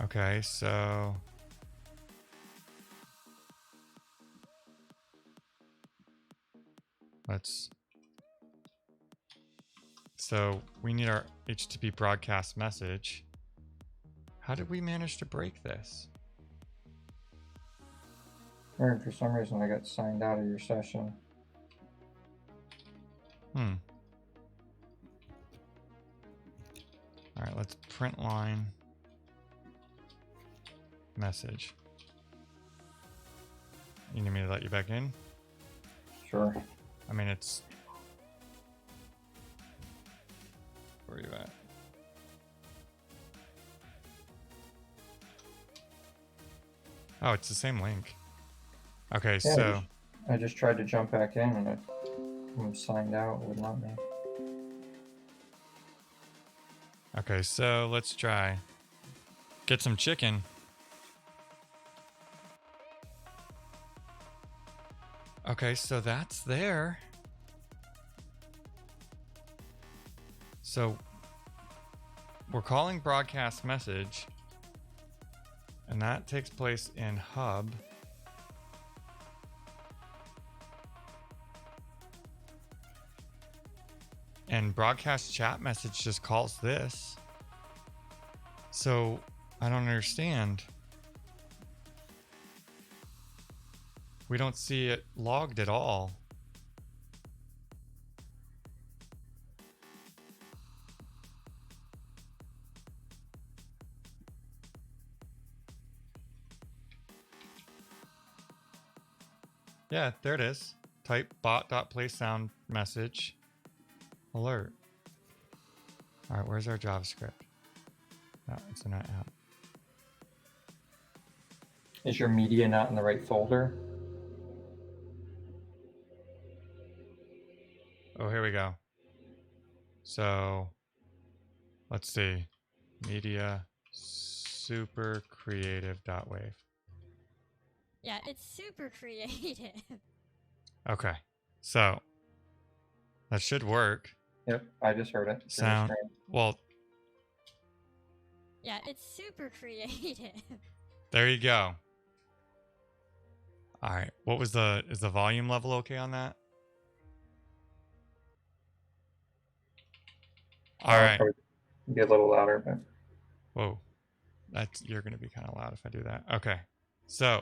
Okay, so So we need our HTTP broadcast message. How did we manage to break this? Or for some reason I got signed out of your session. All right, let's print line message. You need me to let you back in? Sure. I mean, it's... Where are you at? Oh, it's the same link. Okay, Yeah, so... I just tried to jump back in and I'm signed out. It would not me. Okay, so let's try. Get some chicken. Okay, so that's there. So we're calling broadcast message, and that takes place in hub. And broadcast chat message just calls this. So I don't understand. We don't see it logged at all. Yeah, there it is. Type bot.playSound message alert. All right, where's our JavaScript? No, it's in that app. Is your media not in the right folder? Oh, here we go. So let's see. Media super creative.wave. Yeah, it's super creative. Okay. So that should work. Yep, I just heard it. Sound. Well, Yeah, it's super creative. there you go. All right. What was is the volume level okay on that? All right. Be a little louder, but Whoa. You're going to be kind of loud if I do that. Okay. So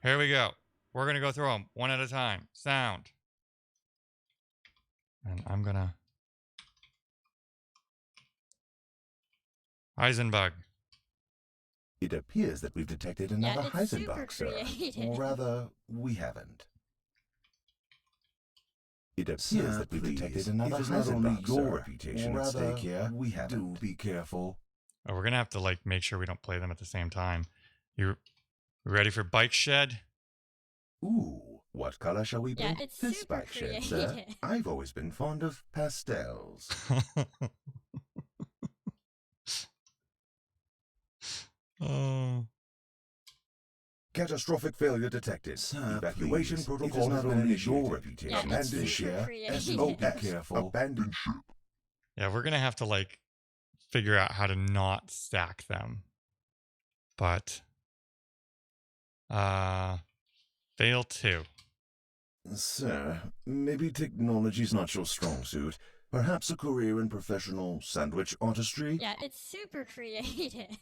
here we go. We're going to go through them one at a time. Sound. And I'm going to Heisenberg. It appears that we've detected another Yeah, it's super Heisenberg, sir. creative. Or rather, we haven't. It appears that we've detected another Heisenberg, not only your reputation at stake here. We haven't. Do be careful. Oh, we're going to have to make sure we don't play them at the same time. You ready for Bike Shed? Ooh, what color shall we paint it's this super bike shed, sir? creative. I've always been fond of pastels. Oh. Catastrophic failure detected. Sir, evacuation please. Protocol has been initiated. Your reputation. Yeah, it's Abandon super ship. creative. Oh, be careful. Abandon ship. Yeah, we're going to have to figure out how to not stack them. But fail 2. Sir, maybe technology's not your strong suit. Perhaps a career in professional sandwich artistry? Yeah, it's super creative.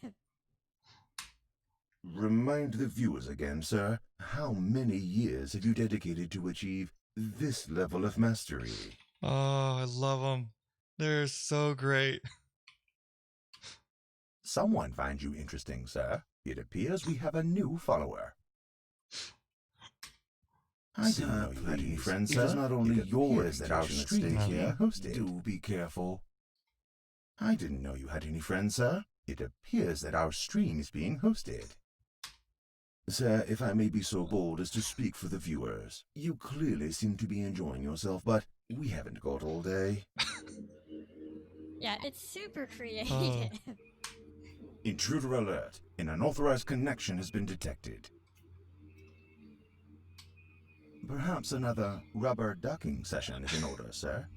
Remind the viewers again, sir. How many years have you dedicated to achieve this level of mastery? Oh, I love them. They're so great. Someone finds you interesting, sir. It appears we have a new follower. I didn't know you had any friends, sir. It is not only yours that our stream here hosted. Do be careful. I didn't know you had any friends, sir. It appears that our stream is being hosted. Sir, if I may be so bold as to speak for the viewers, you clearly seem to be enjoying yourself, but we haven't got all day. Yeah, it's super creative. Intruder alert. An unauthorized connection has been detected. Perhaps another rubber ducking session is in order, sir.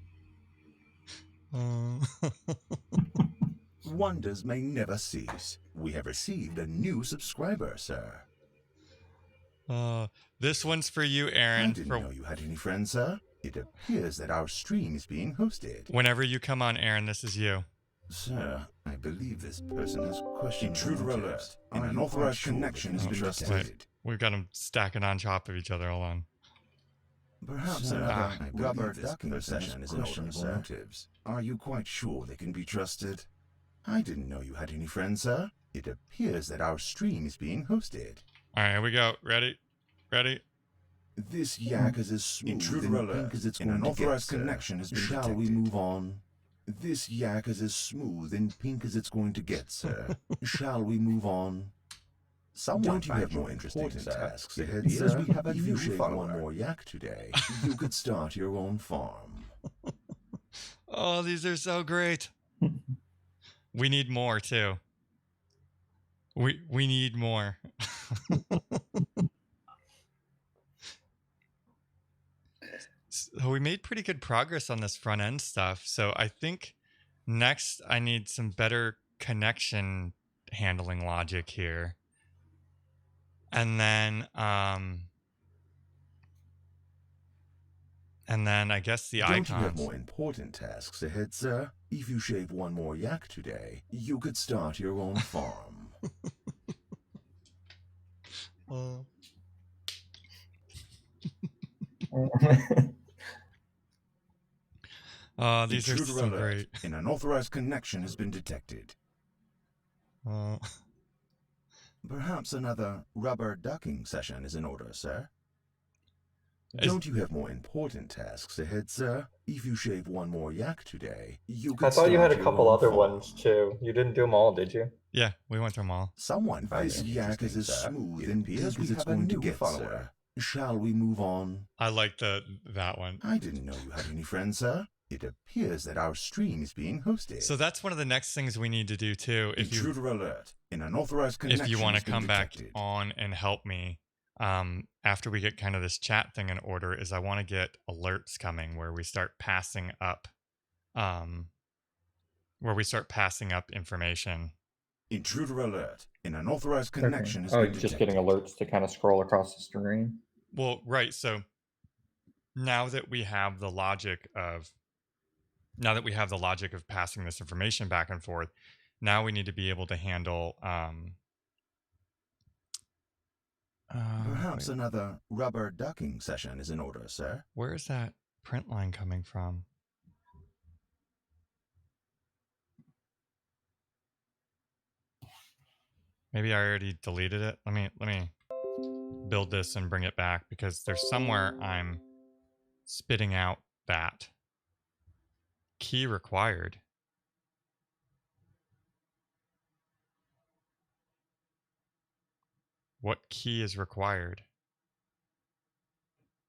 Wonders may never cease. We have received a new subscriber, sir. This one's for you, Aaron. I didn't know you had any friends, sir. It appears that our stream is being hosted. Whenever you come on, Aaron, this is you. Sir, I believe this person has questionable Intruder motives. alert. An unauthorized connection has been Wait, detected. we've got them stacking on top of each other. Hold on. Perhaps Sir, another I rubber believe this ducking person session has is in order, questionable sir. motives. Are you quite sure they can be trusted? I didn't know you had any friends, sir. It appears that our stream is being hosted. All right, here we go. Ready? Ready? This yak is as smooth Intruder and alert. pink as it's An going to get, unauthorized sir. connection has been Shall we detected. move on? This yak is as smooth and pink as it's going to get, sir. Shall we move on? Don't you have more important tasks ahead, sir? We have a new one more yak today. You could start your own farm. Oh, these are so great. We need more too. We need more. So we made pretty good progress on this front end stuff. So I think next I need some better connection handling logic here. And then I guess the Don't you have icons. more important tasks ahead, sir? If you shave one more yak today, you could start your own farm. These are Intruder so alert. great. An unauthorized connection has been detected. Perhaps another rubber ducking session is in order, sir. Don't you have more important tasks ahead, sir? If you shave one more yak today, you could I thought you had a start your couple own other farm. ones too. You didn't do them all, did you? Yeah, we went through them all. Someone Okay. this yak is as smooth and pink as it's have a going to new get, follower. sir. Shall we move on? I like that one. I didn't know you had any friends, sir. It appears that our stream is being hosted. So that's one of the next things we need to do too. If you Intruder alert. An unauthorized connection if you want has to been come back detected. on and help me after we get kind of this chat thing in order, is I want to get alerts coming where we start passing up information. Intruder alert. An unauthorized connection has Oh, been just detected. getting alerts to kind of scroll across the screen. Well, right. So now that we have the logic of passing this information back and forth, now we need to be able to handle Perhaps another rubber ducking session is in order, sir. where is that print line coming from? Maybe I already deleted it. Let me build this and bring it back, because there's somewhere I'm spitting out that key required. What key is required?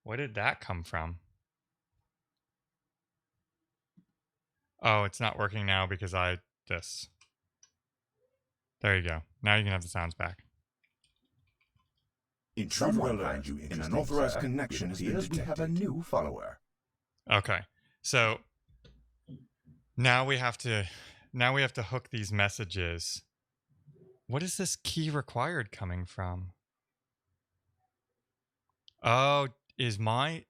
Where did that come from? Oh, it's not working now because this. There you go. Now you can have the sounds back. Intruder Someone alert. finds you An interesting, unauthorized sir. connection It has been appears we detected. have a new follower. Okay. So now we have to hook these messages. What is this key required coming from? Oh, is my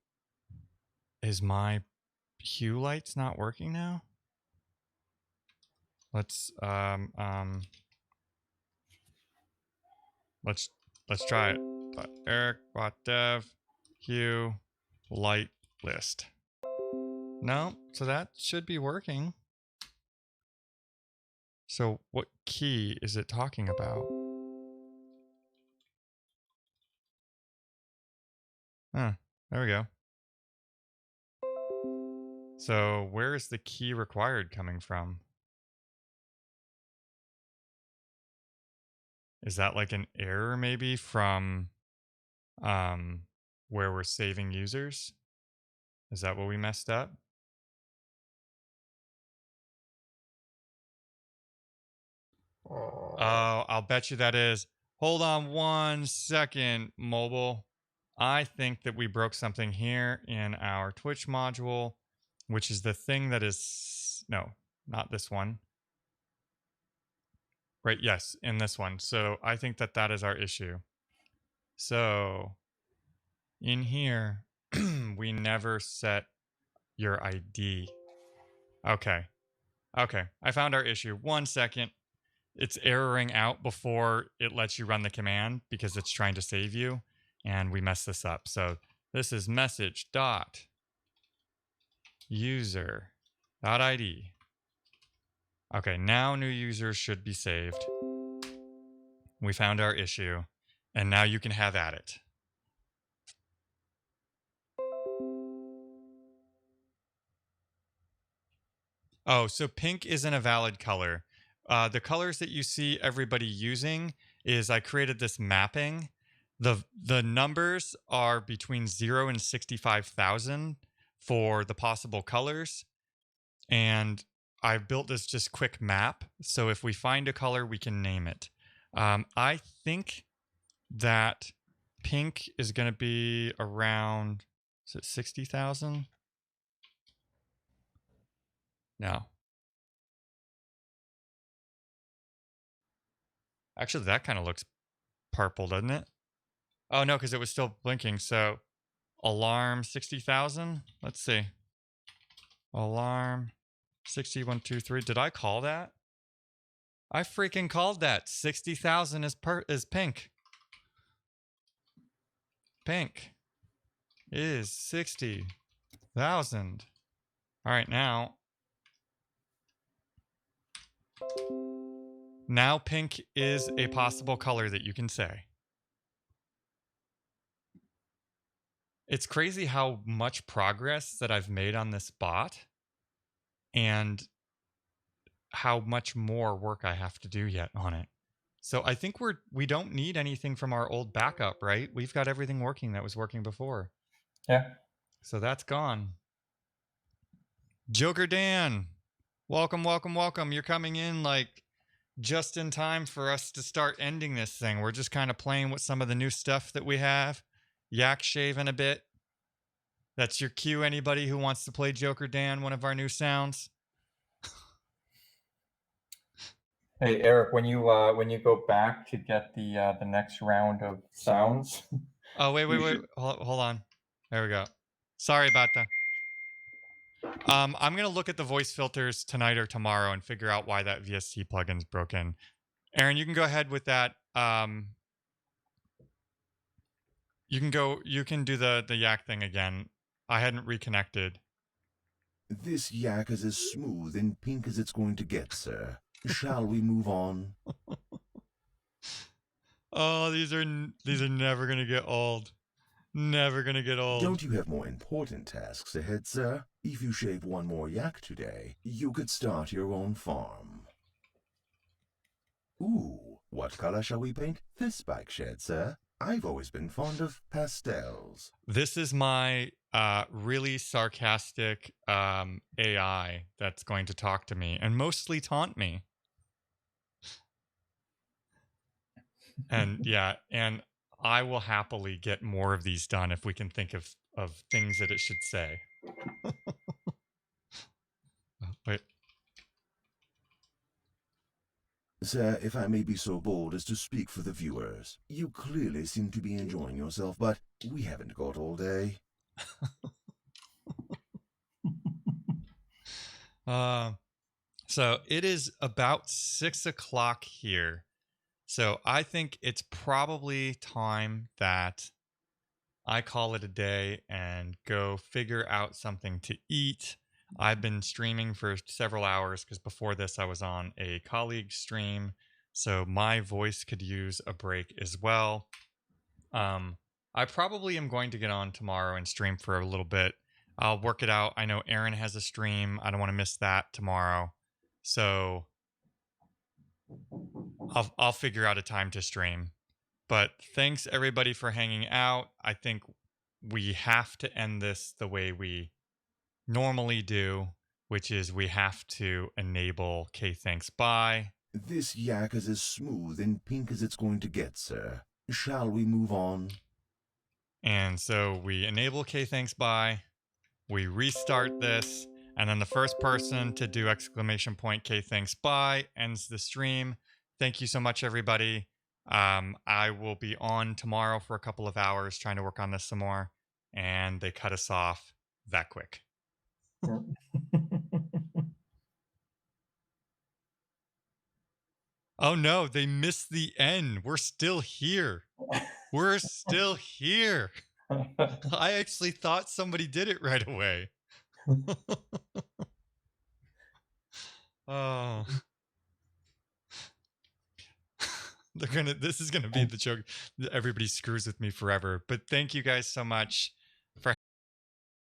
hue lights not working now? Let's try it. Eric dev hue light list. No, so that should be working. So what key is it talking about? Huh, there we go. So where is the key required coming from? Is that like an error maybe from where we're saving users? Is that what we messed up? Oh, I'll bet you that is. Hold on 1 second, mobile. I think that we broke something here in our Twitch module, which is the thing that is, no, not this one. Right, yes, in this one. So I think that is our issue. So in here, We never set your ID. Okay. Okay. I found our issue. 1 second. It's erroring out before it lets you run the command because it's trying to save you. And we messed this up. So this is message dot user dot ID. Okay, now new users should be saved. We found our issue. And now you can have at it. Oh, so pink isn't a valid color. The colors that you see everybody using is I created this mapping. The numbers are between 0 and 65,000 for the possible colors. And I built this just quick map. So if we find a color, we can name it. I think that pink is going to be around, is it 60,000? No. Actually, that kind of looks purple, doesn't it? Oh, no, because it was still blinking. So alarm 60,000. Let's see. Alarm 6123. Did I call that? I freaking called that. 60,000 is pink. Pink is 60,000. All right, now pink is a possible color that you can say. It's crazy how much progress that I've made on this bot and how much more work I have to do yet on it. So I think we don't need anything from our old backup, right? We've got everything working that was working before. Yeah. So that's gone. Joker Dan, welcome, welcome, welcome. You're coming in like just in time for us to start ending this thing. We're just kind of playing with some of the new stuff that we have. Yak shaving a bit. That's your cue, anybody who wants to play Joker Dan, one of our new sounds. Hey Eric, when you go back to get the next round of sounds. Oh wait. Hold on. There we go. Sorry about that. I'm gonna look at the voice filters tonight or tomorrow and figure out why that VST plugin's broken. Aaron, you can go ahead with that. You can do the yak thing again. I hadn't reconnected. This yak is as smooth and pink as it's going to get, sir. Shall we move on? Oh, these are never gonna get old. Never gonna get old. Don't you have more important tasks ahead, sir? If you shave one more yak today, you could start your own farm. Ooh, what color shall we paint this bike shed, sir? I've always been fond of pastels. This is my really sarcastic AI that's going to talk to me and mostly taunt me. And yeah, and I will happily get more of these done if we can think of things that it should say. Wait. Sir, if I may be so bold as to speak for the viewers, you clearly seem to be enjoying yourself, but we haven't got all day. So it is about 6 o'clock here. So I think it's probably time that I call it a day and go figure out something to eat. I've been streaming for several hours because before this I was on a colleague stream. So my voice could use a break as well. I probably am going to get on tomorrow and stream for a little bit. I'll work it out. I know Aaron has a stream. I don't want to miss that tomorrow. So I'll figure out a time to stream. But thanks everybody for hanging out. I think we have to end this the way we normally do, which is we have to enable Thanks Bye. This yak is as smooth and pink as it's going to get, sir. Shall we move on? And so we enable Thanks Bye. We restart this. And then the first person to do exclamation point Thanks Bye ends the stream. Thank you so much, everybody. I will be on tomorrow for a couple of hours trying to work on this some more. and they cut us off that quick. Oh no, they missed the N. We're still here. We're still here. I actually thought somebody did it right away. Oh. This is gonna be the joke. Everybody screws with me forever. But thank you guys so much.